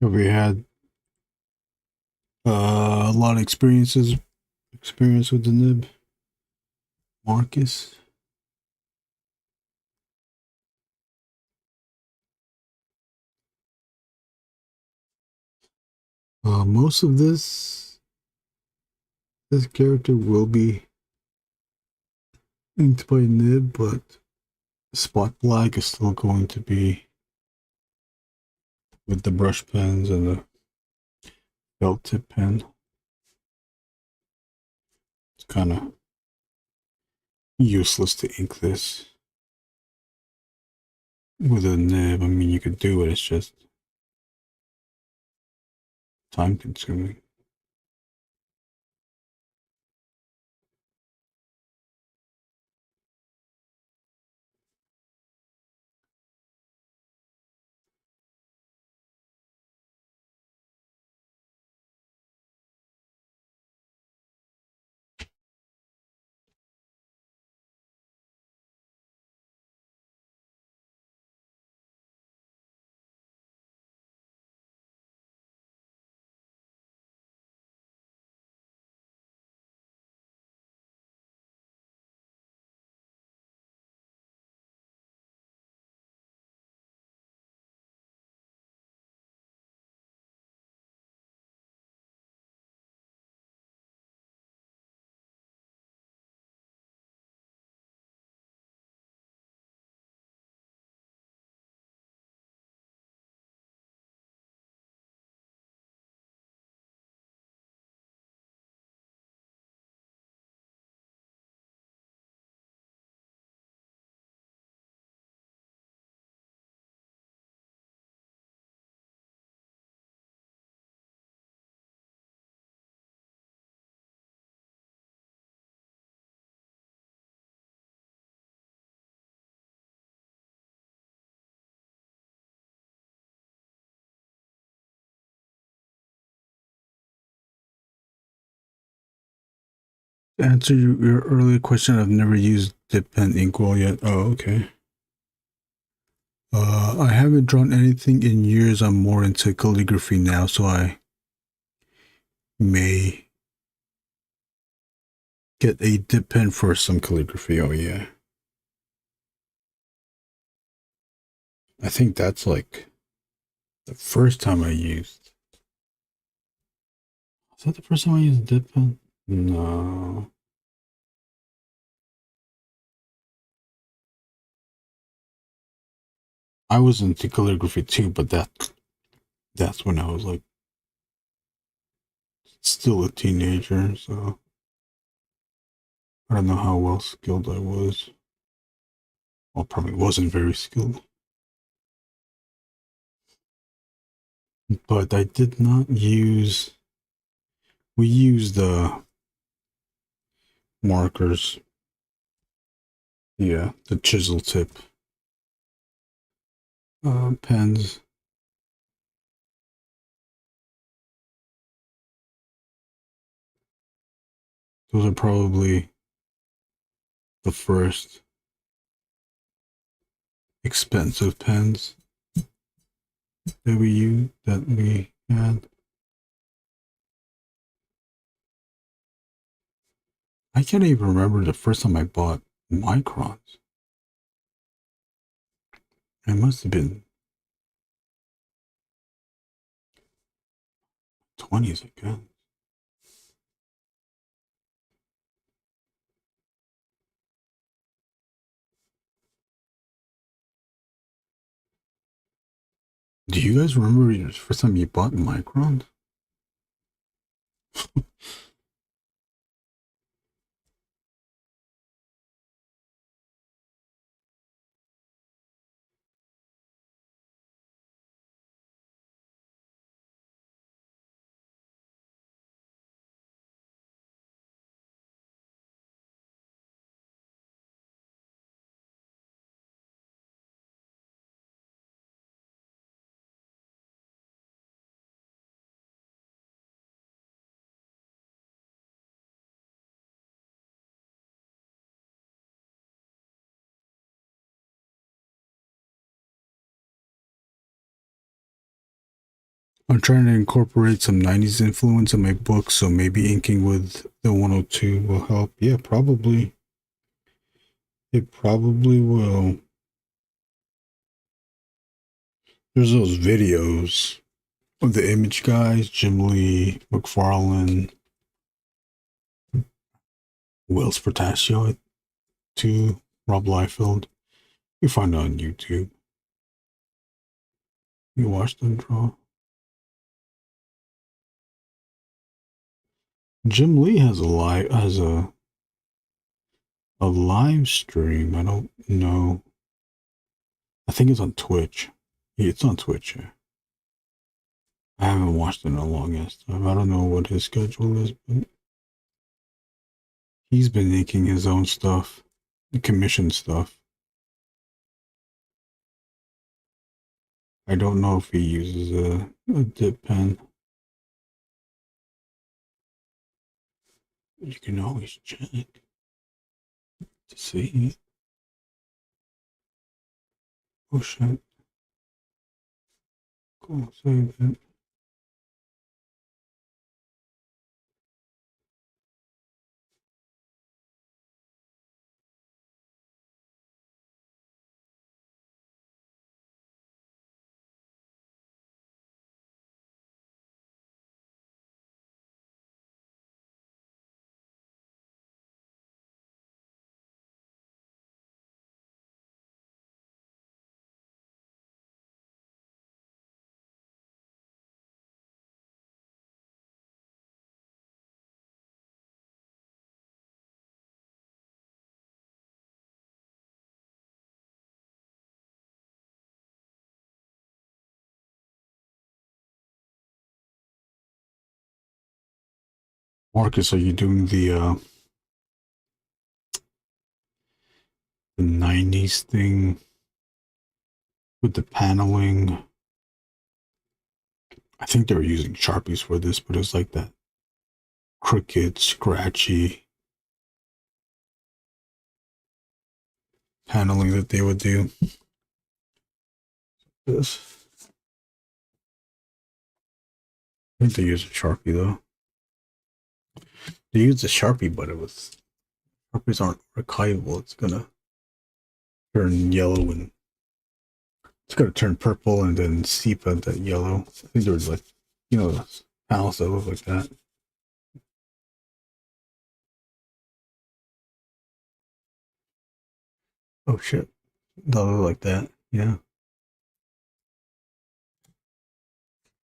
We had a lot of experience with the nib. Marcus. Most of this character will be inked by nib, but spot black is still going to be with the brush pens and the felt tip pen. It's kind of useless to ink this with a nib. I mean, you could do it, it's just time consuming. To answer your earlier question, I've never used dip pen inkwell yet. Oh, okay. I haven't drawn anything in years. I'm more into calligraphy now, so I may get a dip pen for some calligraphy. Oh yeah. I think that's like the first time I used. Was that the first time I used a dip pen? No. I was into calligraphy too, but that's when I was like still a teenager, so I don't know how well skilled I was. Well, probably wasn't very skilled. But I did not use. We used markers. Yeah, the chisel tip pens. Those are probably the first expensive pens that we had. I can't even remember the first time I bought microns. It must have been 20s again. Do you guys remember the first time you bought microns? I'm trying to incorporate some 90s influence in my book, so maybe inking with the 102 will help. Yeah, probably. It probably will. There's those videos of the image guys, Jim Lee, McFarlane, Wells Portasio, too, Rob Liefeld. You find it on YouTube. You watch them draw. Jim Lee has a live stream. I don't know. I think it's on Twitch. Yeah, it's on Twitch. Yeah. I haven't watched it in a long ass time. I don't know what his schedule is, but he's been making his own stuff, commission stuff. I don't know if he uses a dip pen. You can always check to see. Oh shit. Cool, save it. Marcus, are you doing the 90s thing with the paneling? I think they were using Sharpies for this, but it's like that crooked, scratchy paneling that they would do. This. I think they used a Sharpie though. They used a Sharpie, but it was properties aren't archival, it's gonna turn yellow and it's gonna turn purple and then seep out that yellow. I think there's like, panels that look like that. Oh shit. That look like that, yeah.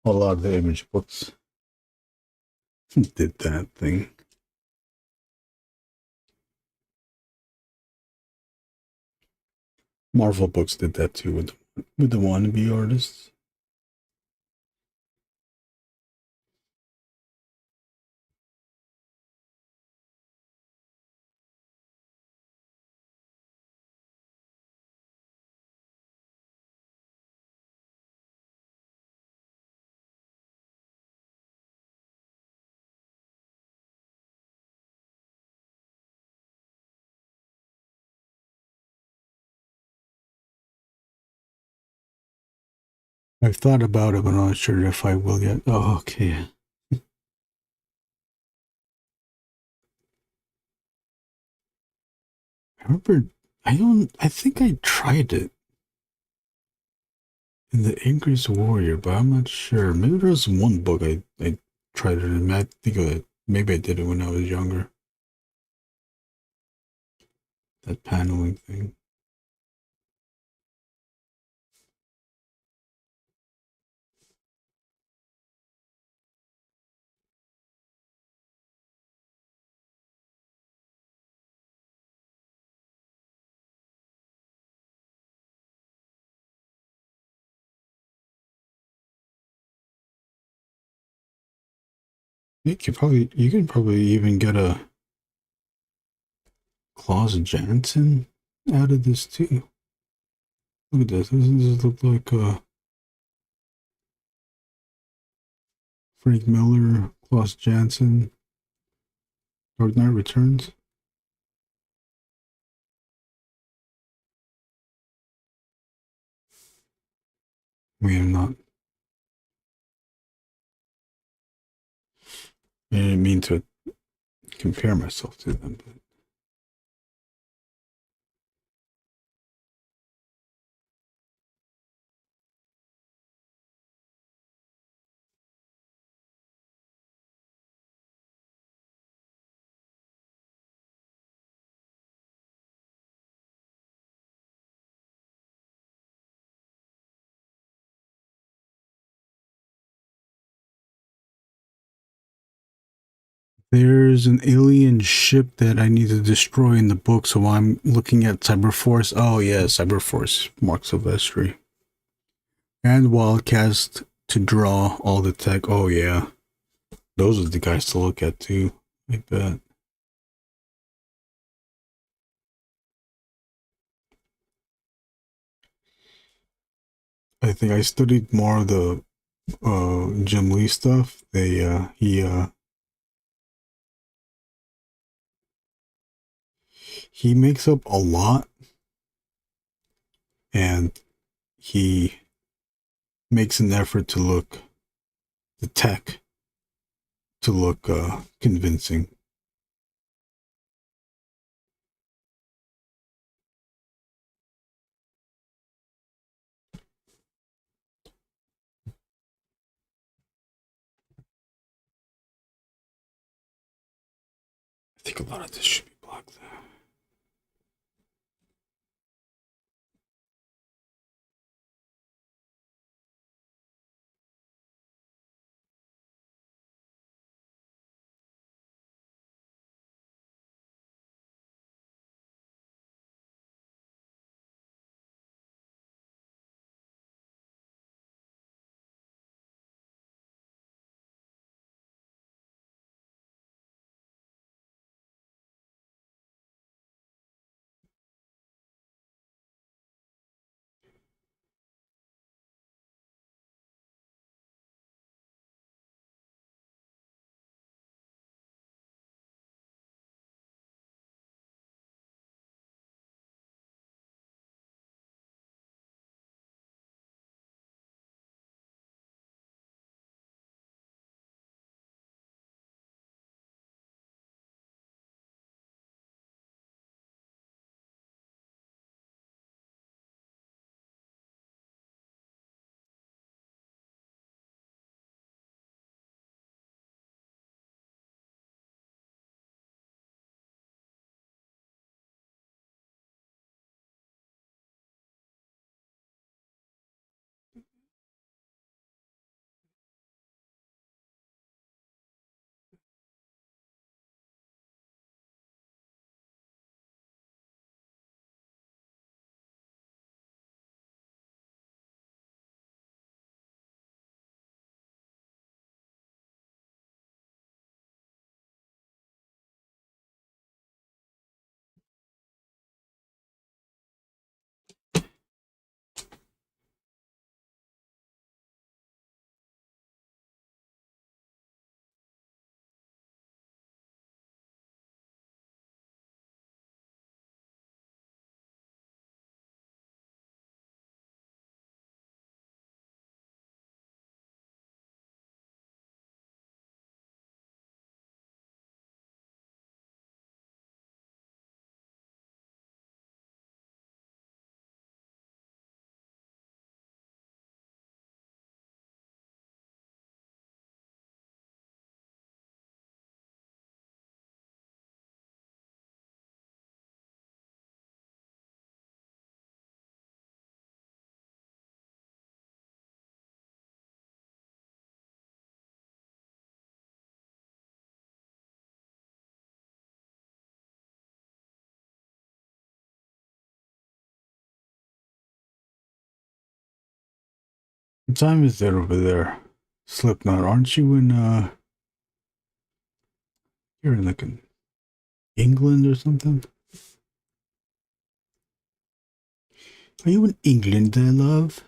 A lot of the image books did that thing. Marvel books did that too with the wannabe artists. I've thought about it, but I'm not sure if I will yet. Oh, okay. I remember, I think I tried it in the Angriest Warrior, but I'm not sure. Maybe there was one book I tried it in. I think maybe I did it when I was younger. That paneling thing. You can probably even get a Klaus Janson out of this too. Look at this. Doesn't this look like Frank Miller, Klaus Janson, Dark Knight Returns? We have not. I didn't mean to compare myself to them, but there's an alien ship that I need to destroy in the book, so I'm looking at Cyberforce. Oh yeah, Cyberforce, Mark Silvestri. And Wildcast to draw all the tech. Oh yeah. Those are the guys to look at too. I bet. I think I studied more of the Jim Lee stuff. He makes up a lot, and he makes an effort to look the tech to look convincing. I think a lot of this should be blocked there. What time is it over there? Slipknot, aren't you in you're in like in England or something? Are you in England there, love?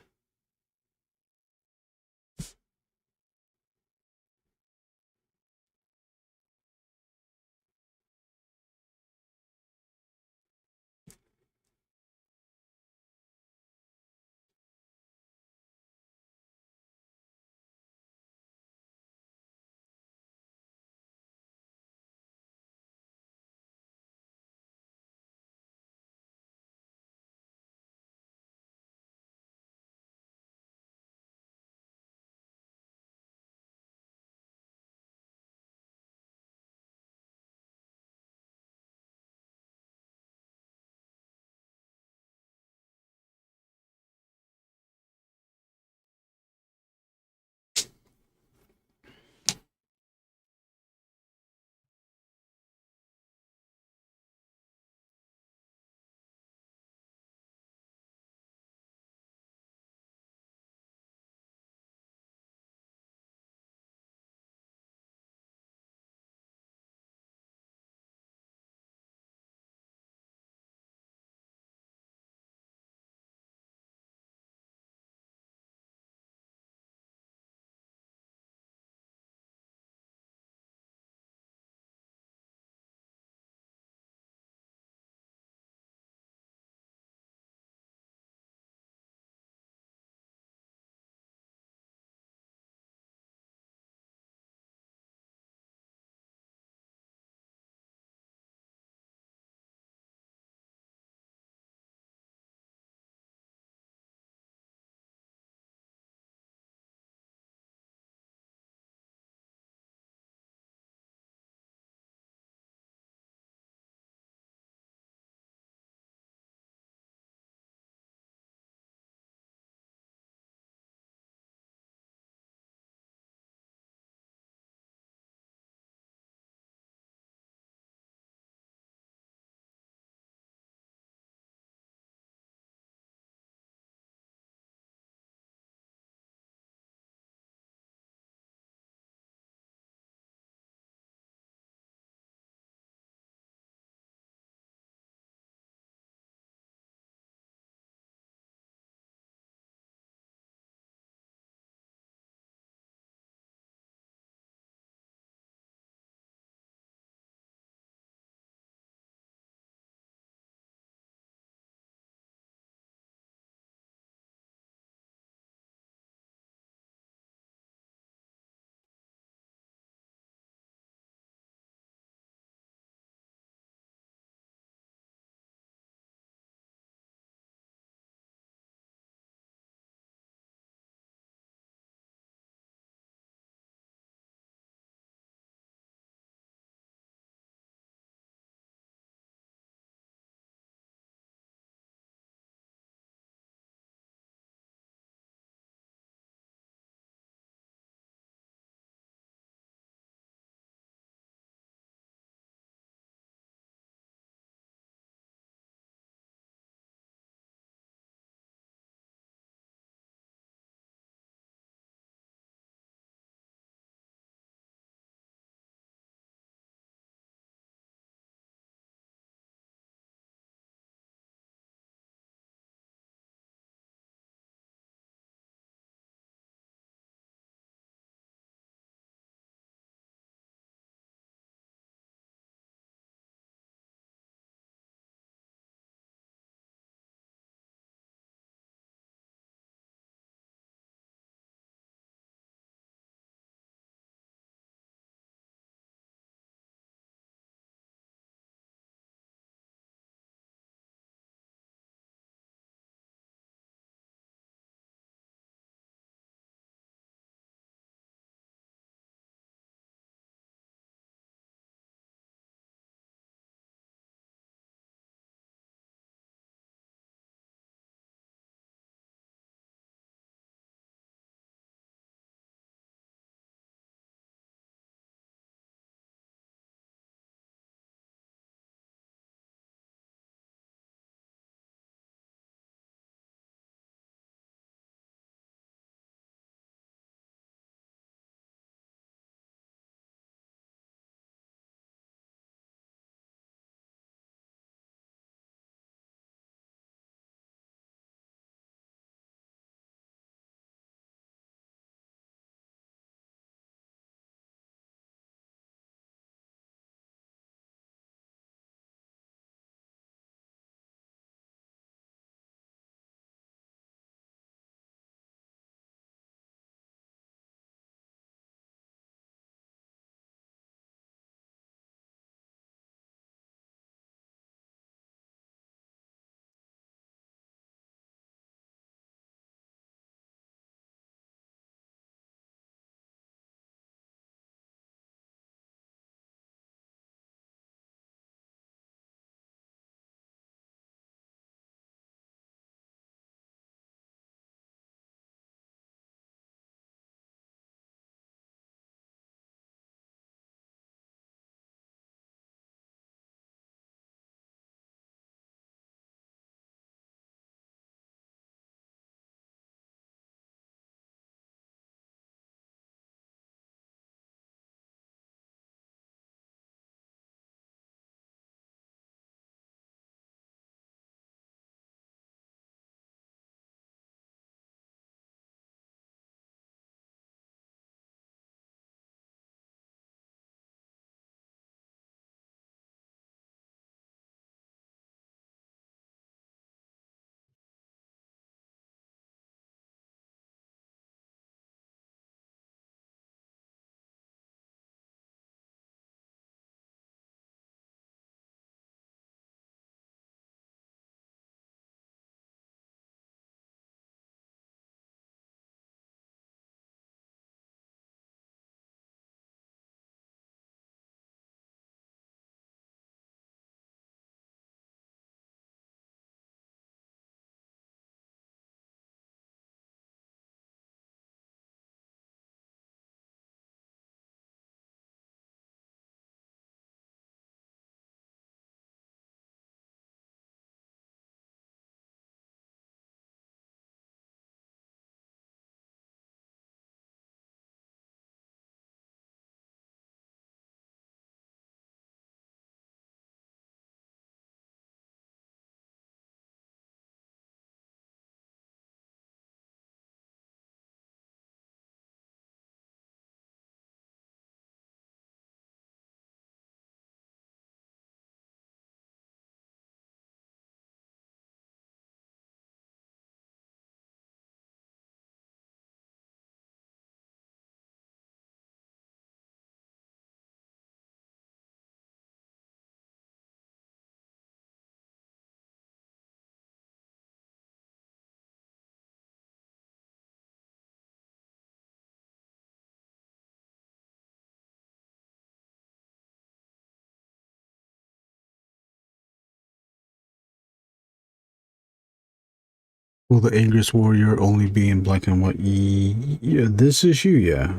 Will the Angriest Warrior only be in black and white? Yeah, this issue, yeah.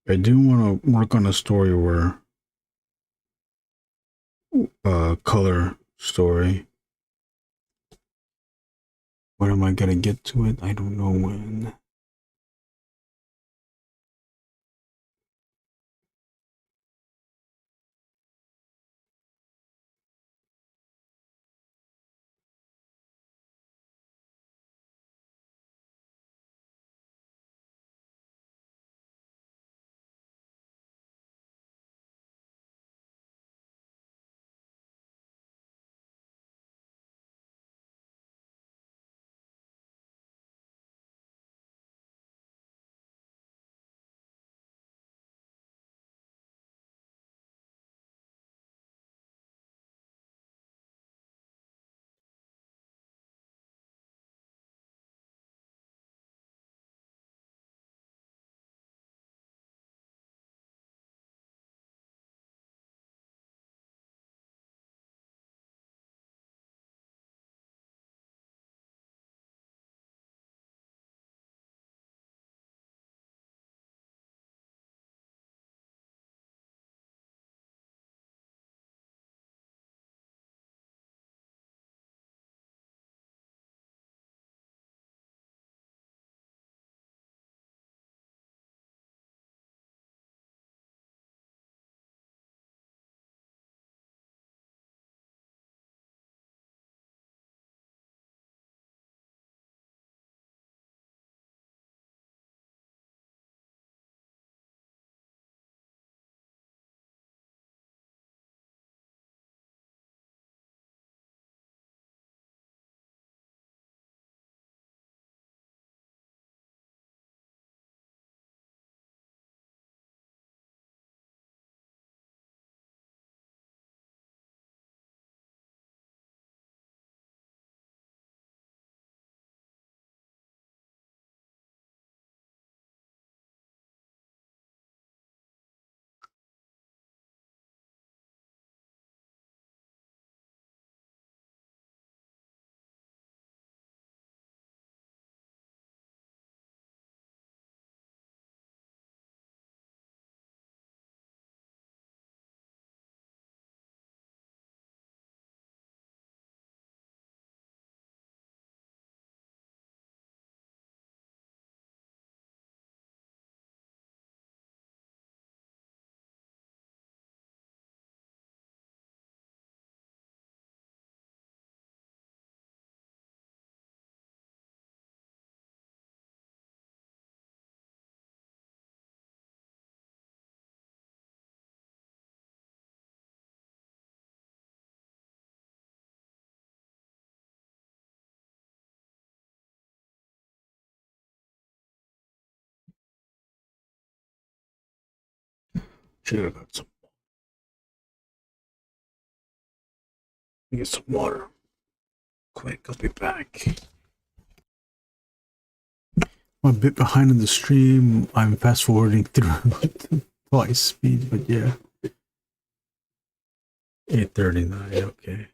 I do want to work on a story where, color story. When am I gonna get to it? I don't know when. Should have got some. Get some water. Quick, I'll be back. I'm a bit behind in the stream. I'm fast forwarding through twice speed, but yeah. 8:39, okay.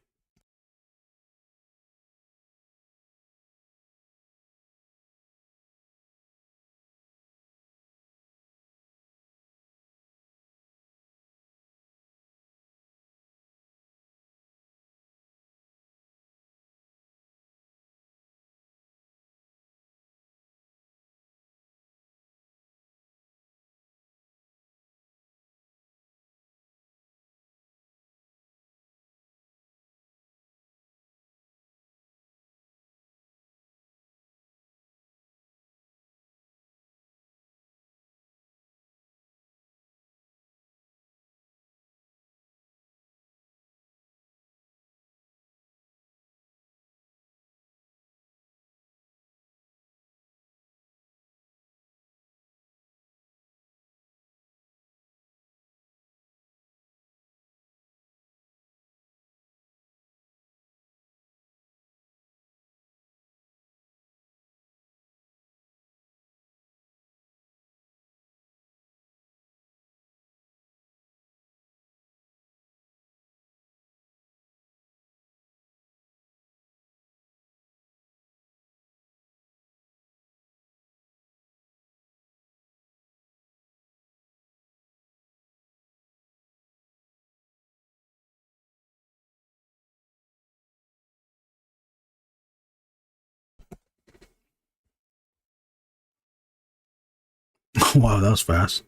Wow, that was fast.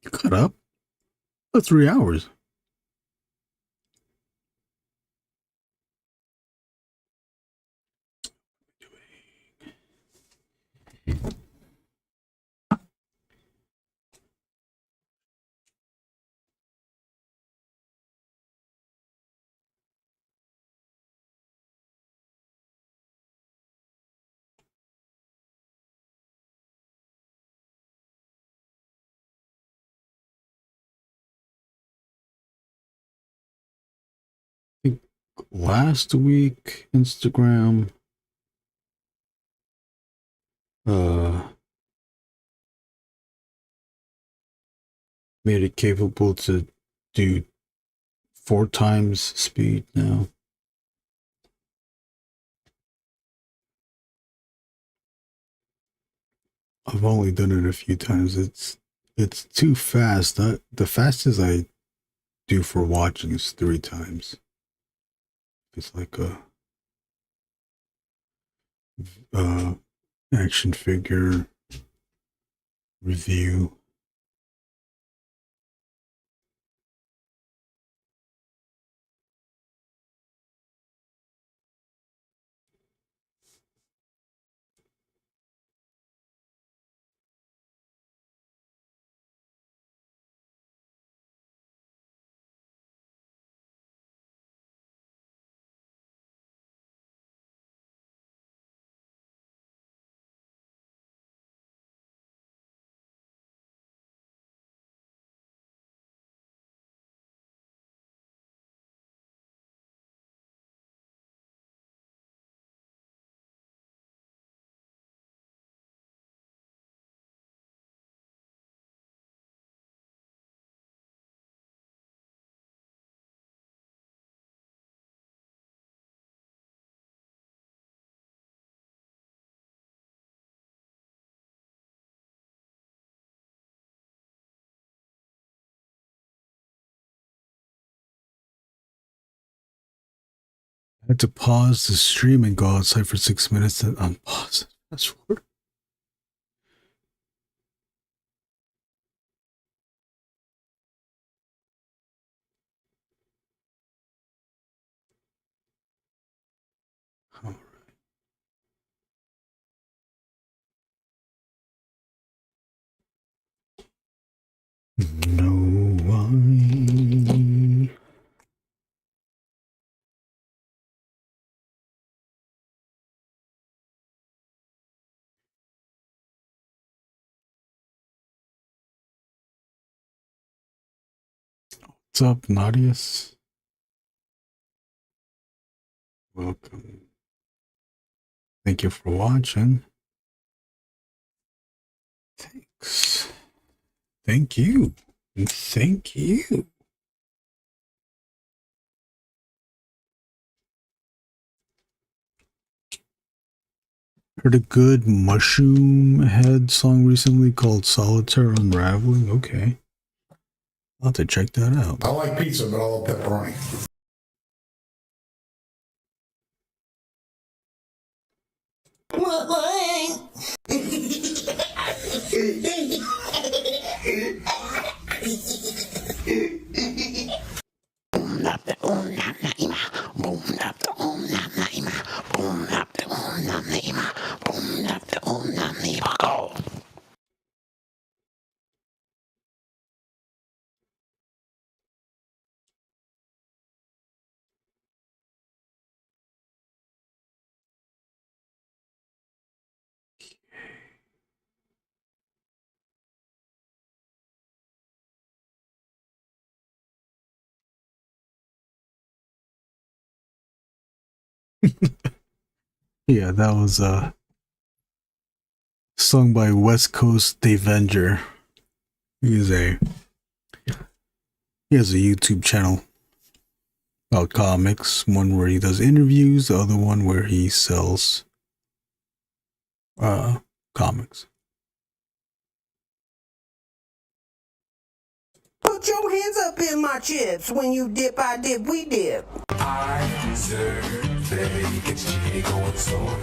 You caught up? For 3 hours. I think last week, Instagram made it capable to do 4 times speed now. I've only done it a few times. It's too fast. The fastest I do for watching is 3 times. It's like a action figure review. I had to pause the stream and go outside for 6 minutes to unpause it. That's weird. All right. No one. What's up, Nadius? Welcome. Thank you for watching. Thanks. Thank you. Thank you. Heard a good Mushroom Head song recently called Solitaire Unraveling. Okay. I'll have to check that out. I like pizza, but I love pepperoni. Yeah, that was sung by West Coast Davenger. He has a YouTube channel about comics. One where he does interviews, the other one where he sells comics. Put your hands up in my chips. When you dip, I dip, we dip. I deserve it. Get your jiggy going slow.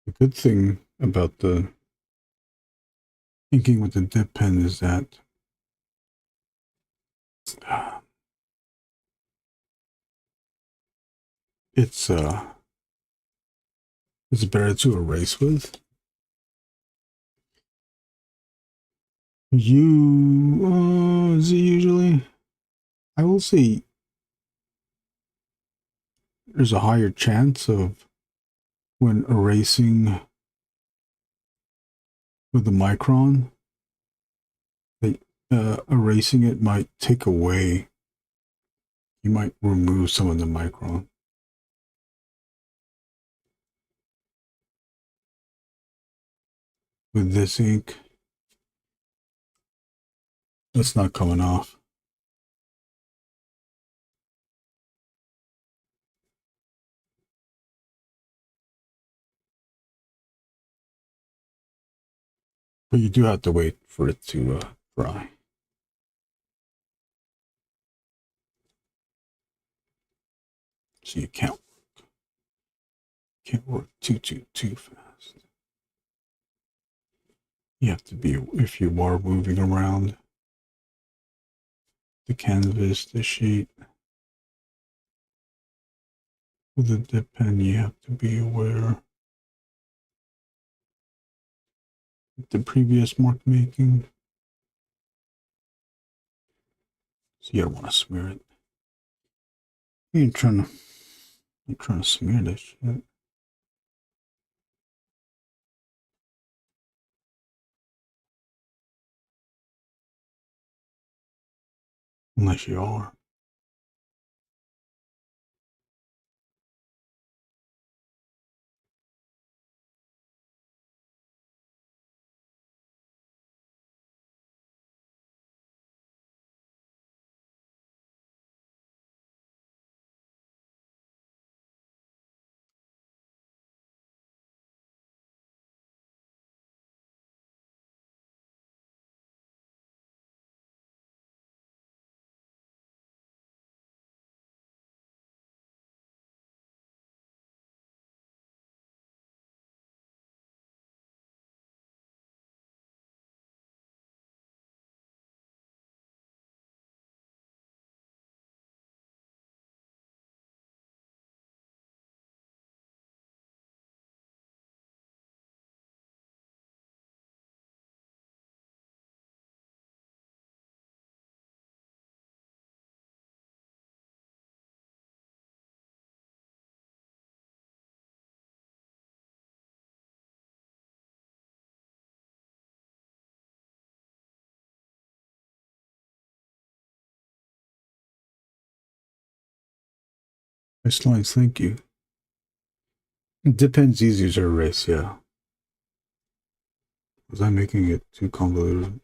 The good thing about the inking with the dip pen is that it's better to erase with. Is it usually? I will say there's a higher chance of when erasing with the micron, that erasing it might take away. You might remove some of the micron. With this ink, it's not coming off. But you do have to wait for it to dry. So you can't work too fast. You have to be, if you are moving around the canvas, the sheet, with the dip pen, you have to be aware of the previous mark making. So you don't want to smear it. I'm trying to smear this shit. Unless you are. Nice lines, thank you. It depends easier to erase, yeah. Was I making it too convoluted?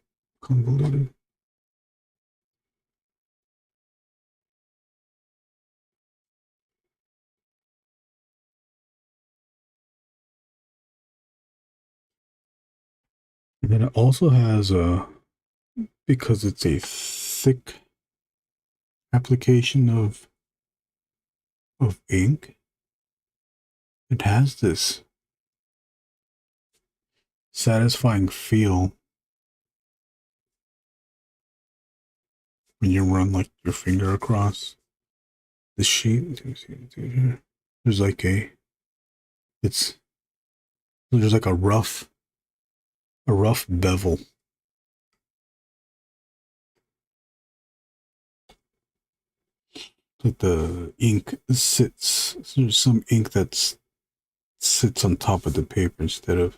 And then it also has because it's a thick application of ink, it has this satisfying feel when you run like your finger across the sheet. There's like there's like a rough bevel. Like the ink sits, there's some ink that sits on top of the paper instead of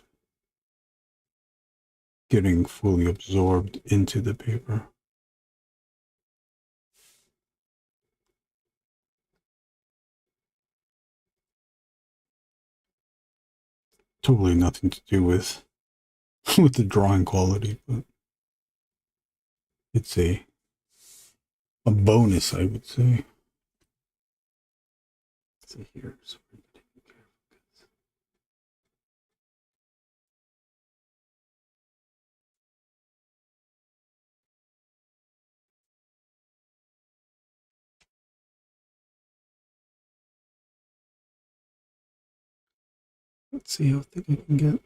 getting fully absorbed into the paper. Totally nothing to do with with the drawing quality, but it's a bonus, I would say. So here's Let's see how thick I can get.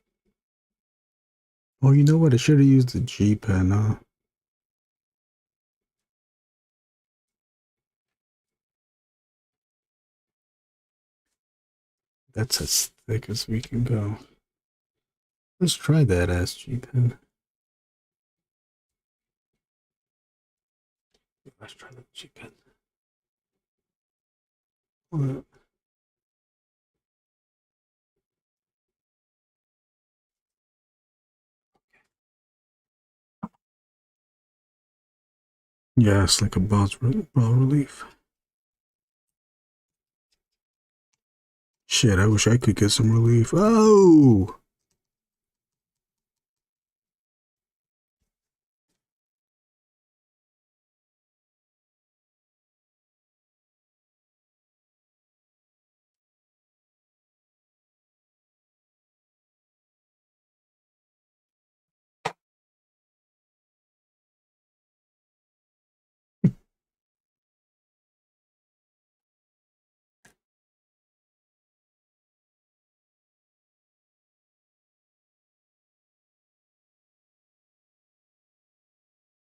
Oh, you know what? I should have used the G pen, huh? That's as thick as we can go. Let's try that ass G pen. Let's try the G pen. Hold up. Yeah, it's like a bas relief. Shit, I wish I could get some relief. Oh!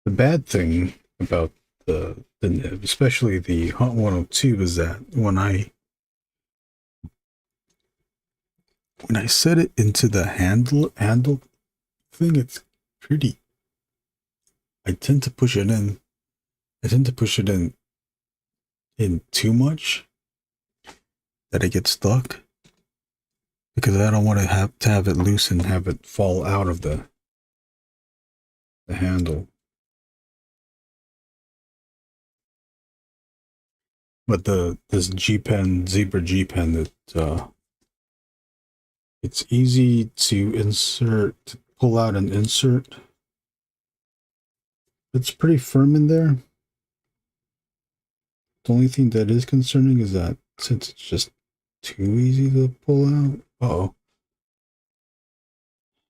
The bad thing about the nib, especially the Hot 102, is that when I set it into the handle thing, it's pretty. I tend to push it in. I tend to push it in too much that it gets stuck, because I don't want to have it loose and have it fall out of the handle. But this G pen, Zebra G pen, that it's easy to insert, to pull out and insert. It's pretty firm in there. The only thing that is concerning is that since it's just too easy to pull out. Uh-oh.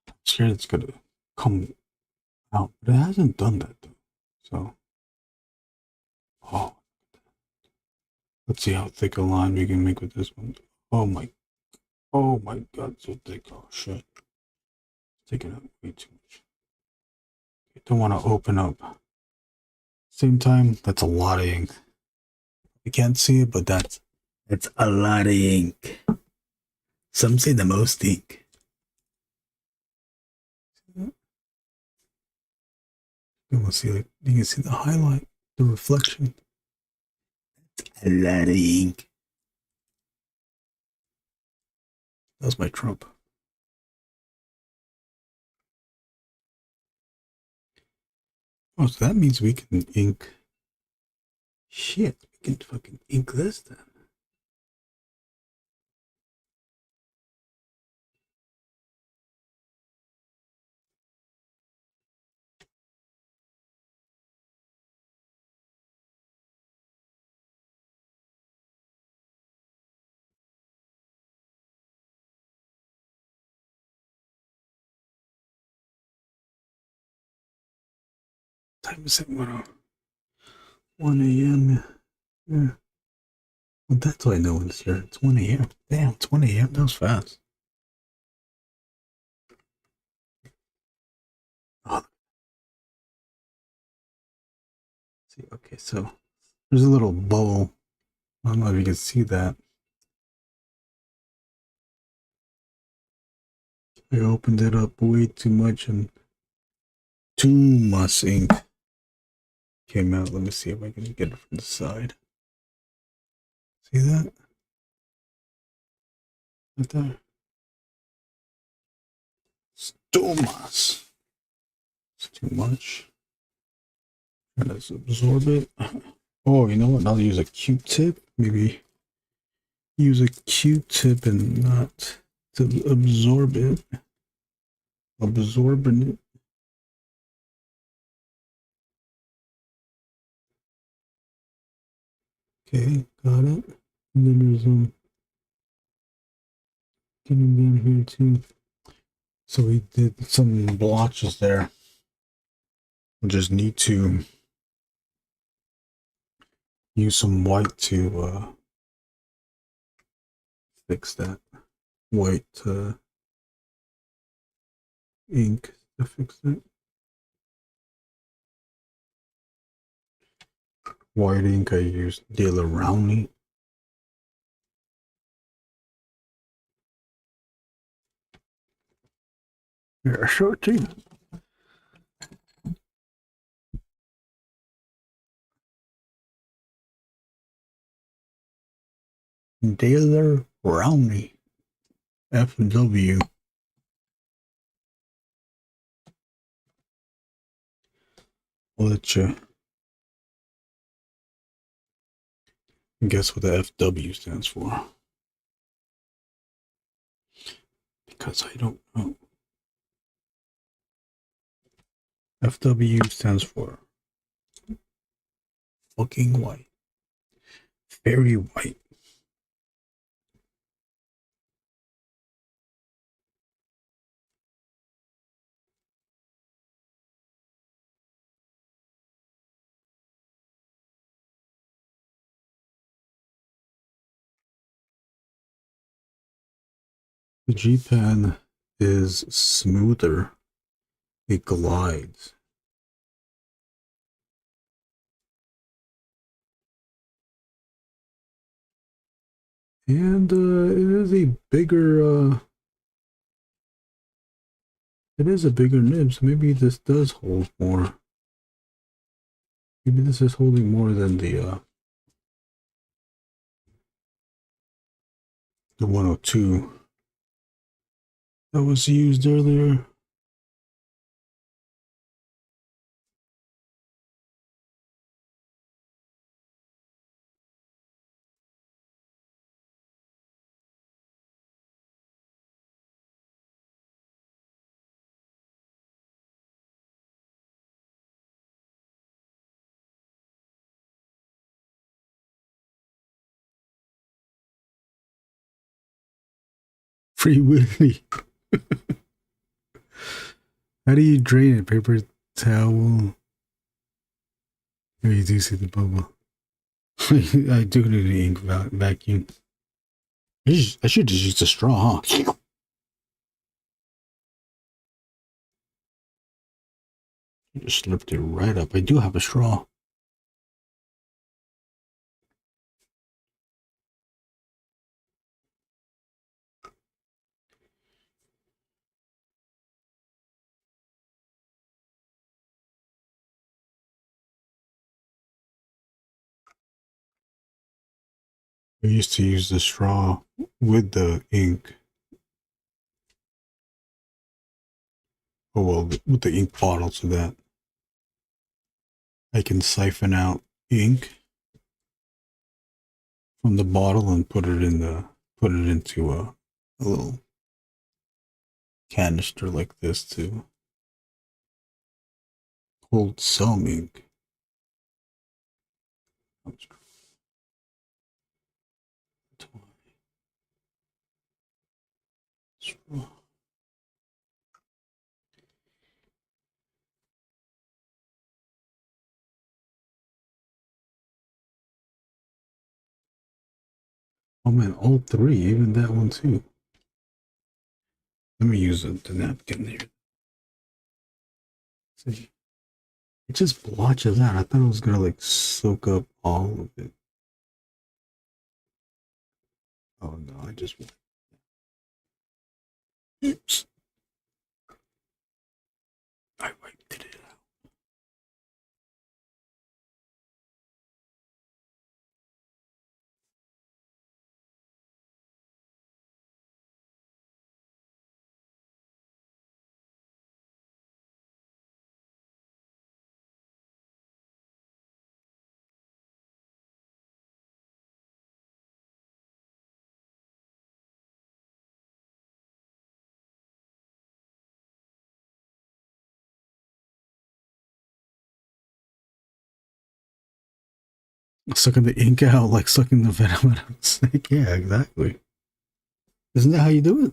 I'm scared it's gonna come out, but it hasn't done that though. So, oh, let's see how thick a line we can make with this one. Oh my God, so thick. Oh shit, it's taking up way too much. I don't want to open up. Same time, that's a lot of ink. You can't see it, but that's a lot of ink. Some say the most ink. You can see, like, you can see the highlight, the reflection. That's a lot of ink. That's my Trump. Oh, so that means we can ink. Shit, we can fucking ink this then. Time is at 1 a.m. Yeah. Well, that's why no one's here. It's 1 a.m. Damn, it's 1 a.m. That was fast. Oh. See, okay, so there's a little bubble. I don't know if you can see that. I opened it up way too much and too much ink came out. Let me see if I can get it from the side. See that? Right there. It's too much. It's too much. Let's absorb it. Oh, you know what? I'll use a Q-tip. Maybe use a Q-tip and not to absorb it. Absorbing it. Okay, got it. And then there's getting down here too. So we did some blotches there. We just need to use some white to fix that. white ink to fix it. White ink I used Daler Rowney. Here, I show it to you. Daler Rowney. FW. I'll let you guess what the FW stands for. Because I don't know. FW stands for fucking white. Very white. The G pen is smoother. It glides. And it is a bigger it is a bigger nib, so maybe this does hold more. Maybe this is holding more than the 102 that was used earlier. Free Willy. How do you drain it? Paper towel. Oh, you do see the bubble. I do need an ink vacuum. I should just use a straw, huh? Just slipped it right up. I do have a straw. I used to use the straw with the ink. Oh well, with the ink bottle, so that I can siphon out ink from the bottle and put it into a little canister like this to hold some ink. Oh man, all three, even that one too. Let me use the napkin here. See, it just blotches out. I thought it was gonna like soak up all of it. Oh no, I just. Oops. I wiped it out. Sucking the ink out like sucking the venom out of a snake. Yeah, exactly. Isn't that how you do it?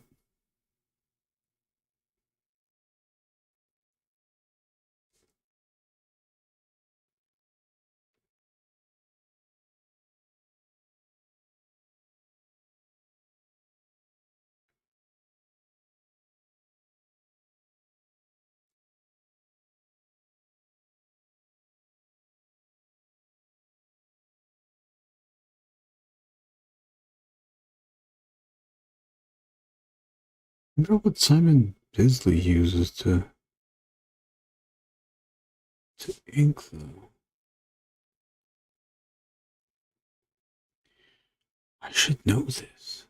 wonder what Simon Bisley uses to ink though. I should know this.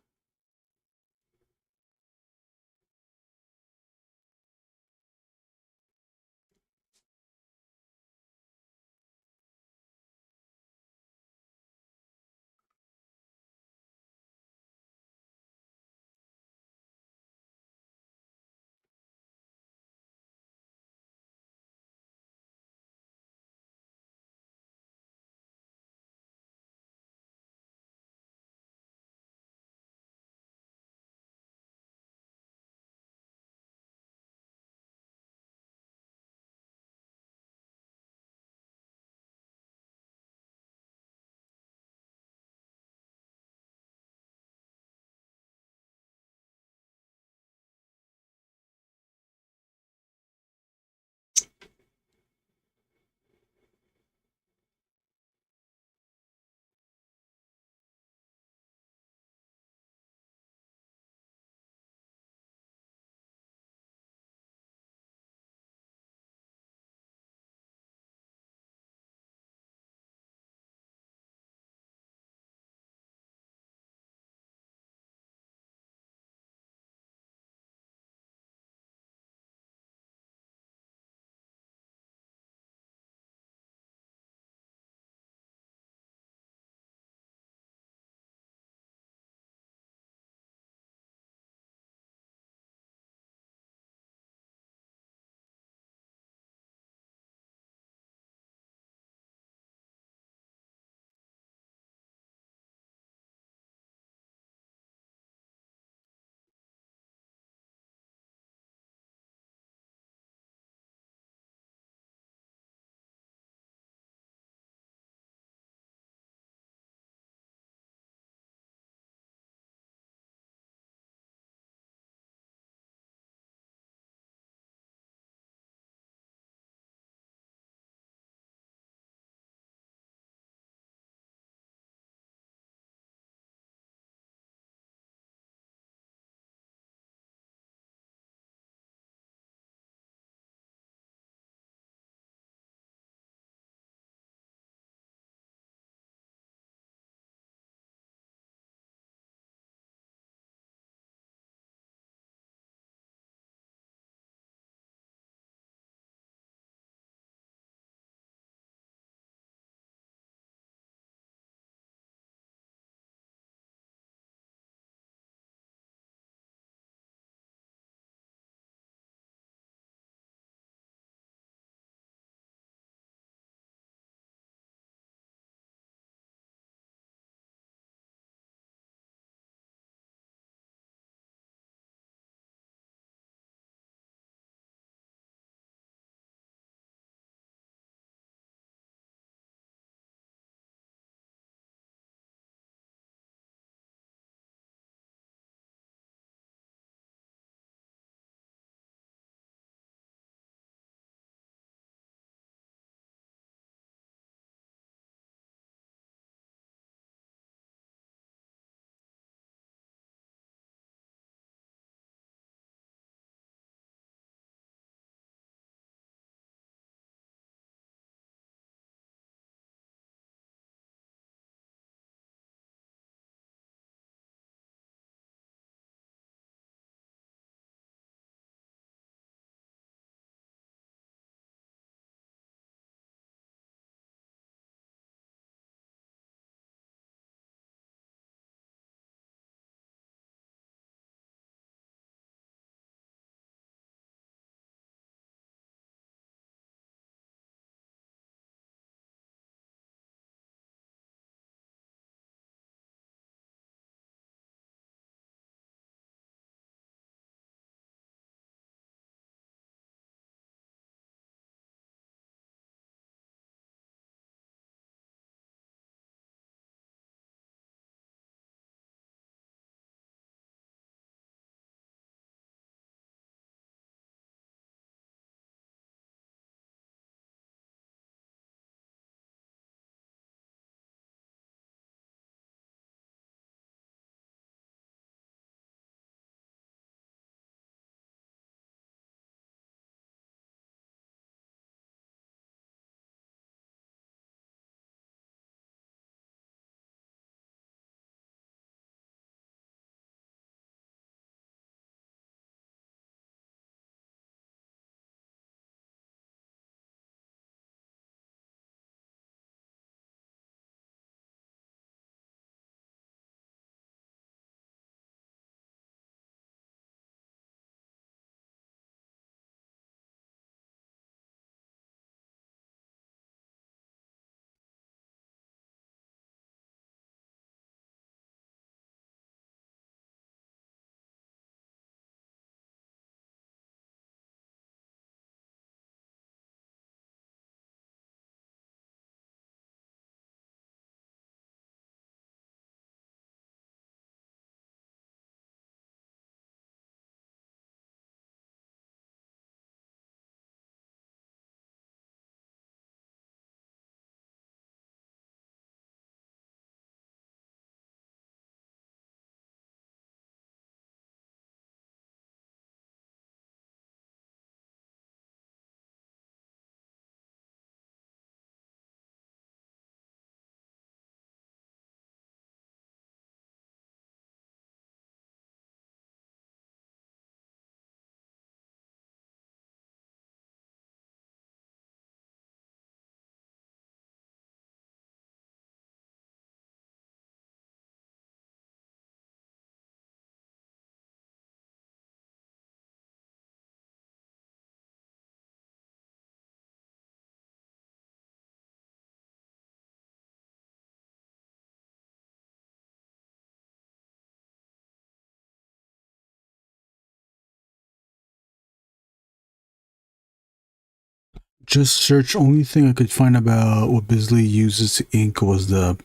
just searched. Only thing I could find about what Bisley uses ink was the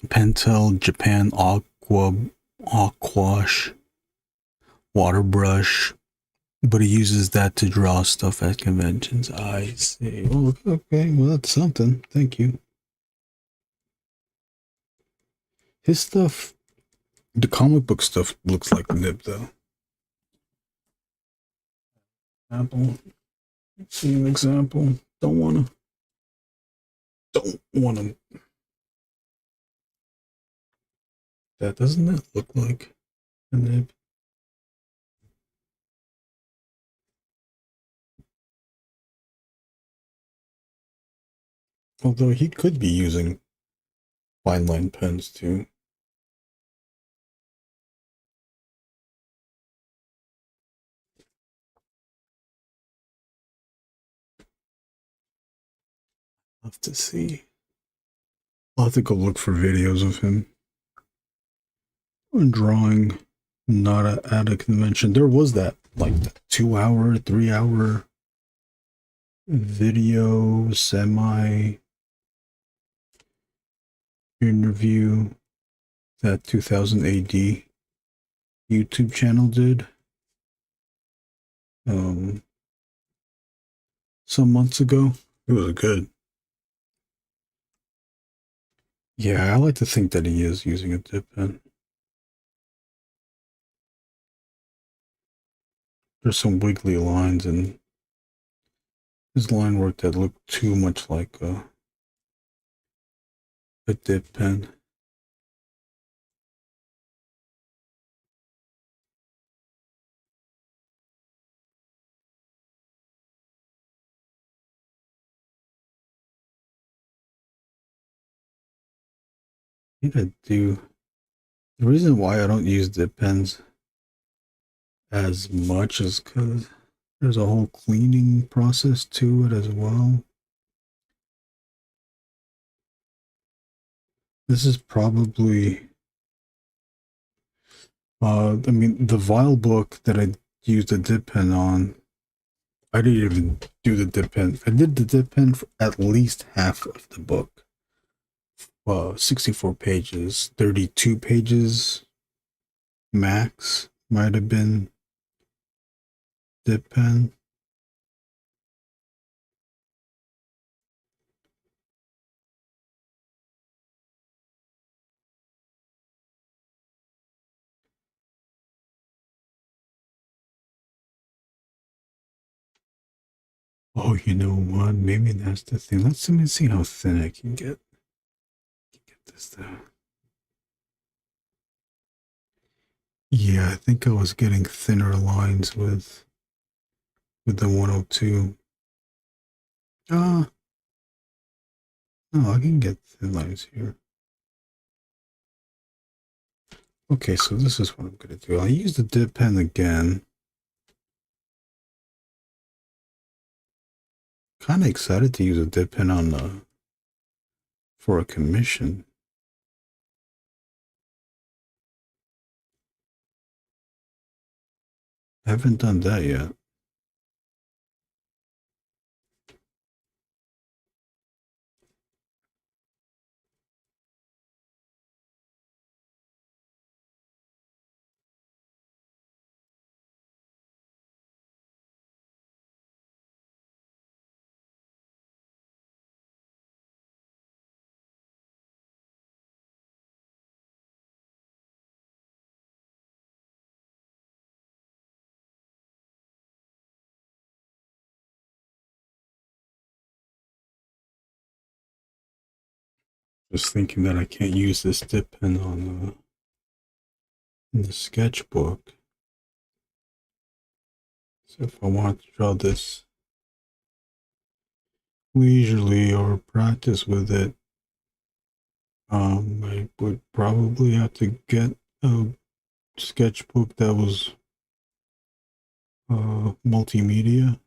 Pentel Japan Aquash water brush, but he uses that to draw stuff at conventions. I see. Oh, okay. Well, that's something. Thank you. His stuff, the comic book stuff, looks like nib though. Apple. See an example. Don't wanna. That doesn't that look like a nib? Although he could be using fine line pens too. I'll have to see. I'll have to go look for videos of him drawing not at a convention. There was that like 2 hour, 3 hour video semi interview that 2000 AD YouTube channel did some months ago. It was good. Yeah, I like to think that he is using a dip pen. There's some wiggly lines in his line work that look too much like a dip pen. I think I do. The reason why I don't use dip pens as much is because there's a whole cleaning process to it as well. This is probably, I mean, the vial book that I used a dip pen on, I didn't even do the dip pen. I did the dip pen for at least half of the book. 64 pages, 32 pages max might have been dip pen. Oh, you know what? Maybe that's the thing. Let me see how thin I can get this down. Yeah, I think I was getting thinner lines with the 102. No, I can get thin lines here. Okay, so this is what I'm gonna do. I'll use the dip pen again. Kind of excited to use a dip pen on for a commission. I haven't done that yet. Just thinking that I can't use this dip pen on in the sketchbook. So if I want to draw this leisurely or practice with it, I would probably have to get a sketchbook that was multimedia.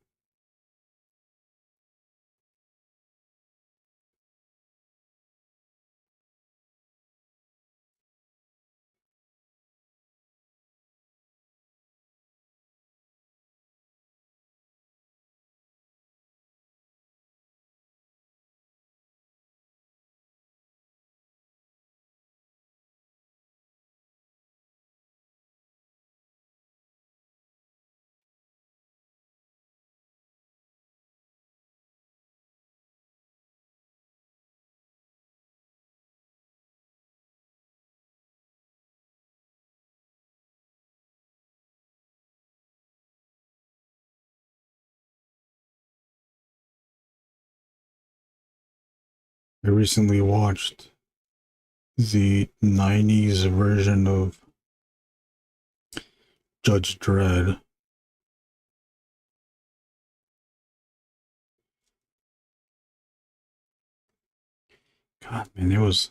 I recently watched the 90s version of Judge Dredd. God, man, it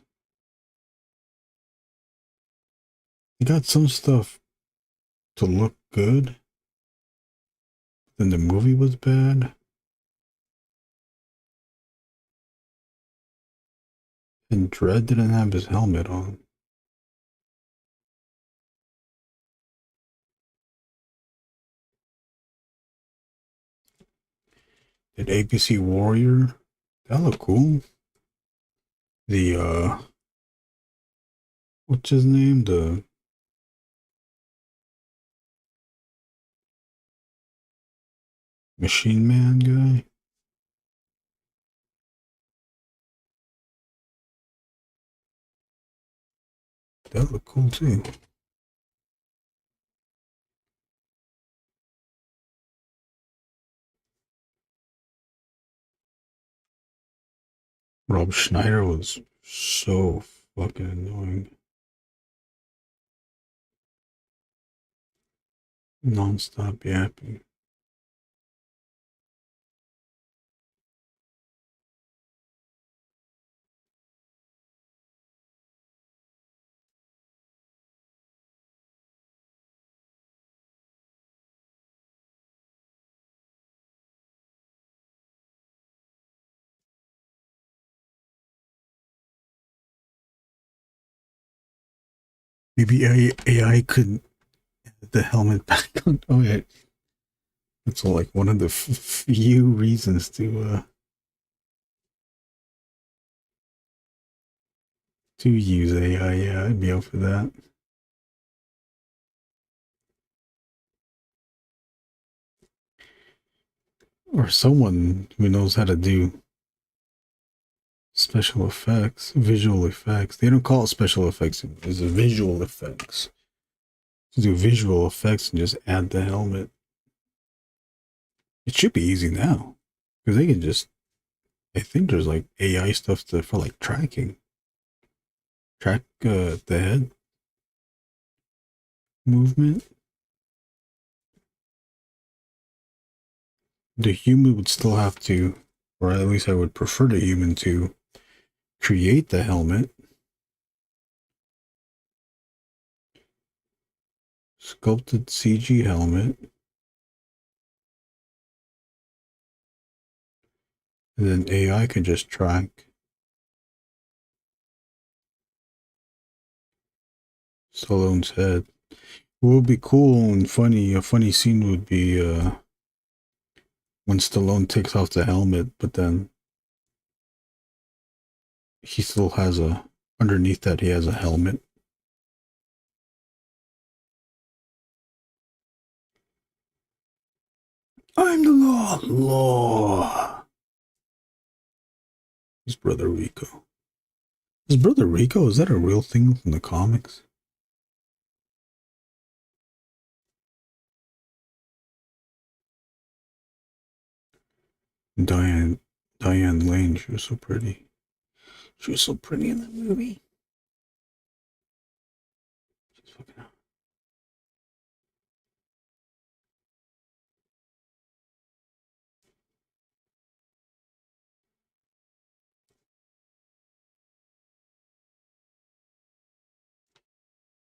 got some stuff to look good, then the movie was bad. And Dredd didn't have his helmet on. Did ABC Warrior? That looked cool. The what's his name? The Machine Man guy? That looked cool too. Rob Schneider was so fucking annoying. Non-stop yapping. Maybe AI could add the helmet back on. Oh yeah, that's like one of the few reasons to use AI. Yeah, I'd be up for that. Or someone who knows how to do special effects, visual effects. They don't call it special effects, it's visual effects. To do visual effects and just add the helmet. It should be easy now. Because they can just, I think there's like AI stuff for like tracking. Track the head movement. The human would still have to, or at least I would prefer the human to create the helmet. Sculpted CG helmet. And then AI can just track Stallone's head. What would be cool and funny, a funny scene would be when Stallone takes off the helmet, but then he still has underneath that he has a helmet. I'm the law. Law. His brother Rico. His brother Rico, is that a real thing from the comics? Diane Lane, she was so pretty. She was so pretty in that movie. She's fucking out.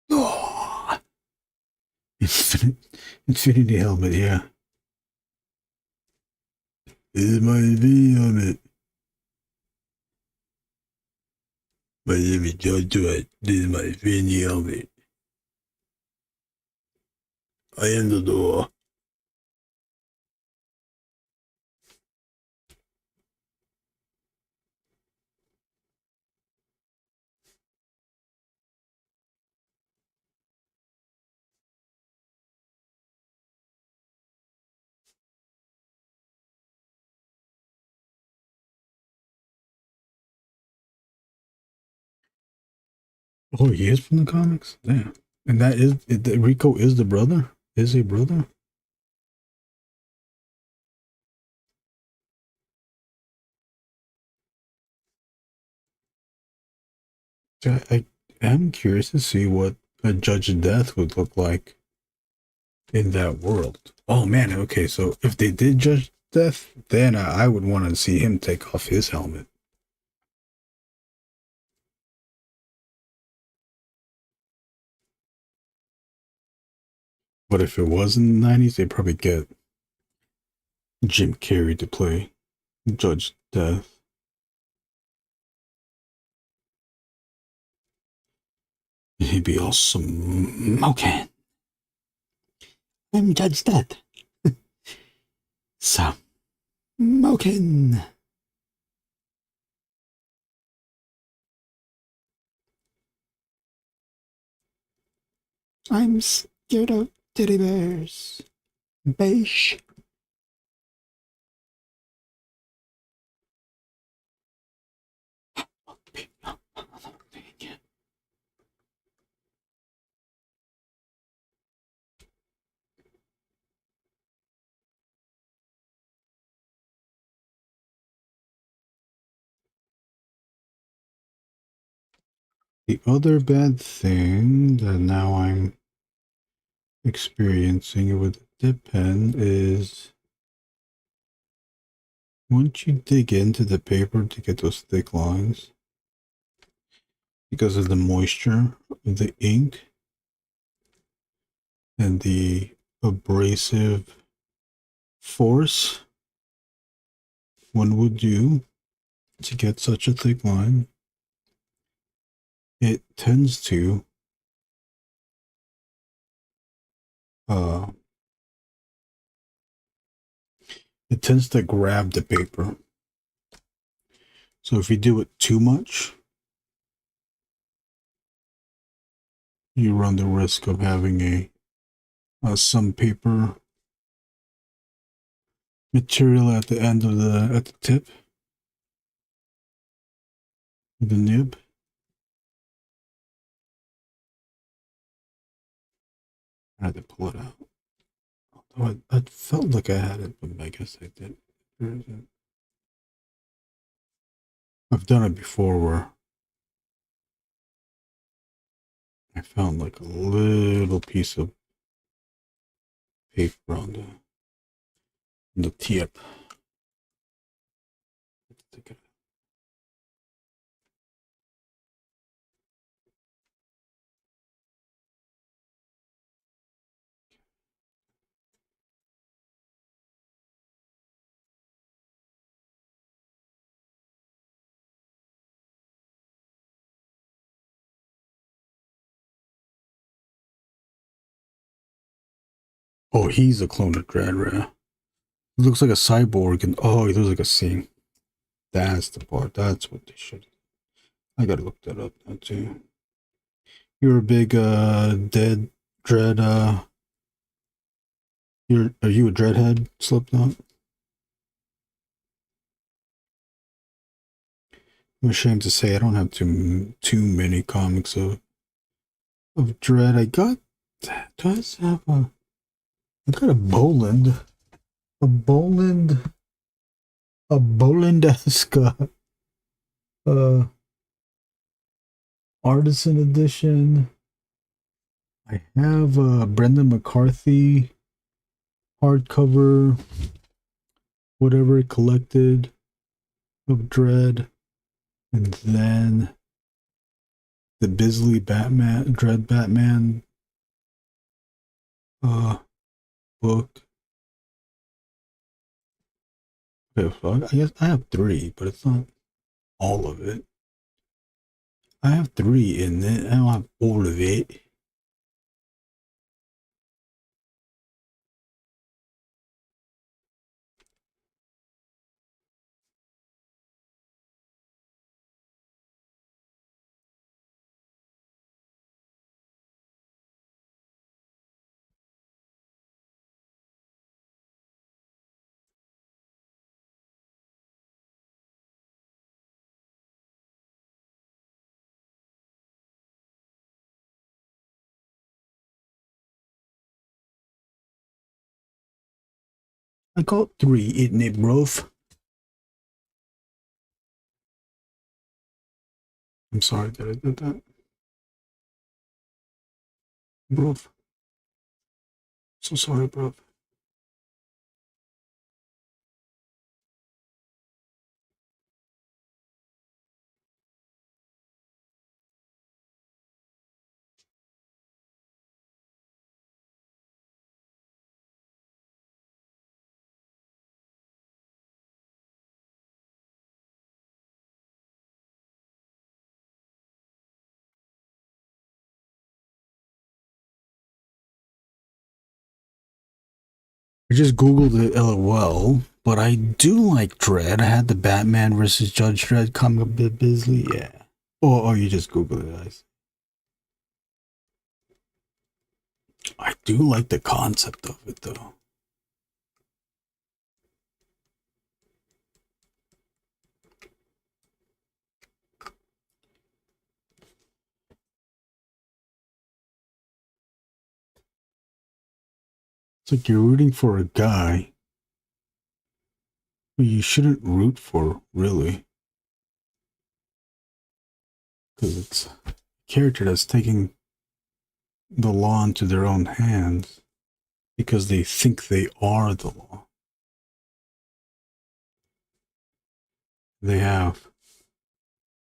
Oh, Infinity helmet, yeah. This is my Infinity helmet. My name is Joshua. This is my Infinity helmet. I am the door. Oh, he is from the comics? Damn. And that is, Rico is the brother? Is a brother? I am curious to see what a Judge of Death would look like in that world. Oh man, okay, so if they did Judge Death, then I would want to see him take off his helmet. But if it was in the 90s, they'd probably get Jim Carrey to play Judge Death. He'd be all smoking. I'm Judge Death. Smoking. I'm scared of teddy bears. Beige. The other bad thing that now I'm experiencing with the dip pen is once you dig into the paper to get those thick lines, because of the moisture of the ink and the abrasive force one would do to get such a thick line, it tends to grab the paper. So if you do it too much, you run the risk of having some paper material at the end of at the tip of the nib. I had to pull it out. Although I felt like I had it, but I guess I did. Where is it? I've done it before where I found like a little piece of paper on the tip. Let's take it out. Oh, he's a clone of Dread. He looks like a cyborg, and oh, he looks like a Sing. That's the part. That's what they should. I gotta look that up now too. You're a big dead Dread. Are you a Dreadhead, Slipknot? I'm ashamed to say I don't have too many comics of Dread. I got. Does have a. I got a Boland. A Boland-esque artisan edition. I have a Brendan McCarthy hardcover, whatever it collected of Dread, and then the Bisley Dread Batman book. Okay, so I guess I have 3, but it's not all of it. I have 3 in it. I don't have all of it. I got 3 in it, bruv. I'm sorry that I did that. Bruv. So sorry, bruv. I just googled it, LOL, but I do like Dredd. I had the Batman versus Judge Dredd comic book Bisley, yeah. Oh, you just googled it, guys. I do like the concept of it, though. It's like you're rooting for a guy who you shouldn't root for, really. Because it's a character that's taking the law into their own hands because they think they are the law. They have,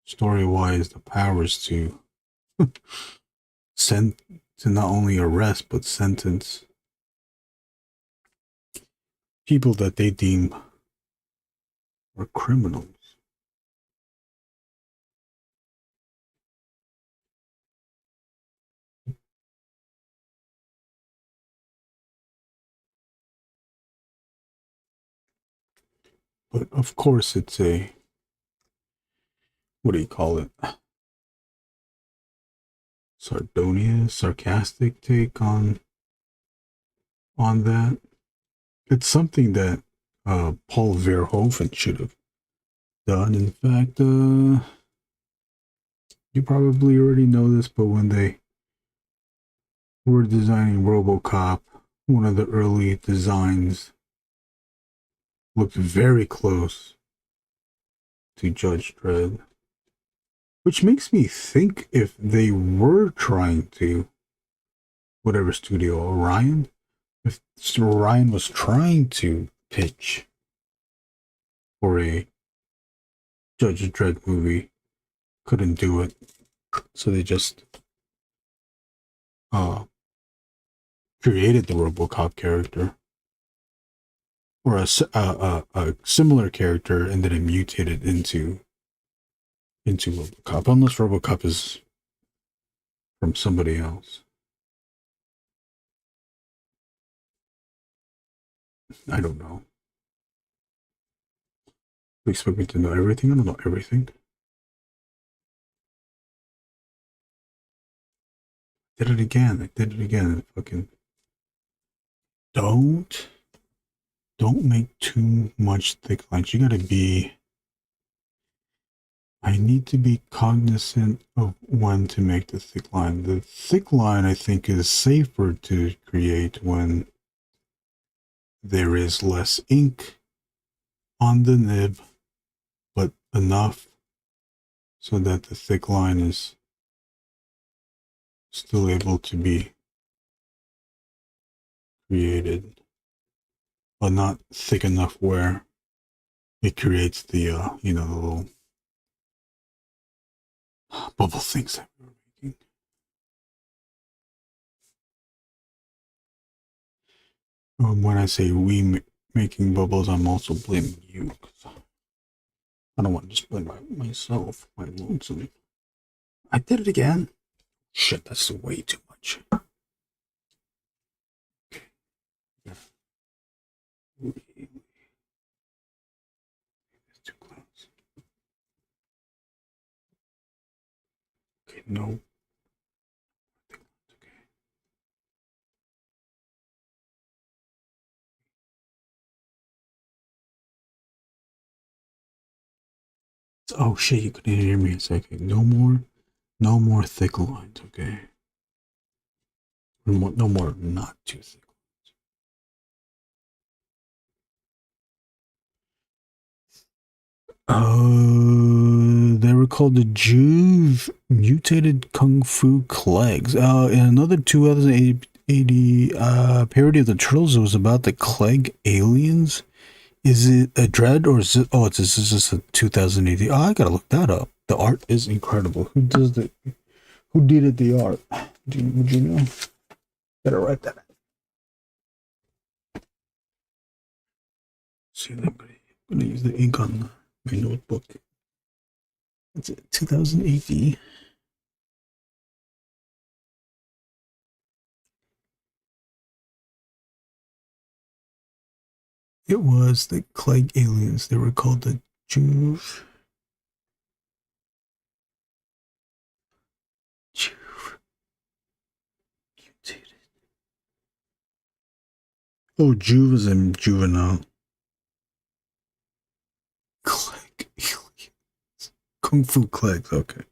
story-wise, the powers to send to not only arrest but sentence people that they deem are criminals. But of course it's a, what do you call it? Sarcastic take on that. It's something that Paul Verhoeven should have done. In fact, you probably already know this, but when they were designing RoboCop, one of the early designs looked very close to Judge Dredd, which makes me think if they were trying to, whatever studio, Orion, if Orion was trying to pitch for a Judge Dredd movie, couldn't do it, so they just created the RoboCop character, or a similar character, and then it mutated into RoboCop, unless RoboCop is from somebody else. I don't know. You expect me to know everything? I don't know everything. I did it again. Fucking don't make too much thick lines. You gotta be, I need to be cognizant of when to make the thick line. The thick line, I think, is safer to create when there is less ink on the nib, but enough so that the thick line is still able to be created, but not thick enough where it creates the, the little bubble things that we were making. When I say we making bubbles, I'm also blaming you, because I don't want to just blame myself, my lonesome. I did it again. Shit, that's way too much. Okay. It's too close. Okay, no. Okay. Oh shit, you couldn't hear me a second. No more thick lines, okay? No more not too thick lines. There were were called the Juve Mutated Kung Fu Clegs. In another 2080 parody of the Turtles, it was about the Clegg aliens. Is it a Dread or is it? Oh, it's just a 2080. Oh, I gotta look that up. The art is incredible. Who did the art? Would you know? Better write that. See, I'm gonna use the ink on my notebook. That's it. 2080. It was the Clegg aliens. They were called the Juve. Mutated. Oh, Juve is in juvenile. Clegg aliens. Kung Fu Cleggs, okay.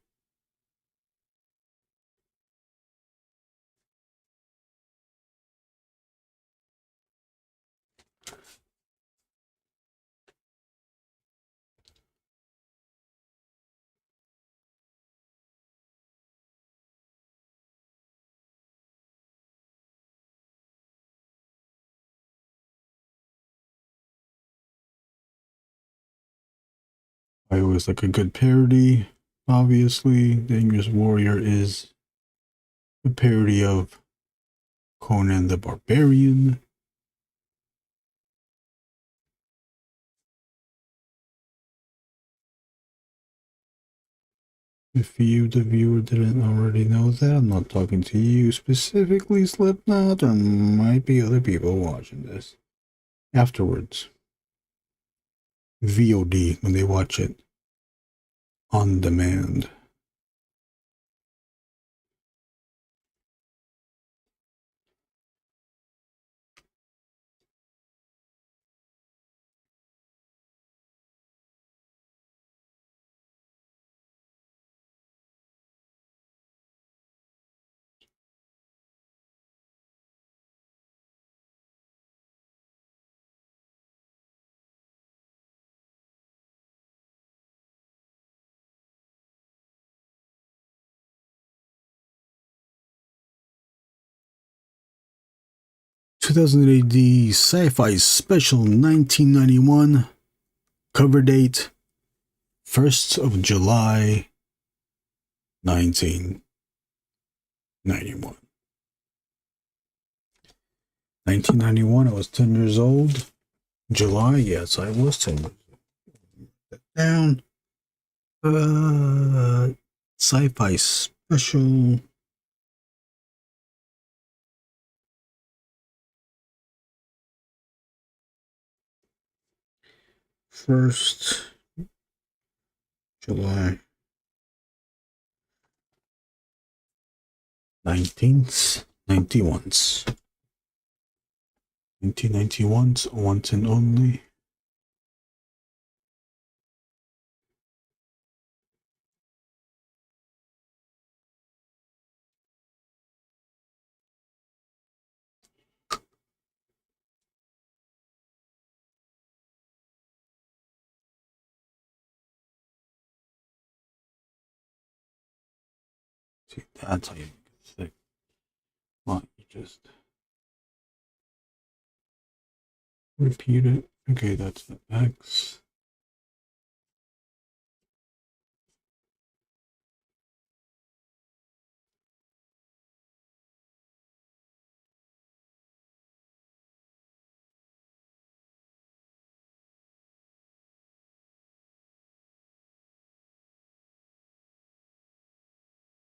I always like a good parody. Obviously, the Angriest Warrior is a parody of Conan the Barbarian. If you, the viewer, didn't already know that, I'm not talking to you specifically, Slipknot. There might be other people watching this afterwards. VOD, when they watch it on demand. AD Sci-Fi Special 1991. Cover date 1st of July 1991. 1991, I was 10 years old. July, yes, I was 10 years old. Down. Sci-Fi Special. First July 1991's 1991's once and only. See, that's how you make it thick. Well, you just repeat it. Okay, that's the X.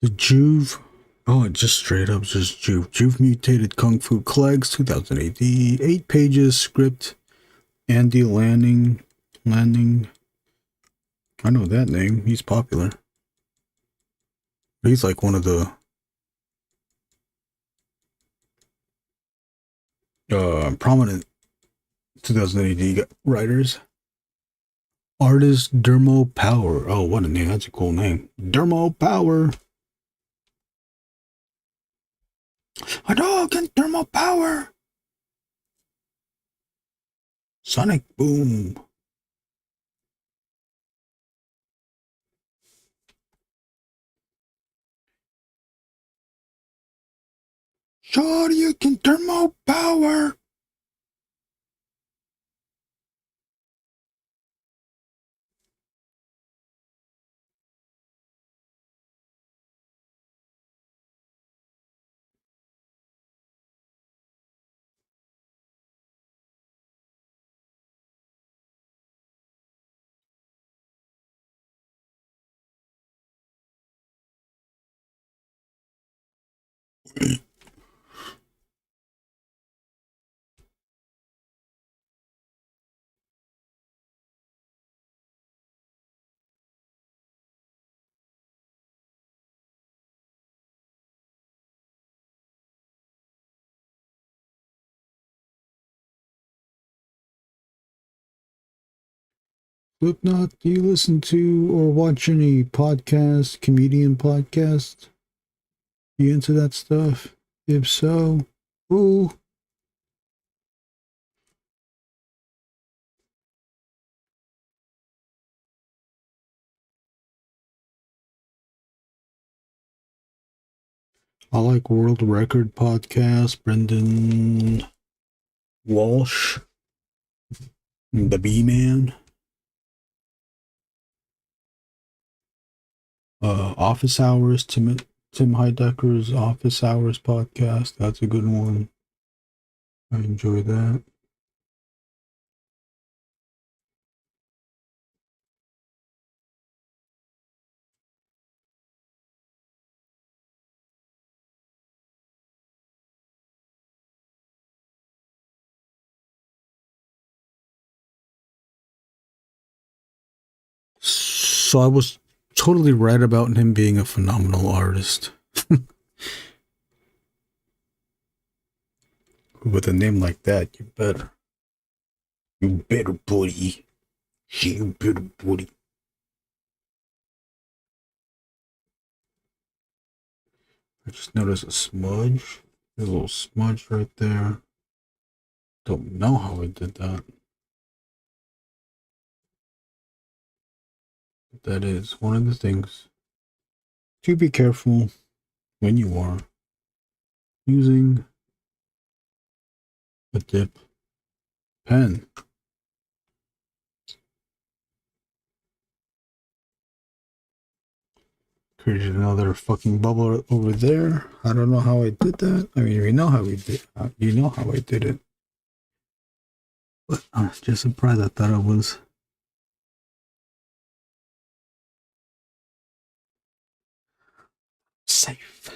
The Juve. Oh, it just straight up just Juve. Juve Mutated Kung Fu Clegs, 2008. 8 pages, script. Andy Landing. I know that name. He's popular. He's like one of the prominent 2008 writers. Artist Dermo Power. Oh, what a name. That's a cool name. Dermo Power. A dog and Dermo Power. Sonic Boom. Shorty can thermal power. Slipknot, do you listen to or watch any podcast, comedian podcast? You into that stuff? If so, ooh. I like World Record Podcast, Brendan Walsh, the B-Man. Office Hours, Tim Heidecker's Office Hours podcast. That's a good one. I enjoy that. So I was totally right about him being a phenomenal artist. With a name like that, you better. You better, buddy. You better, buddy. I just noticed a smudge. There's a little smudge right there. Don't know how I did that. But that is one of the things to be careful when you are using a dip pen. Created another fucking bubble over there. I don't know how I did that. I mean, you know how we did. You know how I did it. But I was just surprised. I thought I was safe.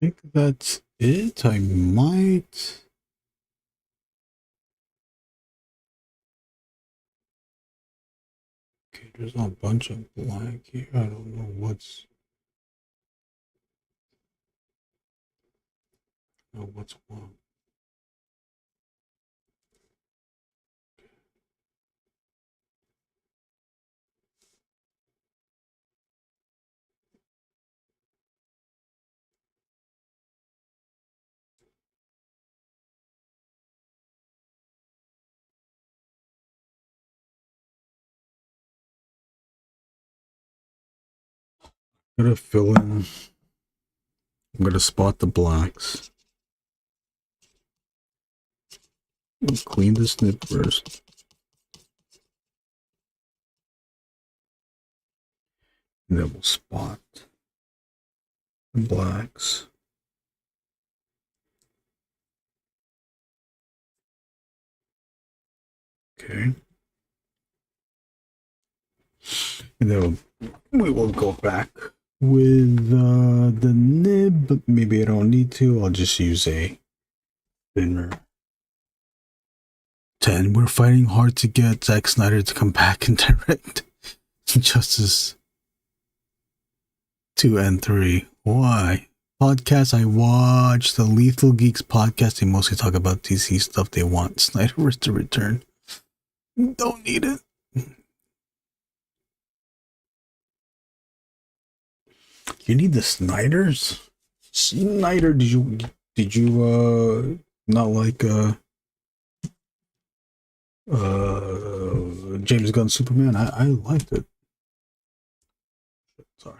I think that's it. I might. Okay, there's a bunch of black here. I don't know what's wrong. I'm gonna fill in. I'm gonna spot the blacks. Clean the snip first. And then we'll spot the blacks. Okay. And then we will go back with the nib, but maybe I don't need to. I'll just use a thinner 10. We're fighting hard to get Zack Snyder to come back and direct Justice 2 and 3. Why? podcasts I watch, the Lethal Geeks podcast, they mostly talk about DC stuff. They want Snyderverse to return. Don't need it. You need the Snyders? Snyder, did you not like James Gunn Superman? I liked it. Sorry.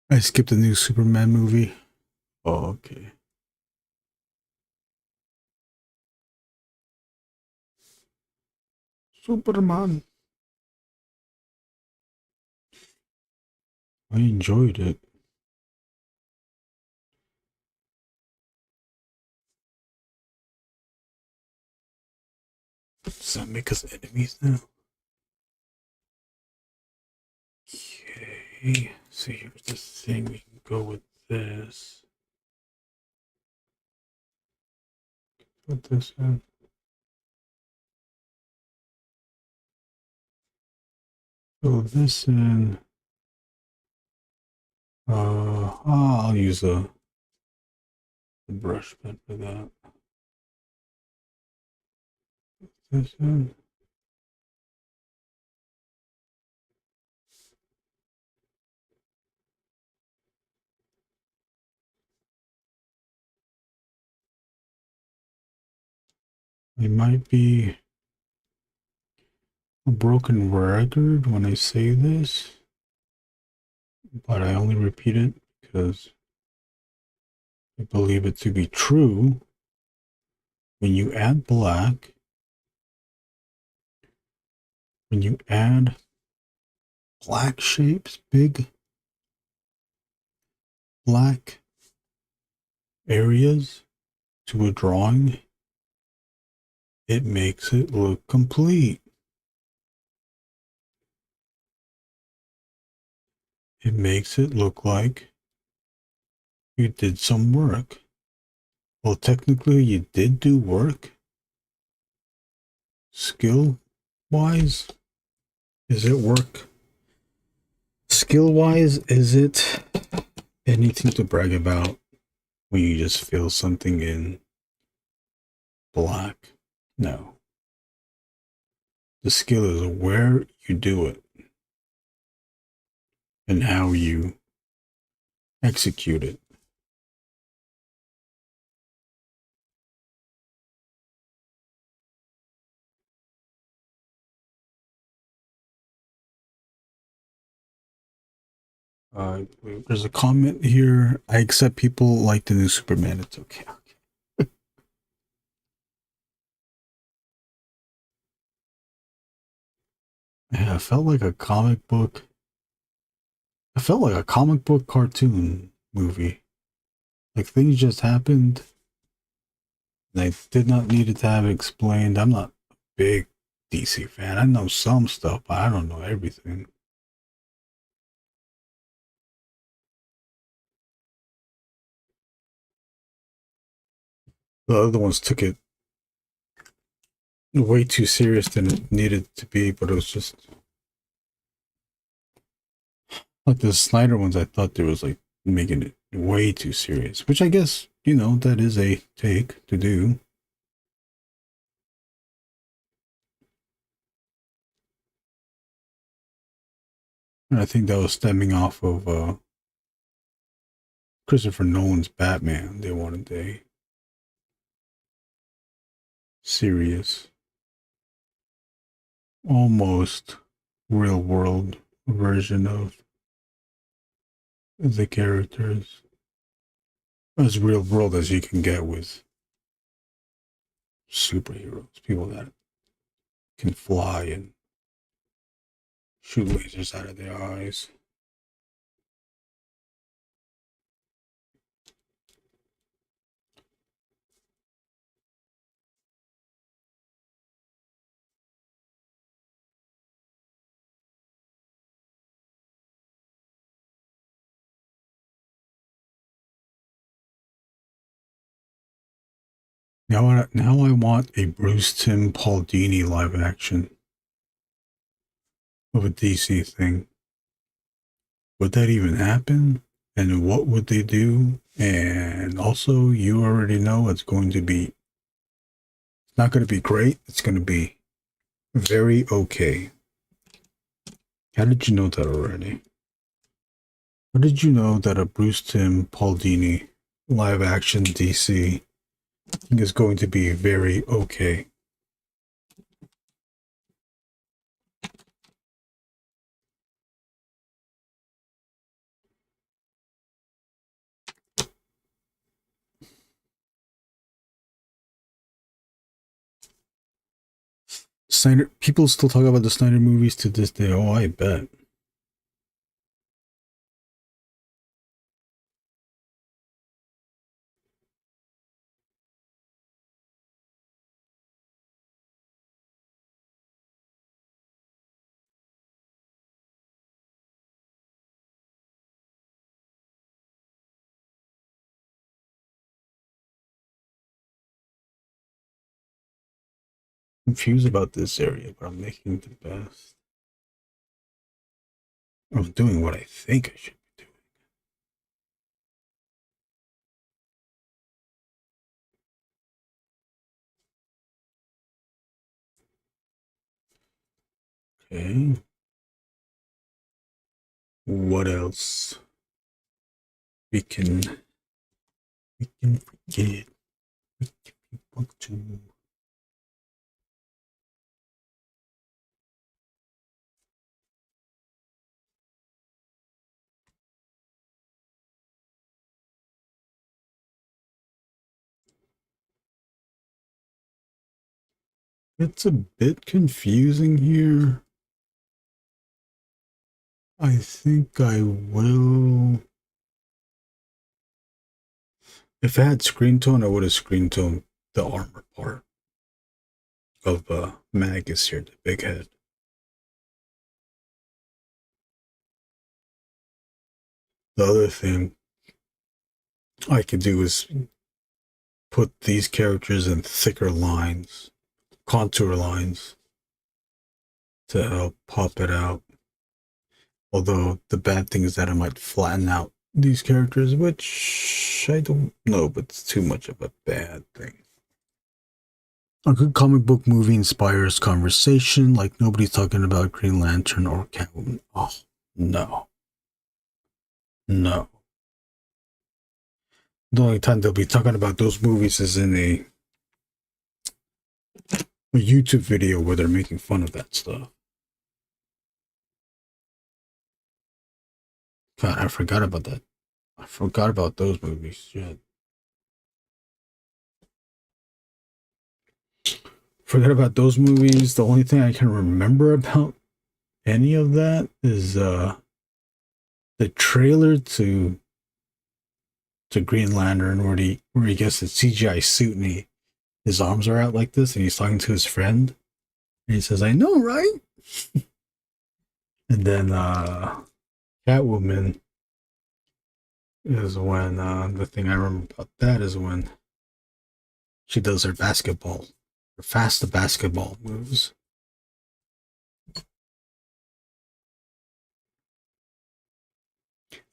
I skipped the new Superman movie. Oh, okay. Superman. I enjoyed it. Does that make us enemies now? Okay. So here's the thing. We can go with this. Put this in. Fill this in. I'll use the brush pen for that. Put this in. It might be a broken record when I say this, but I only repeat it because I believe it to be true. When you add black, when you add black shapes, big black areas to a drawing, it makes it look complete. It makes it look like you did some work. Well, technically you did do work. Skill-wise, is it work? Skill-wise, is it anything to brag about when you just fill something in black? No. The skill is where you do it and how you execute it. There's a comment here. I accept people like the new Superman. It's okay. Yeah, it felt like a comic book. It felt like a comic book cartoon movie. Like things just happened. And I did not need it to have it explained. I'm not a big DC fan. I know some stuff, but I don't know everything. The other ones took it way too serious than it needed to be, but it was just like the Snyder ones. I thought there was like making it way too serious, which I guess, you know, that is a take to do. And I think that was stemming off of Christopher Nolan's Batman. They wanted a serious, almost real world version of the characters. As real world as you can get with superheroes, people that can fly and shoot lasers out of their eyes. Now I want a Bruce Timm Paul Dini live action of a DC thing. Would that even happen? And what would they do? And also, you already know it's going to be. It's not going to be great. It's going to be very okay. How did you know that already? How did you know that a Bruce Timm Paul Dini live action DC is going to be very okay? Snyder, people still talk about the Snyder movies to this day. Oh, I bet. Confused about this area, but I'm making the best. I'm doing what I think I should be doing. Okay. What else? We can forget if we want to. It's a bit confusing here. I think I will. If I had screen tone, I would have screen toned the armor part of Magus here, the big head. The other thing I could do is put these characters in thicker lines, contour lines, to help pop it out. Although the bad thing is that I might flatten out these characters, which I don't know, but it's too much of a bad thing. A good comic book movie inspires conversation, like nobody's talking about Green Lantern or Catwoman. Oh, no. No. The only time they'll be talking about those movies is in a YouTube video where they're making fun of that stuff. God, I forgot about that. I forgot about those movies. Shit. Forgot about those movies. The only thing I can remember about any of that is the trailer to Green Lantern where he gets the CGI suit and his arms are out like this and he's talking to his friend and he says, "I know, right?" And then Catwoman is when the thing I remember about that is when she does her fast basketball moves.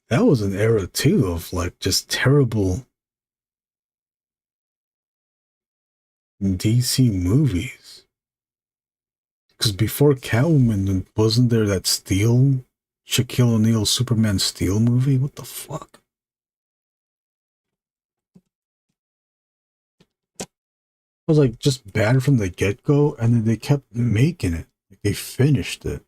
That was an era too of like just terrible DC movies. Because before Catwoman, wasn't there that Shaquille O'Neal Superman Steel movie? What the fuck? It was like just bad from the get-go, and then they kept making it. Like they finished it.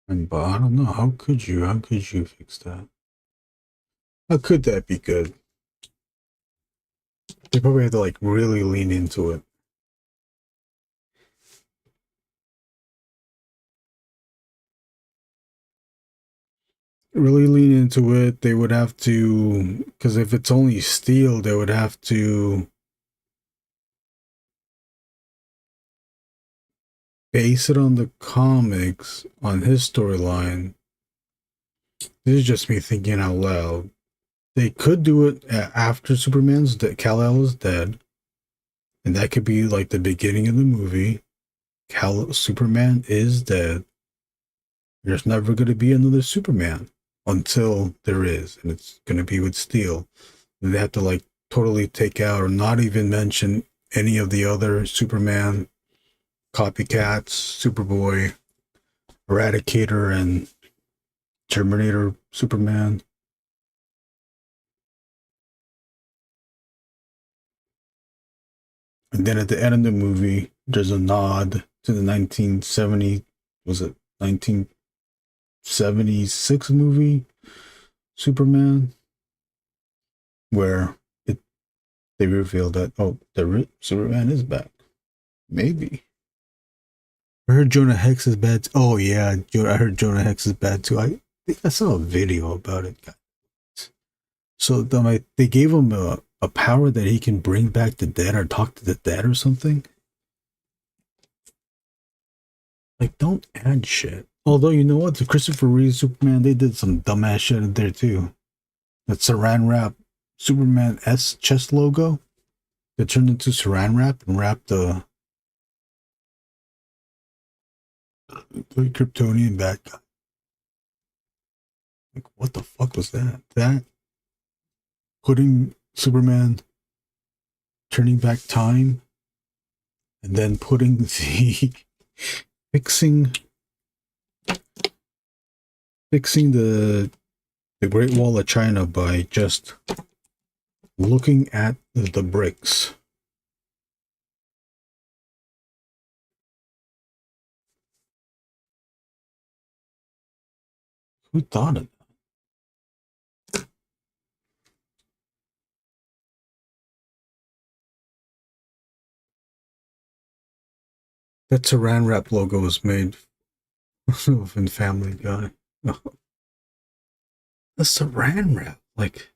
But I don't know. How could you fix that? How could that be good? They probably had to like really lean into it. really lean into it, they would have to, because if it's only Steel, they would have to base it on the comics, on his storyline. This is just me thinking out loud. They could do it after Superman's dead, Kal-El is dead, and that could be like the beginning of the movie. Superman is dead. There's never going to be another Superman until there is, and it's going to be with Steel. And they have to like totally take out or not even mention any of the other Superman copycats, Superboy, Eradicator, and Terminator Superman. And then at the end of the movie, there's a nod to the 1970, was it 1976 movie Superman, where they reveal that, oh, Superman is back. Maybe. I heard Jonah Hex is bad. Oh yeah, I heard Jonah Hex is bad too. I think I saw a video about it. So they gave him a power that he can bring back the dead or talk to the dead or something. Like, don't add shit. Although, you know what? The Christopher Reeve Superman, they did some dumbass shit in there too. That saran wrap Superman S chest logo, they turned into saran wrap and wrapped the Kryptonian bad guy. Like, what the fuck was that? That putting Superman turning back time and then putting the fixing the Great Wall of China by just looking at the bricks. Who thought of that? That saran wrap logo was made in Family Guy. The saran wrap, like,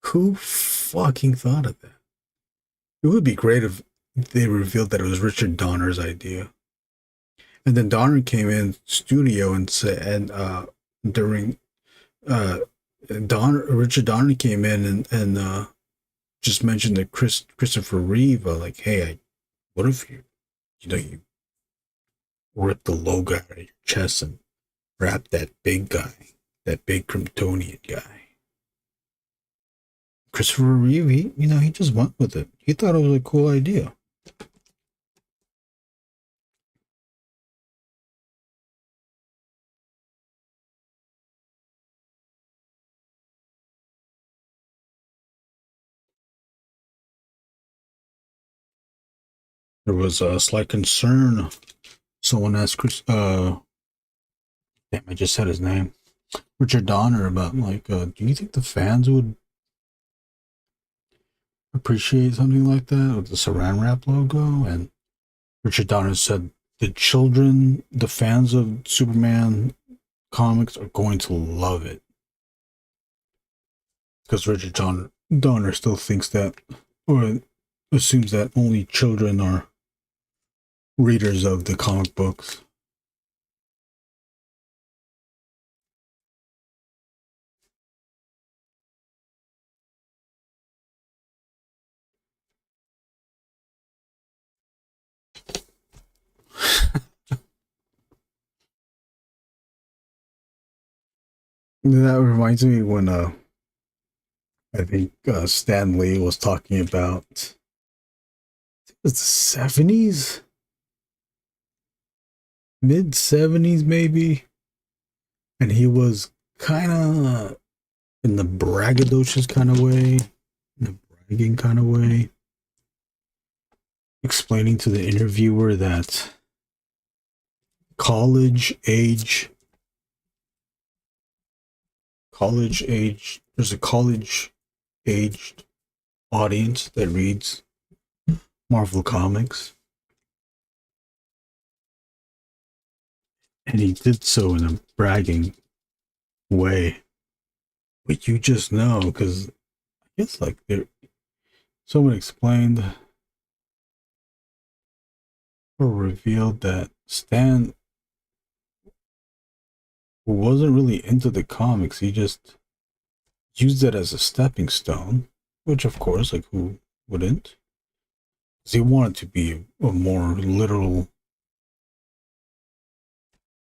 who fucking thought of that? It would be great if they revealed that it was Richard Donner's idea. And then Donner came in studio and said, Richard Donner came in and just mentioned to Christopher Reeve, like, hey, what if you rip the logo out of your chest and wrap that big guy, that big Kryptonian guy. Christopher Reeve, he just went with it. He thought it was a cool idea. There was a slight concern. Someone asked damn, I just said his name. Richard Donner about, like, do you think the fans would appreciate something like that with the saran wrap logo? And Richard Donner said the fans of Superman comics are going to love it. Because Richard Donner still thinks that, or assumes that only children are readers of the comic books. That reminds me when I think Stan Lee was talking about, I think it was the 70s, mid 70s maybe, and he was kind of in the braggadocious kind of way, in the bragging kind of way, explaining to the interviewer that there's a college-aged audience that reads Marvel Comics. And he did so in a bragging way. But you just know, because I guess like someone explained or revealed that Stan wasn't really into the comics. He just used it as a stepping stone, which of course, like who wouldn't? Because he wanted to be a more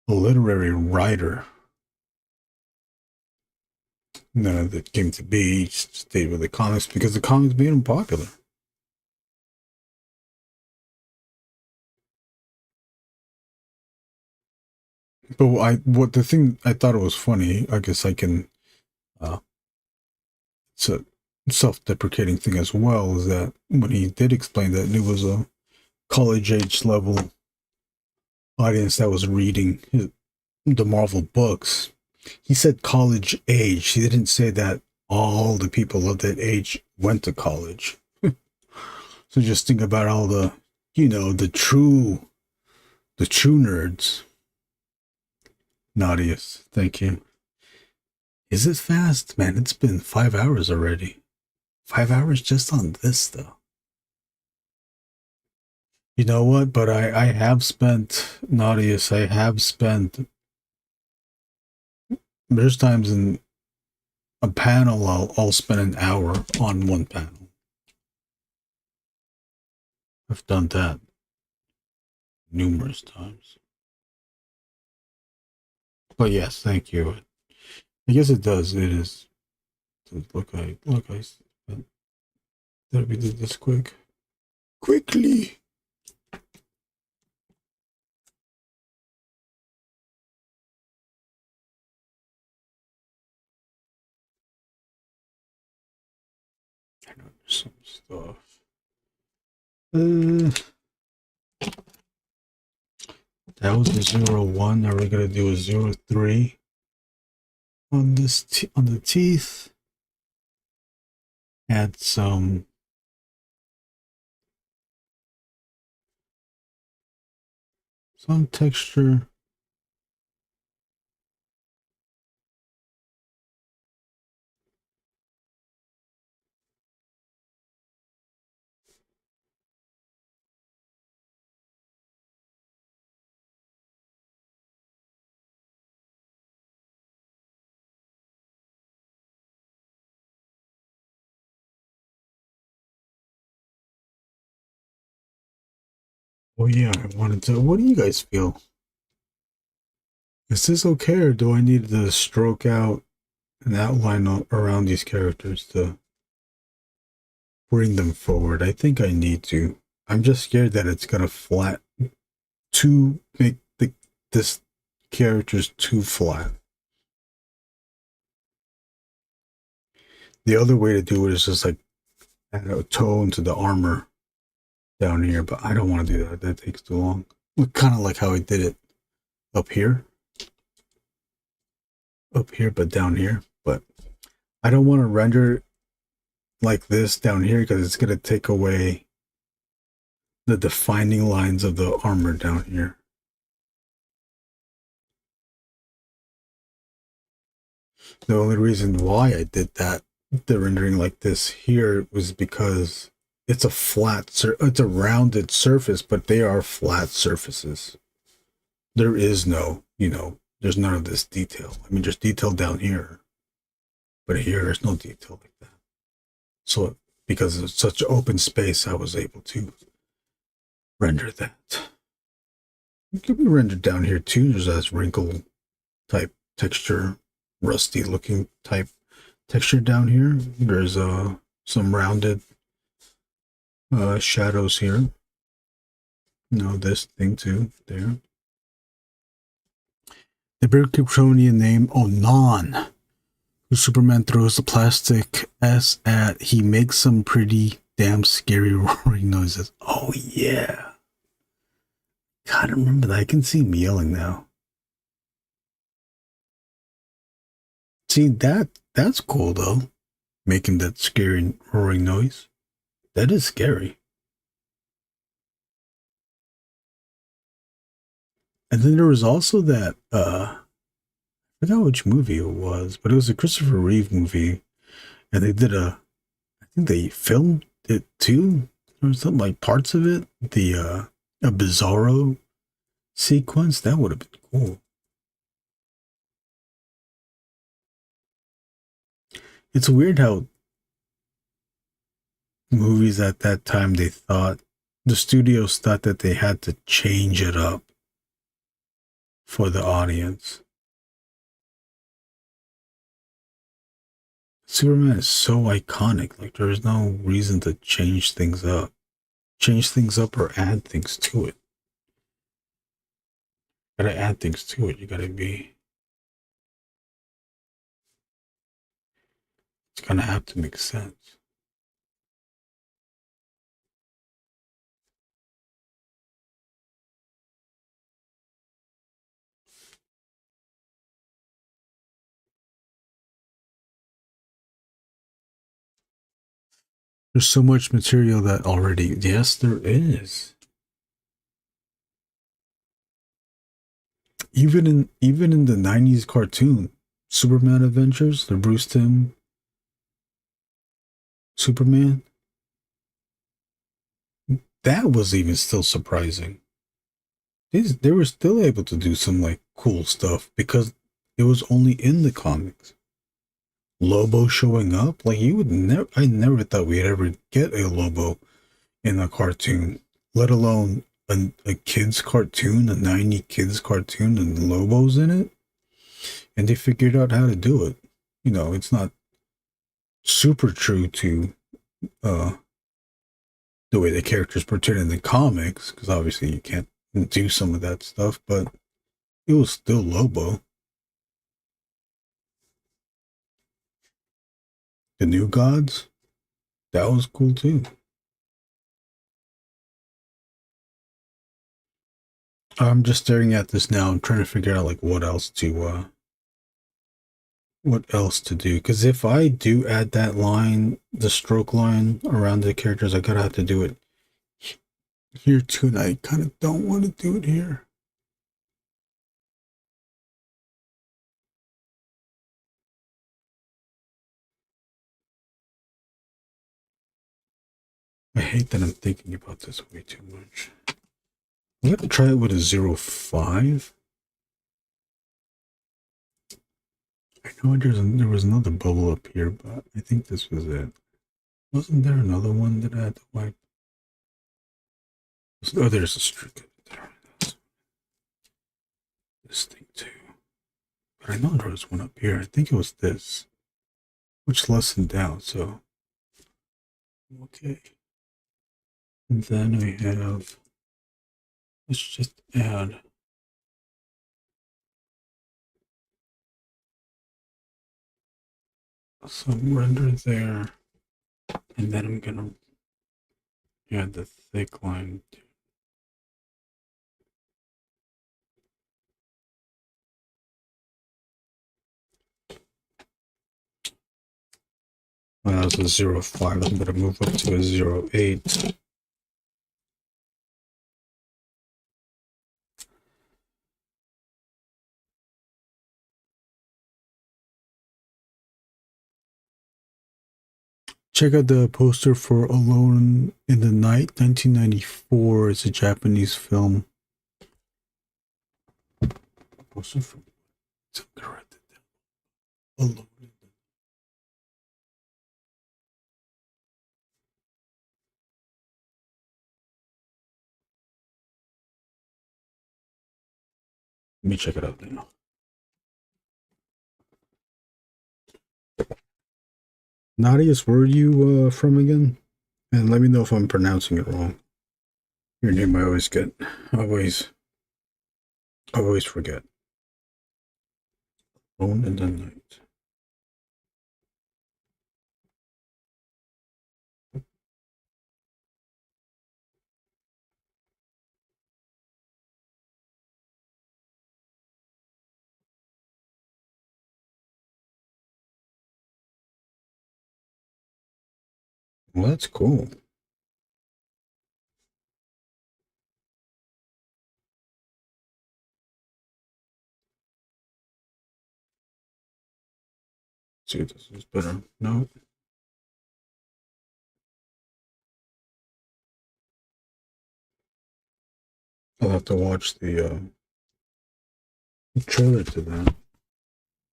literary writer. None of it came to be. He just stayed with the comics because the comics made him popular. But the thing I thought it was funny, I guess I can, it's a self-deprecating thing as well, is that when he did explain that it was a college-age level audience that was reading the Marvel books, he said college age. He didn't say that all the people of that age went to college. So just think about all the, the true nerds. Naughtiest, thank you. Is it fast? Man, it's been 5 hours already. 5 hours just on this, though. You know what? But I have spent, Naughtiest, I have spent, there's times in a panel I'll spend an hour on one panel. I've done that numerous times. But yes, thank you. I guess it does. It is. Look, I spent. That we did this quickly. I know there's some stuff. That was a 0-1. Now we're gonna do a 0-3 on this on the teeth. Add some texture. Oh yeah, I wanted to. What do you guys feel? Is this okay, or do I need to stroke out an outline around these characters to bring them forward? I think I need to. I'm just scared that it's gonna make this characters too flat. The other way to do it is just like add a tone to the armor down here, but I don't want to do that. That takes too long. Kind of like how I did it up here, but down here. But I don't want to render like this down here because it's going to take away the defining lines of the armor down here. The only reason why I did that, the rendering like this here, was because it's it's a rounded surface, but they are flat surfaces. There is no, there's none of this detail. I mean, there's detail down here, but here there's no detail like that. So because it's such an open space, I was able to render that. It could be rendered down here too. There's that wrinkle type texture, rusty looking type texture down here. There's some rounded shadows here. This thing too there. The big Kryptonian name Onan, who Superman throws the plastic S at. He makes some pretty damn scary roaring noises. Oh yeah, God, I remember that. I can see him yelling now. See, that's cool though, making that scary roaring noise. That is scary. And then there was also that, I forgot which movie it was, but it was a Christopher Reeve movie, and they did I think they filmed it too, or something like parts of it. A Bizarro sequence that would have been cool. It's weird how movies at that time the studios thought that they had to change it up for the audience. Superman is so iconic. Like, there is no reason to change things up. Change things up or add things to it. Gotta add things to it. It's gonna have to make sense. There's so much material that already, yes, there is. Even in the 90s cartoon, Superman Adventures, the Bruce Timm Superman, that was even still surprising. They were still able to do some like cool stuff because it was only in the comics. Lobo showing up, like I never thought we'd ever get a Lobo in a cartoon, let alone a kid's cartoon, a 90 kids cartoon, and Lobo's in it. And they figured out how to do it. You know, it's not super true to the way the characters portrayed in the comics, because obviously you can't do some of that stuff, but it was still Lobo. The New Gods, that was cool too. I'm just staring at this now. I'm trying to figure out like what else to do. Because if I do add that line, the stroke line around the characters, I gotta have to do it here too. And I kind of don't want to do it here. I hate that I'm thinking about this way too much. I'm gonna try it with a 0.5. I know there was another bubble up here, but I think this was it. Wasn't there another one that I had to wipe? Oh, there's a streak there. This thing too. But I know there was one up here. I think it was this, which lessened out. So okay. And then I have. Let's just add. Some render there, and then I'm gonna add the thick line. Well, that was a 0.5. I'm gonna move up to a 0.8. Check out the poster for Alone in the Night, 1994. It's a Japanese film. Poster for. So I'm gonna write that down. Alone in the Night. Let me check it out now. Nadius, where are you from again? And let me know if I'm pronouncing it wrong. Your name I always get. Always forget. Alone in the Night. Well, that's cool. see if this is better. No. I'll have to watch the trailer to that.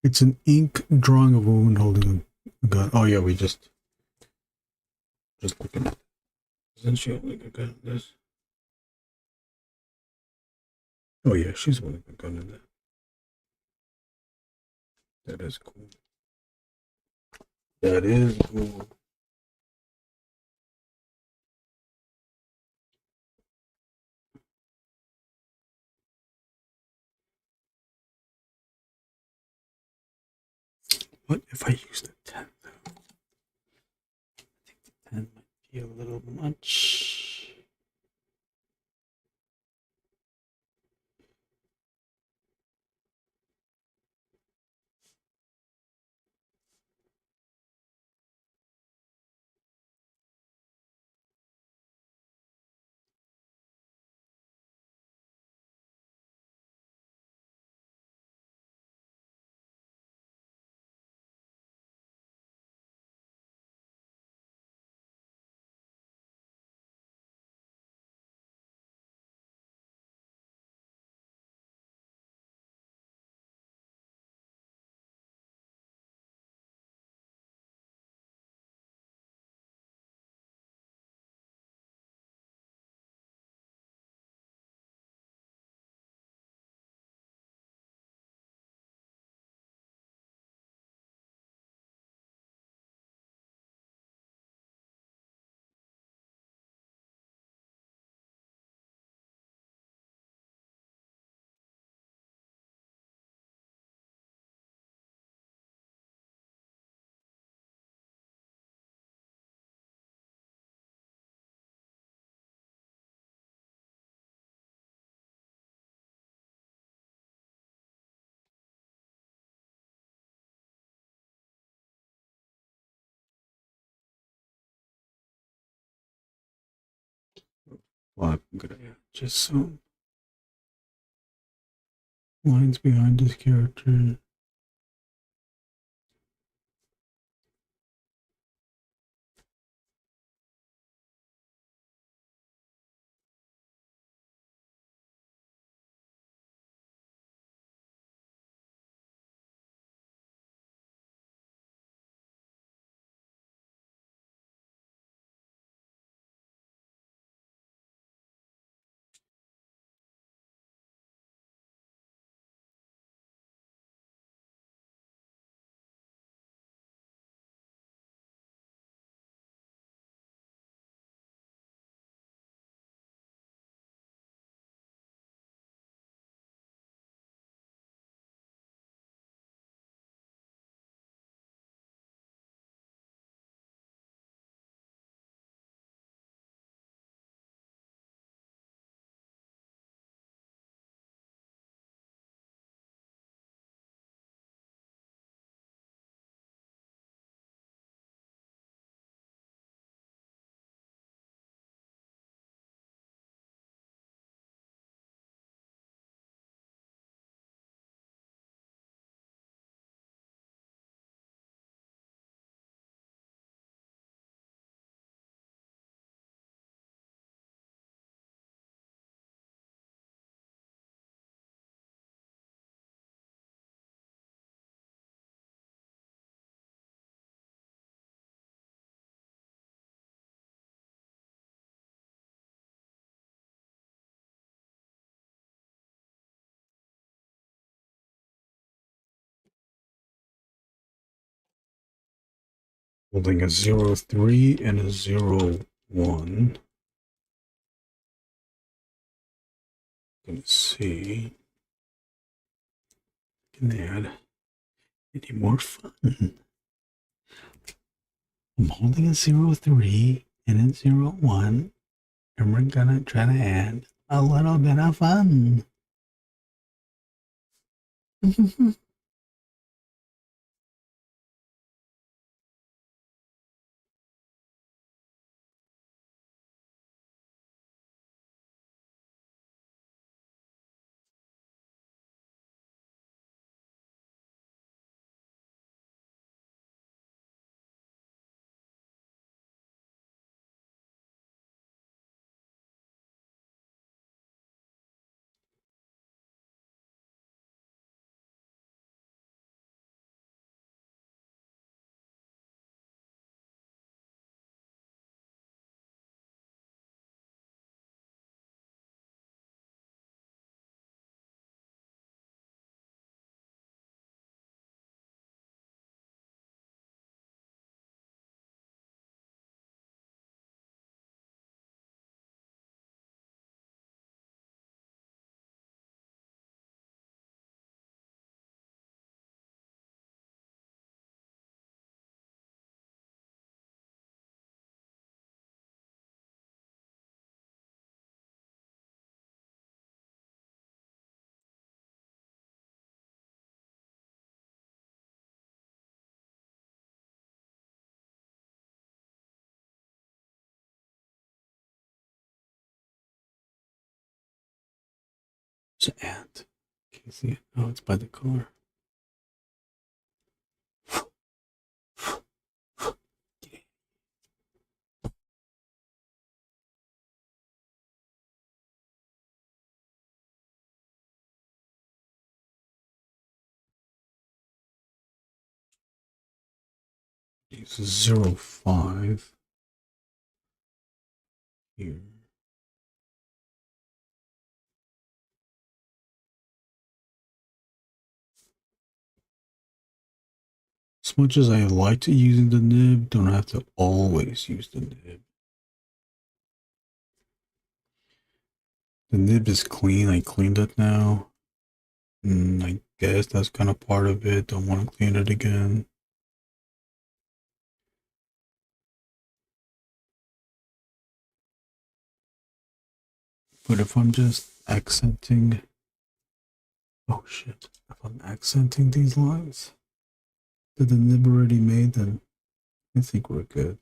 It's an ink drawing of a woman holding a gun. Oh yeah, we just looking at it. Isn't she holding a gun in this? Oh yeah, she's holding a gun in that. That is cool. That is cool. What if I use the 10 though? I think the 10 might be a little much. Well, I'm gonna add just some lines behind this character. Holding a 03 and a 01. Gonna see. Can add any more fun? I'm holding a 03 and a 01, and we're gonna try to add a little bit of fun. It's an ant. Can't see it. Oh, it's by the color. It's 05 here. As much as I like to using the nib, don't have to always use the nib. The nib is clean. I cleaned it now. I guess that's kind of part of it. Don't want to clean it again. But if I'm just accenting, oh shit, if I'm accenting these lines that the nib already made, then I think we're good.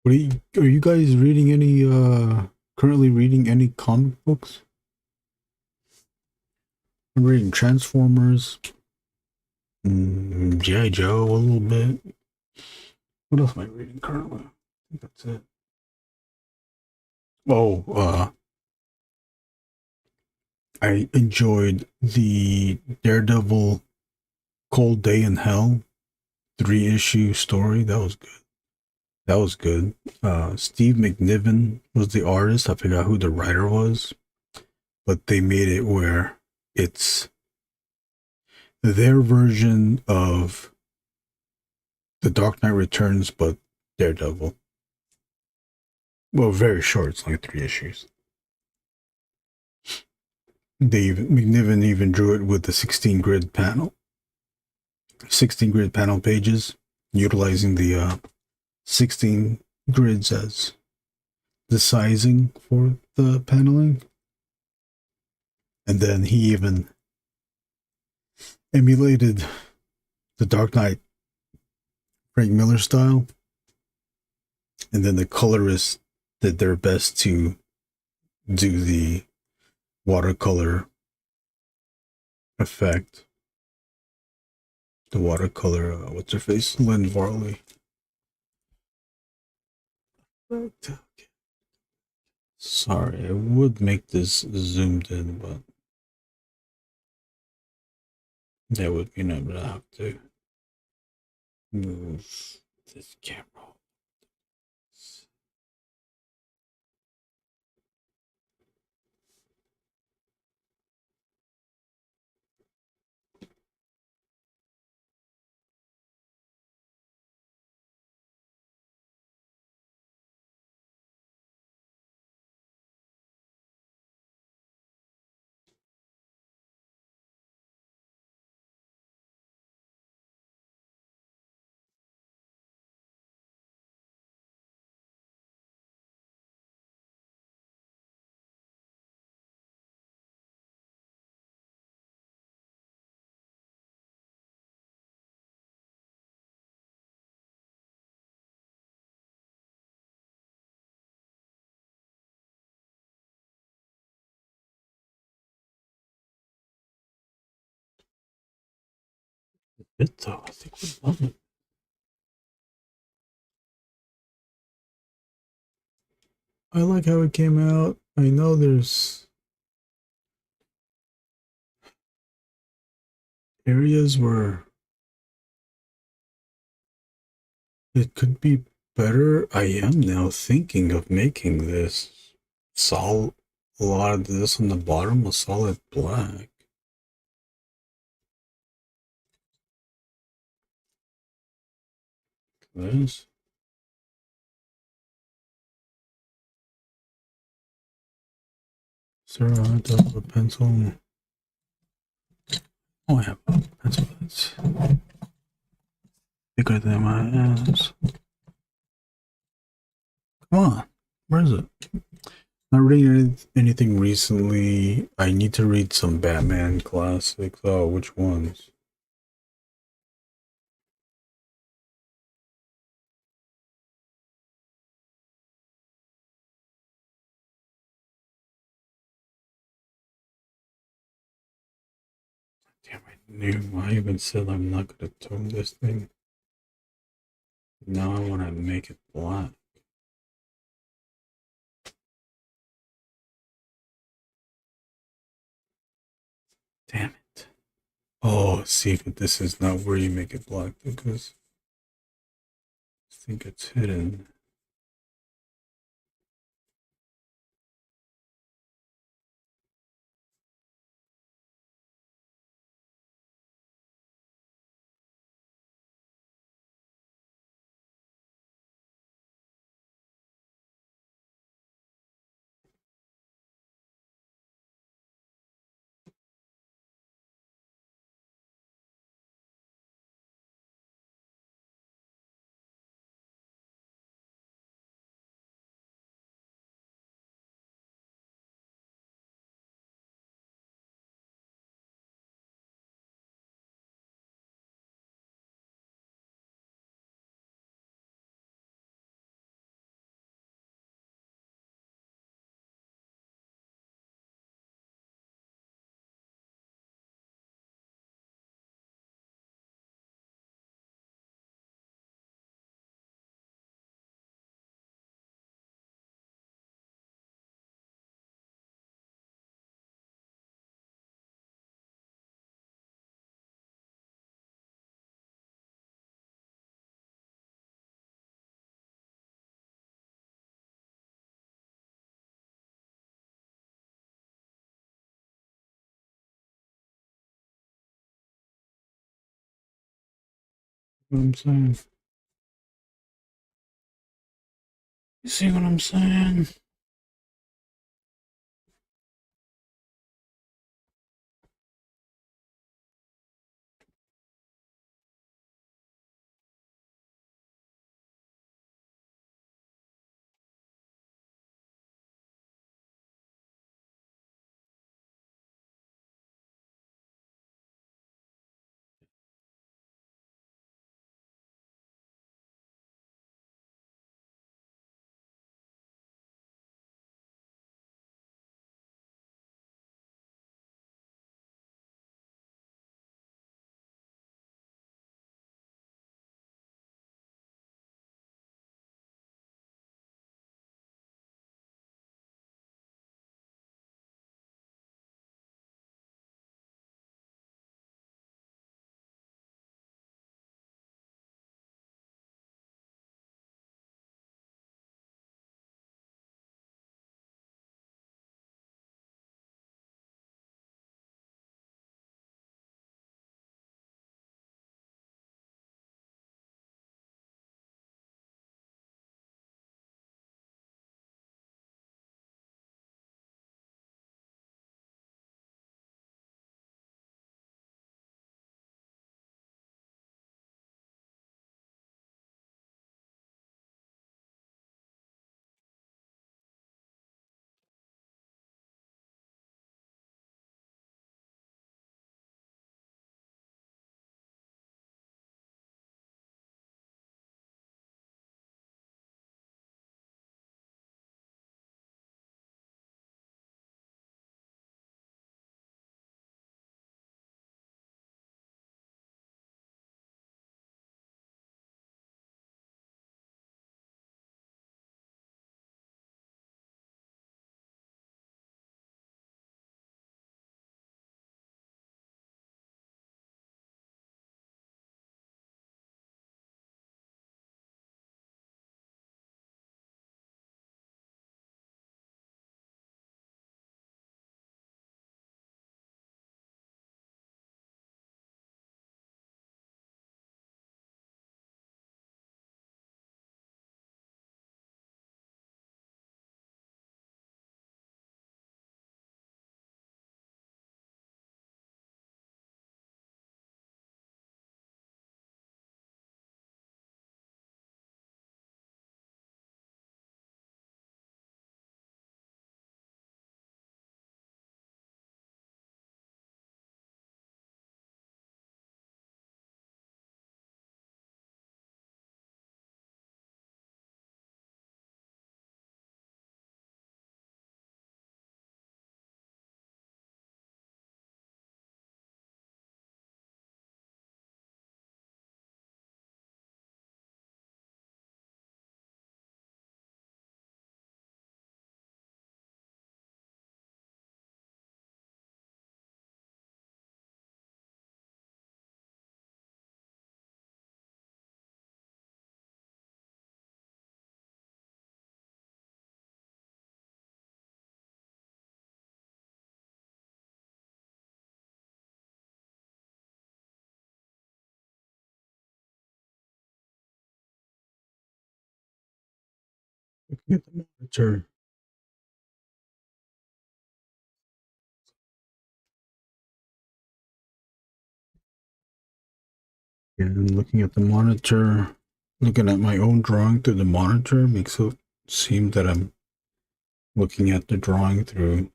What are you guys reading any currently reading any comic books? I'm reading Transformers, G.I. Joe a little bit. What else am I reading currently? I think that's it. Oh, I enjoyed the Daredevil Cold Day in Hell 3-issue story. That was good. That was good. Steve McNiven was the artist. I forgot who the writer was, but they made it where it's their version of The Dark Knight Returns, but Daredevil. Well, very short. It's like 3 issues. McNiven even drew it with the 16 grid panel. 16 grid panel pages, utilizing the 16 grids as the sizing for the paneling. And then he even emulated the Dark Knight Frank Miller style. And then the colorists did their best to do the watercolor effect. The watercolor, what's her face? Lynn Varley. Sorry, I would make this zoomed in, but that would mean I would have to move this camera. Bit though, I think we love it. I like how it came out. I know there's areas where it could be better. I am now thinking of making this solid, a lot of this on the bottom a solid black. this. Is there a pencil? Oh, I have a pencil that's bigger than my ass. Come on, where is it? Not reading anything recently. I need to read some Batman classics. Oh, which ones? Damn, I even said I'm not gonna tone this thing. Now I want to make it black. Damn it. Oh, see, but this is not where you make it black because I think it's hidden. What I'm saying? You see what I'm saying? Looking at the monitor. And looking at the monitor, looking at my own drawing through the monitor makes it seem that I'm looking at the drawing through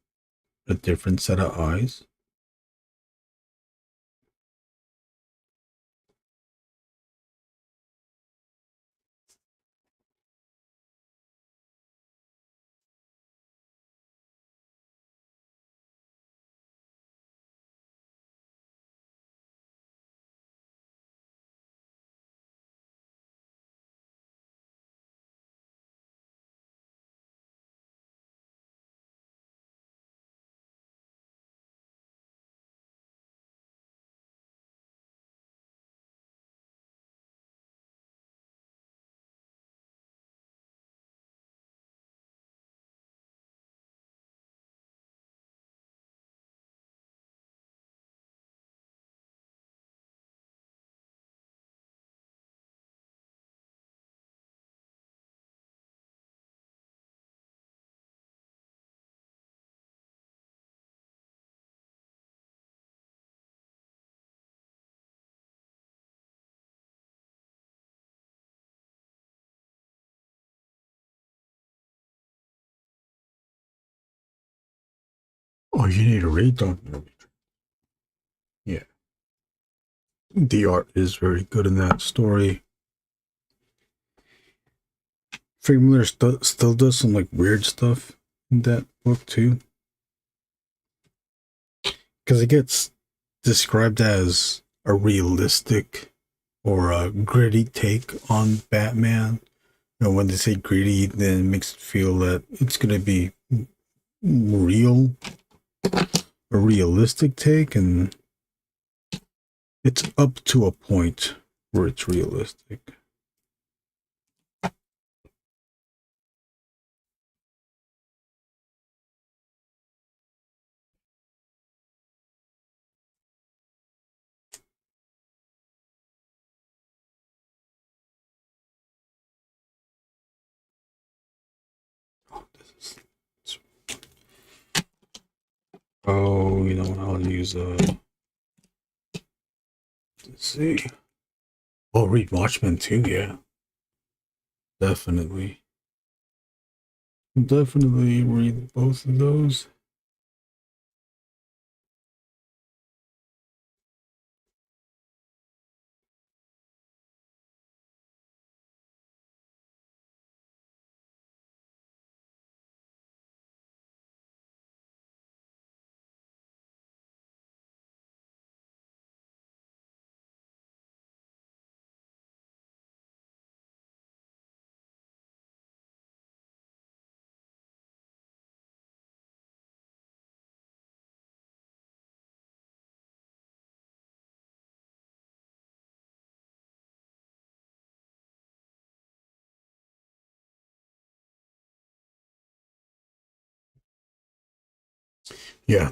a different set of eyes. Oh, you need a read on. Yeah. The art is very good in that story. Frank Miller still does some like weird stuff in that book too. Because it gets described as a realistic or a gritty take on Batman. You know, when they say gritty, then it makes it feel that it's going to be real, a realistic take, and it's up to a point where it's realistic. Oh, you know what? I'll use let's see. Oh, read Watchmen too, yeah. Definitely. Definitely read both of those. Yeah,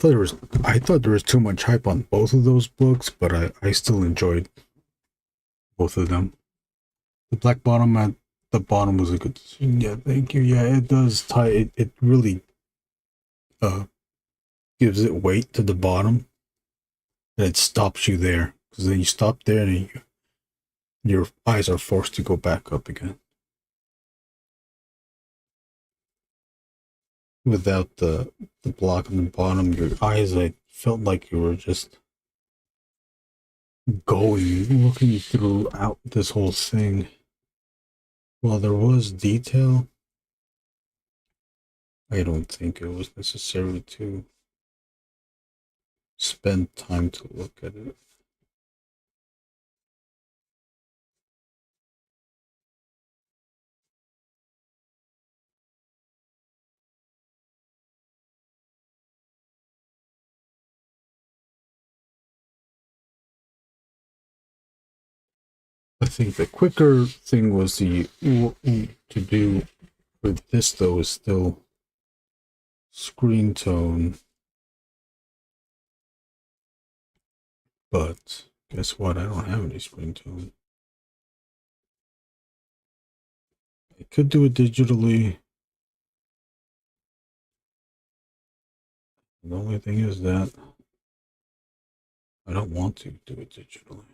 I thought there was too much hype on both of those books, but I still enjoyed both of them. The Black Bottom at the bottom was a good decision. Yeah, thank you. Yeah, it does tie it really gives it weight to the bottom, and it stops you there. Because then you stop there and your eyes are forced to go back up again. Without the block on the bottom, your eyes, I felt like you were just looking throughout this whole thing. While there was detail, I don't think it was necessary to spend time to look at it. I think the quicker thing was to do with this, though, is still screen tone. But guess what? I don't have any screen tone. I could do it digitally. The only thing is that I don't want to do it digitally.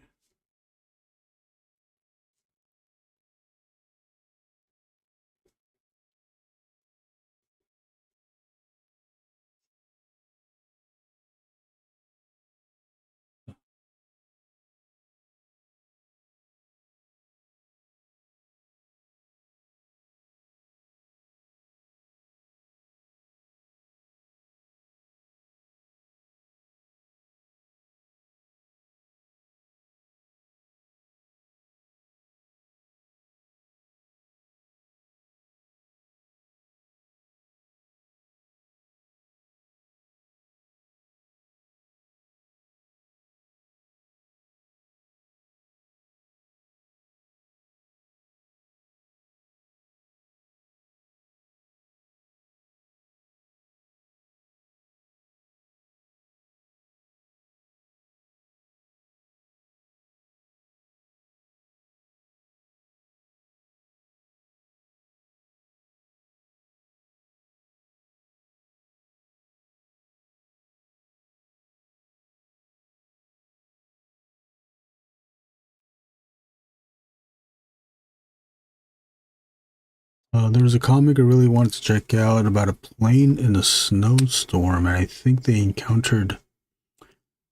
There was a comic I really wanted to check out about a plane in a snowstorm, and I think they encountered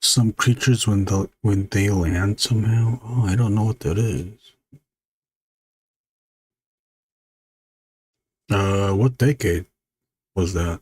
some creatures when they land somehow. Oh, I don't know what that is. What decade was that?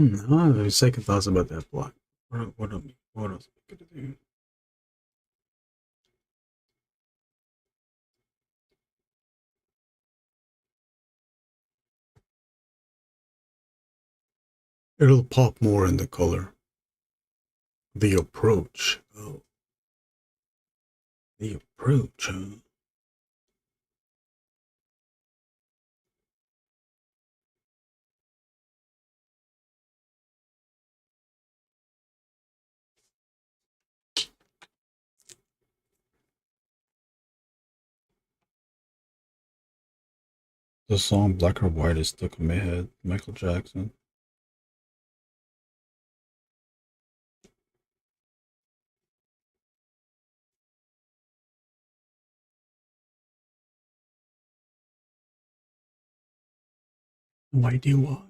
I have second thoughts about that block. What else am I gonna do? It'll pop more in the color. The approach. Oh. The approach, huh? The song Black or White is stuck in my head. Michael Jackson. No idea why.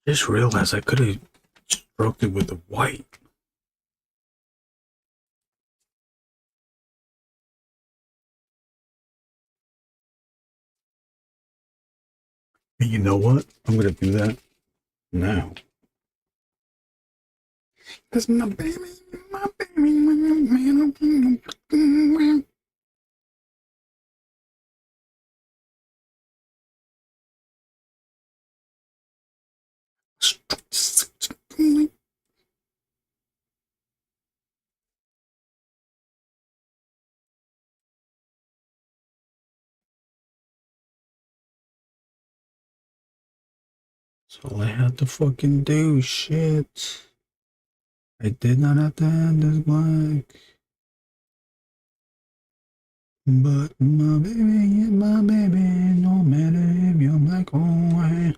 Just realized I could have stroked it with the white. And you know what? I'm gonna do that now. Cause my baby, man. That's all I had to fucking do. Shit. I did not have to end this black. But my baby is my baby, no matter if you're black or white.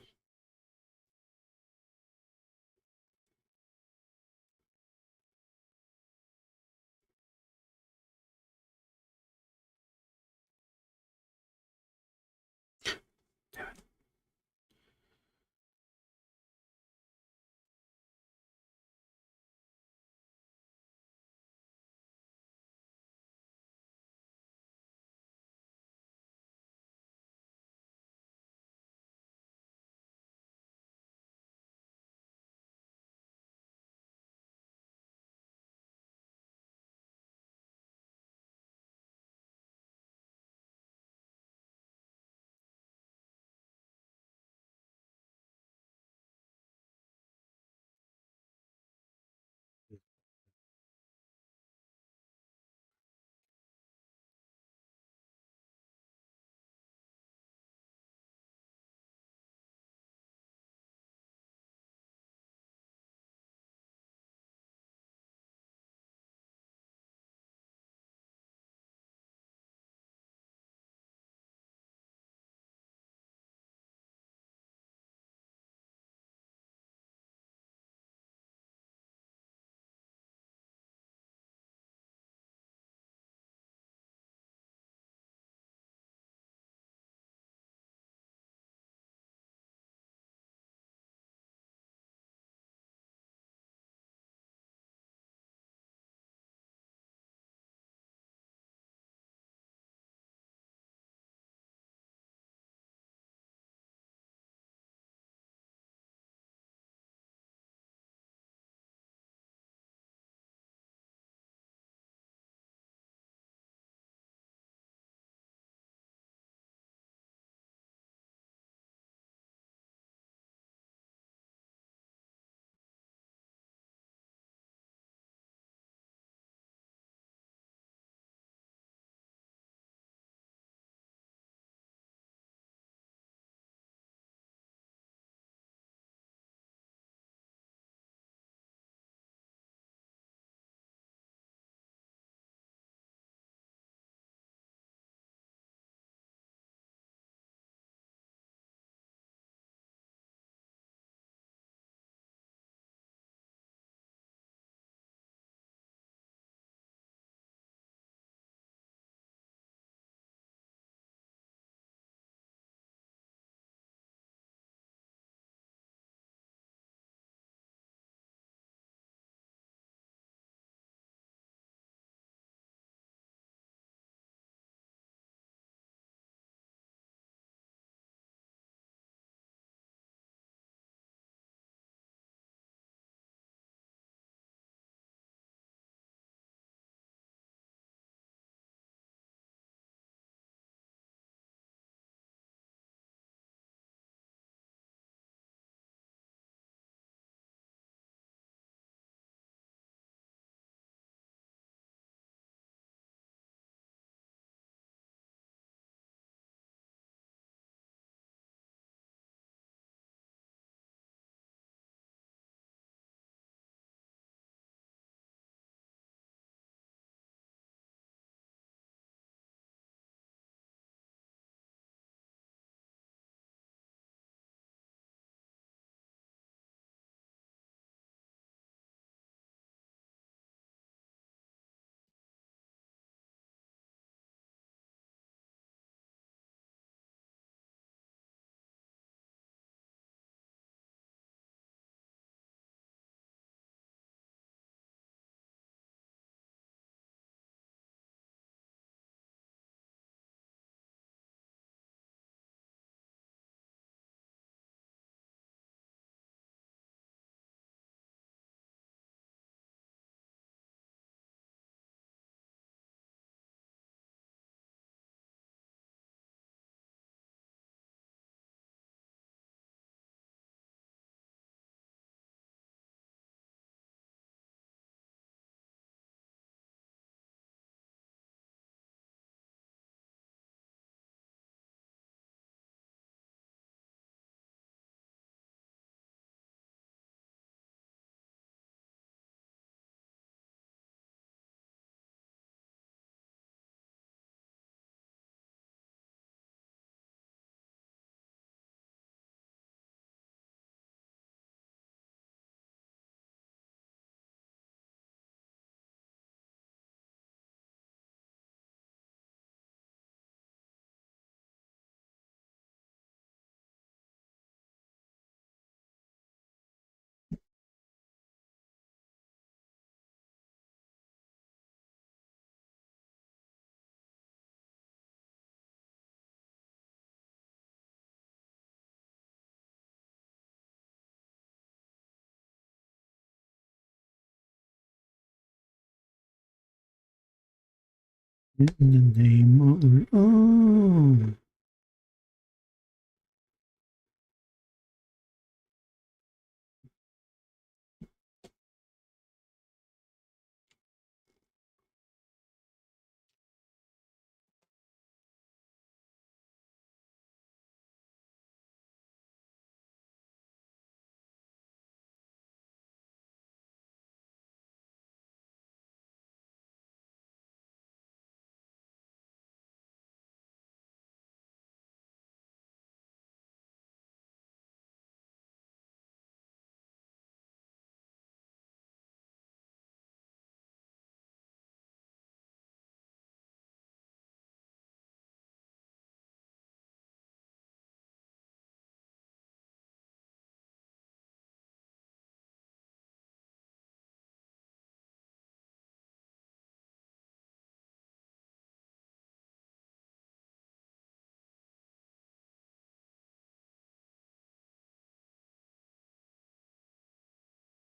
In the name of the... Oh.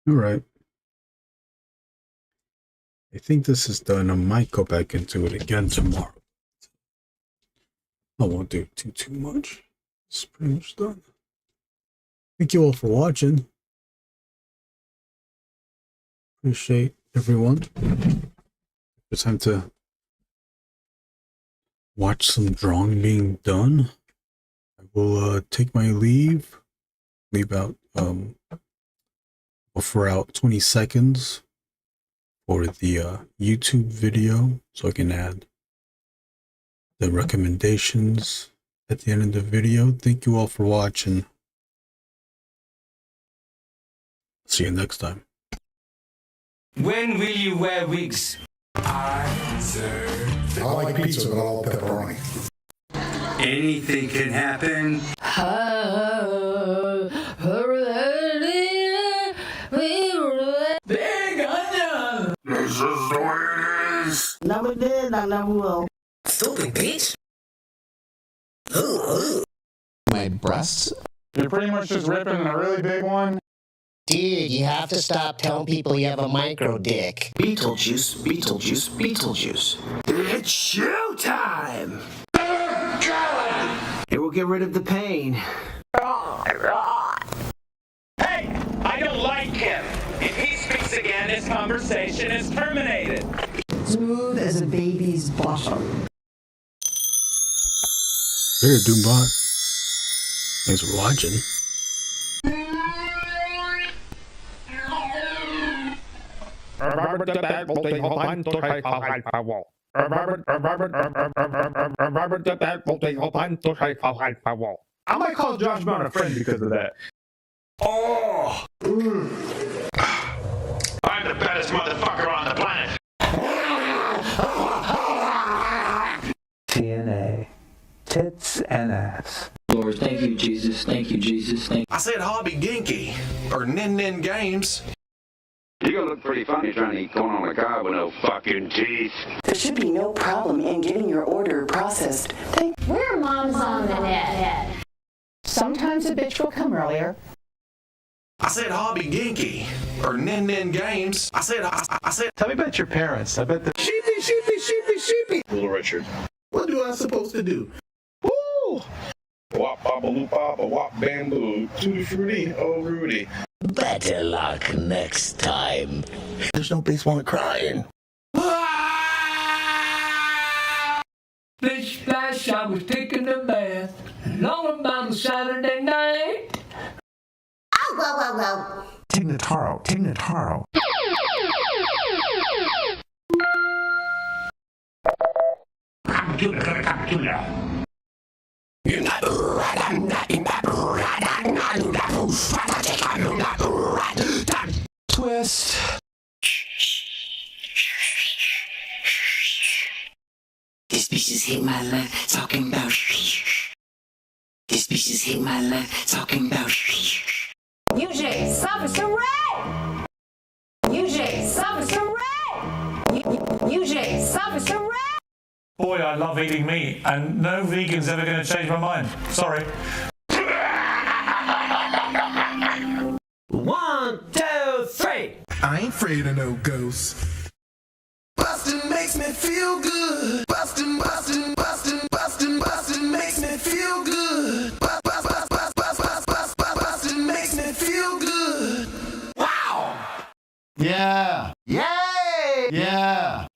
All right. I think this is done. I might go back into it again tomorrow. I won't do too much. It's pretty much done. Thank you all for watching. Appreciate everyone. It's time to watch some drawing being done. I will take my leave. Leave out for out 20 seconds for the YouTube video, so I can add the recommendations at the end of the video. Thank you all for watching. See you next time. When will you wear wigs? I like pizza with all pepperoni. Anything can happen. Big onion! This is the way it is. Never did, I never will. Stupid bitch! My breasts? You're pretty much just ripping a really big one. Dude, you have to stop telling people you have a micro dick. Beetlejuice, Beetlejuice, Beetlejuice. It's showtime! It will get rid of the pain. Hey! I don't like him! If he speaks again, this conversation is terminated. Smooth as a baby's bottom. There, Doombot. Thanks for watching. I might call Josh Brown a friend because of that. Oh! I'm the baddest motherfucker on the planet! TNA. Tits and ass. Lord, thank you, Jesus. Thank you, Jesus. Thank you. I said Hobby Ginky, or Nin Nin Games. You're gonna look pretty funny trying to eat corn on the cob with no fucking teeth. There should be no problem in getting your order processed. We're moms on the net. Sometimes a bitch will come earlier. I said Hobby Ginky, or Nin Nin Games. I said. Tell me about your parents. I bet the Sheepy. Little Richard. What do I supposed to do? Woo! Wop papa loop papa wop bamboo. Tutti fruity, oh Rudy. Better luck next time. There's no basement crying. Splish splash, I was taking a bath. Long about a Saturday night. Oh, well. Tignataro. Twist. This bitch just hit my line, talking about This bitch just hit my line, talking about UJ, Officer Ray! UJ, Officer Ray! UJ, Officer Ray! Boy, I love eating meat, and no vegan's ever gonna change my mind. Sorry. 1, 2, 3. I ain't afraid of no ghosts. Bust Bustin' makes me feel good. Bustin' makes me feel good. Bustin' makes me feel good. Wow! Yeah! Yay! Yeah!